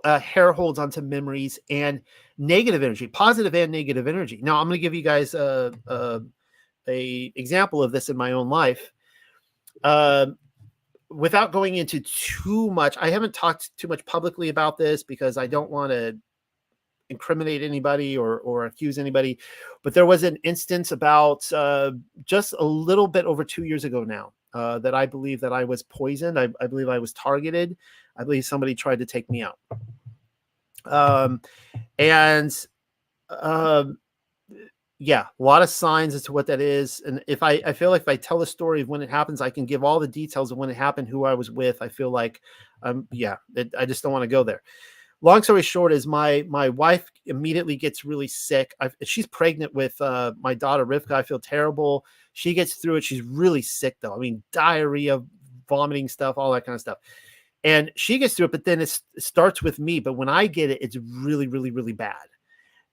Speaker 1: hair holds onto memories and negative energy, positive and negative energy. Now I'm going to give you guys a example of this in my own life. Without going into too much, I haven't talked too much publicly about this because I don't want to incriminate anybody or accuse anybody. But there was an instance about just a little bit over 2 years ago now that I believe that I was poisoned. I believe I was targeted. I believe somebody tried to take me out. Yeah, a lot of signs as to what that is. And if I feel like if I tell the story of when it happens, I can give all the details of when it happened, who I was with. I feel like, I just don't want to go there. Long story short is my wife immediately gets really sick. She's pregnant with my daughter, Rivka. I feel terrible. She gets through it. She's really sick though. I mean, diarrhea, vomiting stuff, all that kind of stuff. And she gets through it, but then it starts with me. But when I get it, it's really, really, really bad.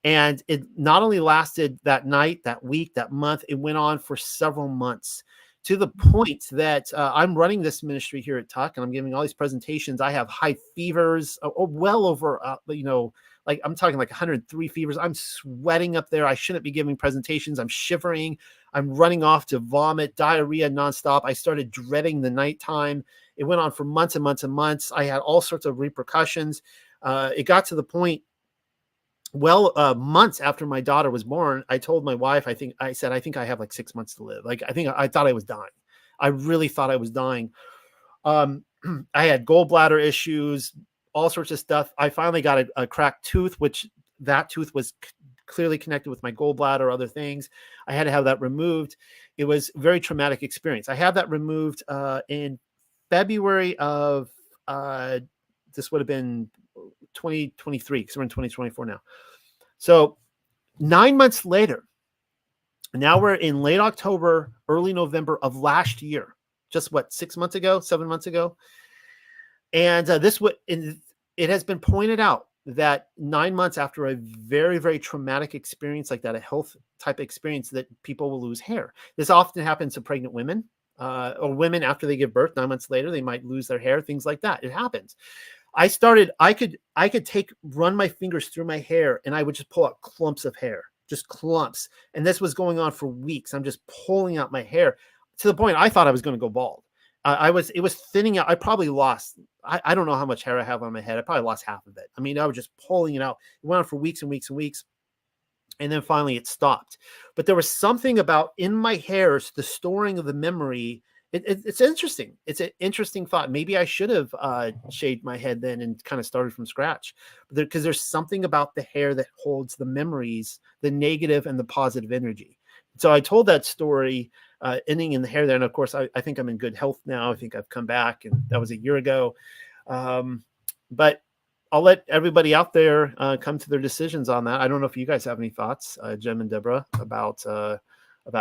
Speaker 1: And it not only lasted that night, that week, that month, it went on for several months to the point that I'm running this ministry here at Tuck and I'm giving all these presentations. I have high fevers, well over, like I'm talking like 103 fevers. I'm sweating up there. I shouldn't be giving presentations. I'm shivering. I'm running off to vomit, diarrhea nonstop. I started dreading the nighttime. It went on for months and months and months. I had all sorts of repercussions. It got to the point, months after my daughter was born, I told my wife, I think I have like 6 months to live. Like, I thought I was dying. I really thought I was dying. I had gallbladder issues, all sorts of stuff. I finally got a cracked tooth, which that tooth was clearly connected with my gallbladder, other things. I had to have that removed. It was a very traumatic experience. I had that removed in February of, this would have been 2023, because we're in 2024 now. So 9 months later, Now we're in late October, early November of last year. Just what, 6 months ago, 7 months ago? And it has been pointed out that 9 months after a very, very traumatic experience like that, a health type experience, that people will lose hair. This often happens to pregnant women or women after they give birth. 9 months later, they might lose their hair, things like that. It happens. I could run my fingers through my hair and I would just pull out clumps of hair, just clumps. And this was going on for weeks. I'm just pulling out my hair to the point I thought I was going to go bald. It was thinning out. I probably lost, I don't know how much hair I have on my head. I probably lost half of it. I mean, I was just pulling it out. It went on for weeks and weeks and weeks. And then finally it stopped. But there was something about in my hairs, the storing of the memory. It's interesting. It's an interesting thought. Maybe I should have shaved my head then and kind of started from scratch. Because there's something about the hair that holds the memories, the negative and the positive energy. So I told that story, ending in the hair there. And of course, I think I'm in good health now. I think I've come back, and that was a year ago. But I'll let everybody out there come to their decisions on that. I don't know if you guys have any thoughts, Jem and Deborah, about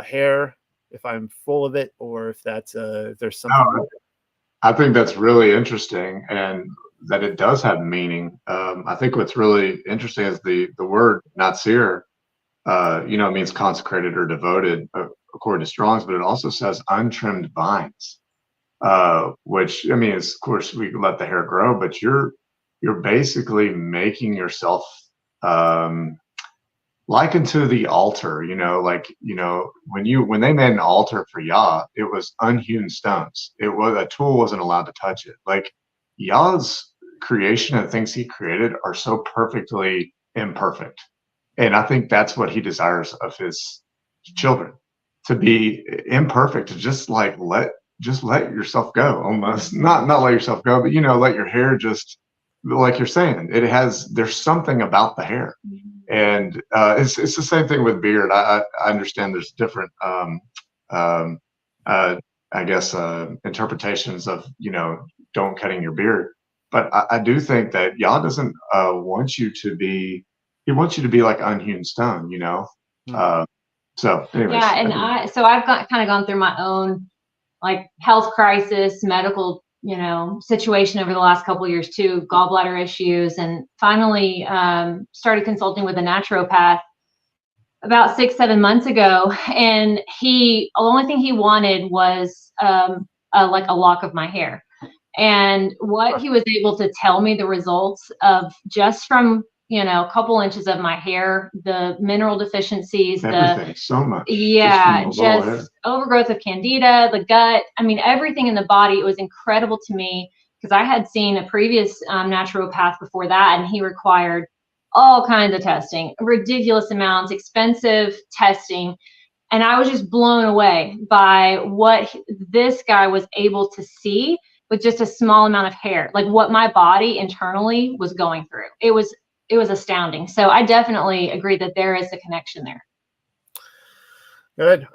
Speaker 1: hair, if I'm full of it, or if that's if there's something.
Speaker 3: No, I think that's really interesting, and that it does have meaning. I think what's really interesting is the word Nazir. It means consecrated or devoted, according to Strong's, but it also says untrimmed vines, which, I mean, of course, we can let the hair grow, but you're basically making yourself like unto the altar. When they made an altar for Yah, it was unhewn stones. A tool wasn't allowed to touch it. Like, Yah's creation and things he created are so perfectly imperfect. And I think that's what he desires of his children, to be imperfect, to just let yourself go, almost not let yourself go, but let your hair just, like you're saying, there's something about the hair. And it's the same thing with beard. I understand there's different interpretations of don't cutting your beard, but I do think that Yah doesn't want you to be. He wants you to be like unhewn stone, So, anyways,
Speaker 2: yeah, and I've kind of gone through my own like health crisis, medical, situation over the last couple of years too, gallbladder issues, and finally started consulting with a naturopath about 6-7 months ago. And the only thing he wanted was like a lock of my hair. And what he was able to tell me the results of just from a couple inches of my hair, the mineral deficiencies,
Speaker 3: so much.
Speaker 2: Yeah, just overgrowth of candida, the gut. I mean, everything in the body. It was incredible to me because I had seen a previous naturopath before that, and he required all kinds of testing, ridiculous amounts, expensive testing. And I was just blown away by what this guy was able to see with just a small amount of hair, like what my body internally was going through. It was astounding. So I definitely agree that there is a connection there.
Speaker 1: Good.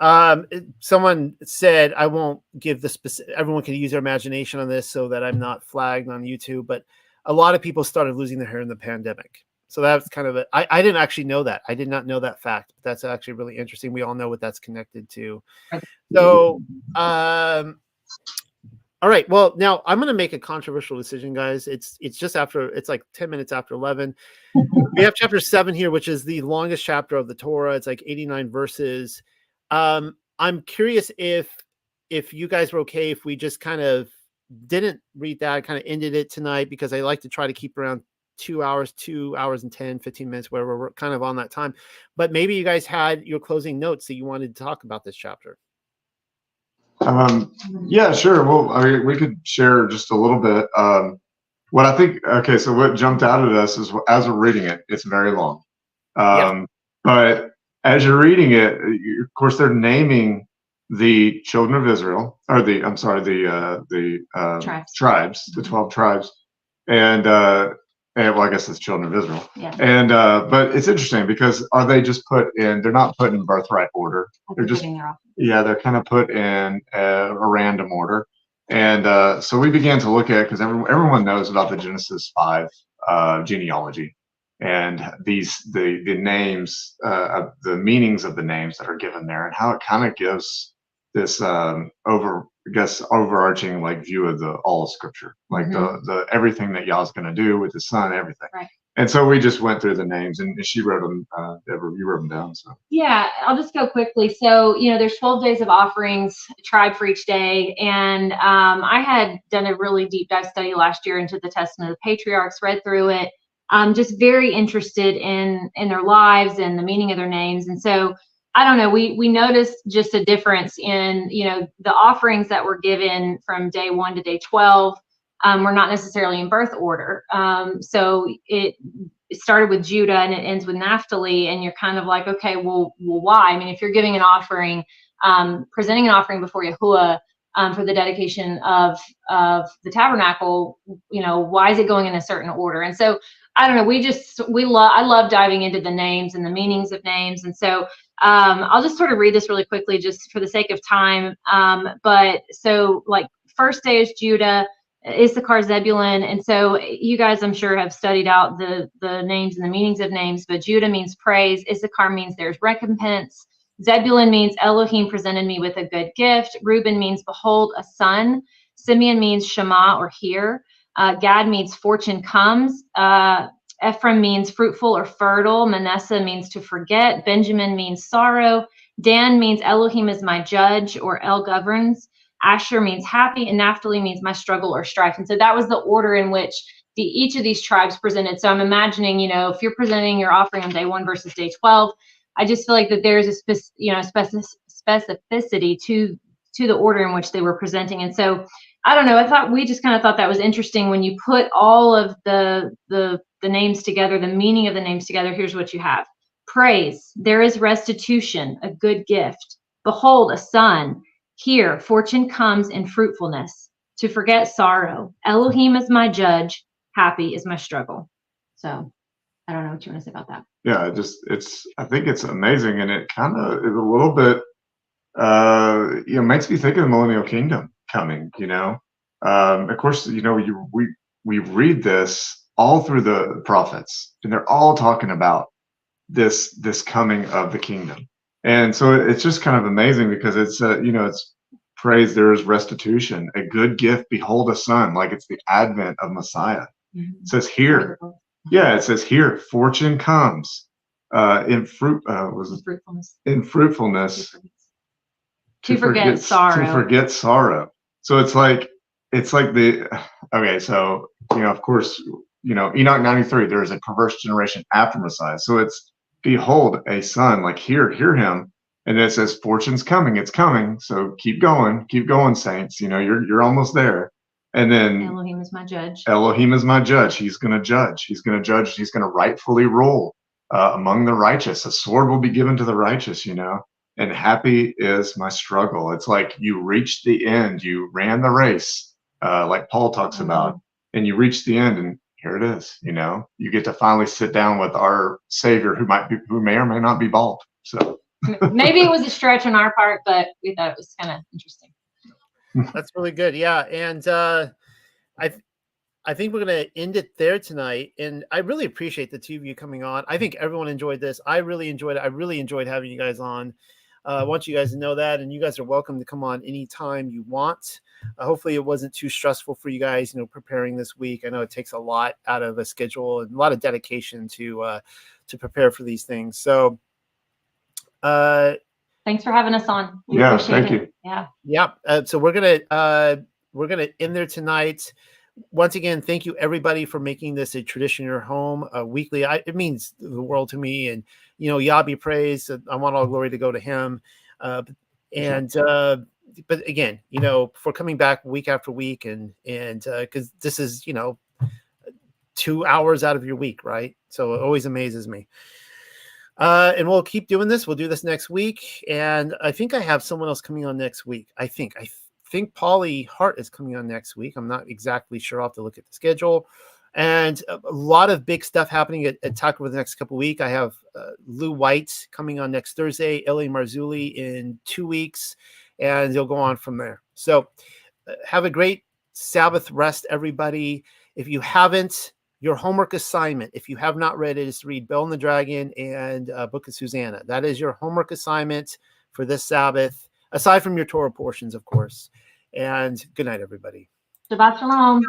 Speaker 1: Someone said, I won't give the specific, everyone can use their imagination on this so that I'm not flagged on YouTube, but a lot of people started losing their hair in the pandemic. So that's kind of I didn't actually know that. I did not know that fact. But that's actually really interesting. We all know what that's connected to. So, all right. Well, now I'm going to make a controversial decision, guys. It's just it's like 10 minutes after 11. We have chapter 7 here, which is the longest chapter of the Torah. It's like 89 verses. I'm curious if you guys were okay if we just kind of didn't read that, kind of ended it tonight, because I like to try to keep around 2 hours and 10, 15 minutes, where we're kind of on that time. But maybe you guys had your closing notes that you wanted to talk about this chapter.
Speaker 3: Yeah, sure. Well, I mean, we could share just a little bit. What I think, okay, so what jumped out at us is, as we're reading it, it's very long. But as you're reading it, of course, they're naming the children of Israel, or the tribes, the 12 tribes. And well, I guess it's children of Israel.
Speaker 2: Yeah.
Speaker 3: And but it's interesting because are they just they're not put in birthright order. They're just, they're kind of put in a random order. And so we began to look at, because everyone knows about the Genesis 5 genealogy. and the names, the meanings of the names that are given there, and how it kind of gives this overarching like view of the all of Scripture, like the everything that Yah's going to do with His Son, everything.
Speaker 2: Right.
Speaker 3: And so we just went through the names, and she wrote them. Deborah, you wrote them down. So
Speaker 2: yeah, I'll just go quickly. So there's 12 days of offerings, a tribe for each day, and I had done a really deep dive study last year into the Testament of the Patriarchs, read through it. Just very interested in their lives and the meaning of their names, and so I don't know. We noticed just a difference in the offerings that were given from day 1 to day 12. Were not necessarily in birth order. So it started with Judah and it ends with Naphtali, and you're kind of like, okay, well, why? I mean, if you're giving an offering, presenting an offering before Yahuwah for the dedication of the tabernacle, why is it going in a certain order? And so I don't know. I love diving into the names and the meanings of names, and so I'll just sort of read this really quickly, just for the sake of time. But so like first day is Judah. Issachar, Zebulun, and so you guys, I'm sure, have studied out the names and the meanings of names. But Judah means praise. Issachar means there's recompense. Zebulun means Elohim presented me with a good gift. Reuben means behold a son. Simeon means Shema or hear. Gad means fortune comes. Ephraim means fruitful or fertile. Manasseh means to forget. Benjamin means sorrow. Dan means Elohim is my judge, or El governs. Asher means happy, and Naphtali means my struggle or strife. And so that was the order in which each of these tribes presented. So I'm imagining, if you're presenting your offering on day 1 versus day 12, I just feel like that there's a specificity to the order in which they were presenting. And so I don't know. We just kind of thought that was interesting when you put all of the names together, the meaning of the names together. Here's what you have: praise, there is restitution, a good gift. Behold, a son. Here, fortune comes in fruitfulness. To forget sorrow. Elohim is my judge. Happy is my struggle. So, I don't know what you want to say about that.
Speaker 3: Yeah, I think it's amazing, and it kind of is a little bit, makes me think of the millennial kingdom coming. Of course, we read this all through the prophets, and they're all talking about this coming of the kingdom. And so it's just kind of amazing because it's it's praise, there is restitution, a good gift, behold a son, like it's the advent of Messiah. It says here, it says here, fortune comes in fruitfulness. To forget sorrow. So it's like so of course, Enoch 93, there is a perverse generation after Messiah. So it's behold a son, like hear him, and it says fortune's coming, it's coming. So keep going, saints. You're almost there. And then
Speaker 2: Elohim is my judge.
Speaker 3: He's going to judge. He's going to rightfully rule among the righteous. A sword will be given to the righteous. And happy is my struggle. It's like you reached the end. You ran the race, like Paul talks about, and you reached the end, and here it is. You get to finally sit down with our Savior, who may or may not be bald. So
Speaker 2: maybe it was a stretch on our part, but we thought it was kind of interesting.
Speaker 1: That's really good. Yeah. And I think we're going to end it there tonight. And I really appreciate the two of you coming on. I think everyone enjoyed this. I really enjoyed it. I really enjoyed having you guys on. I want you guys to know that, and you guys are welcome to come on anytime you want. Hopefully it wasn't too stressful for you guys, preparing this week. I know it takes a lot out of a schedule and a lot of dedication to prepare for these things. So,
Speaker 2: thanks for having us on.
Speaker 3: Thank you.
Speaker 2: Yeah.
Speaker 1: So we're gonna end there tonight. Once again, thank you everybody for making this a tradition in your home weekly. It means the world to me, and Yah be praised. I want all glory to go to Him. But again, for coming back week after week, and because this is 2 hours out of your week, right? So it always amazes me. And we'll keep doing this. We'll do this next week, and I think I have someone else coming on next week. I think Paulie Hart is coming on next week. I'm not exactly sure. I'll have to look at the schedule. And a lot of big stuff happening at Taco for the next couple of weeks. I have Lou White coming on next Thursday, Eli Marzulli in 2 weeks, and they'll go on from there. So have a great Sabbath rest, everybody. If you haven't your homework assignment, if you have not read it, is to read Bell and the Dragon and Book of Susanna. That is your homework assignment for this Sabbath, aside from your Torah portions, of course. And good night, everybody.
Speaker 2: Shabbat shalom.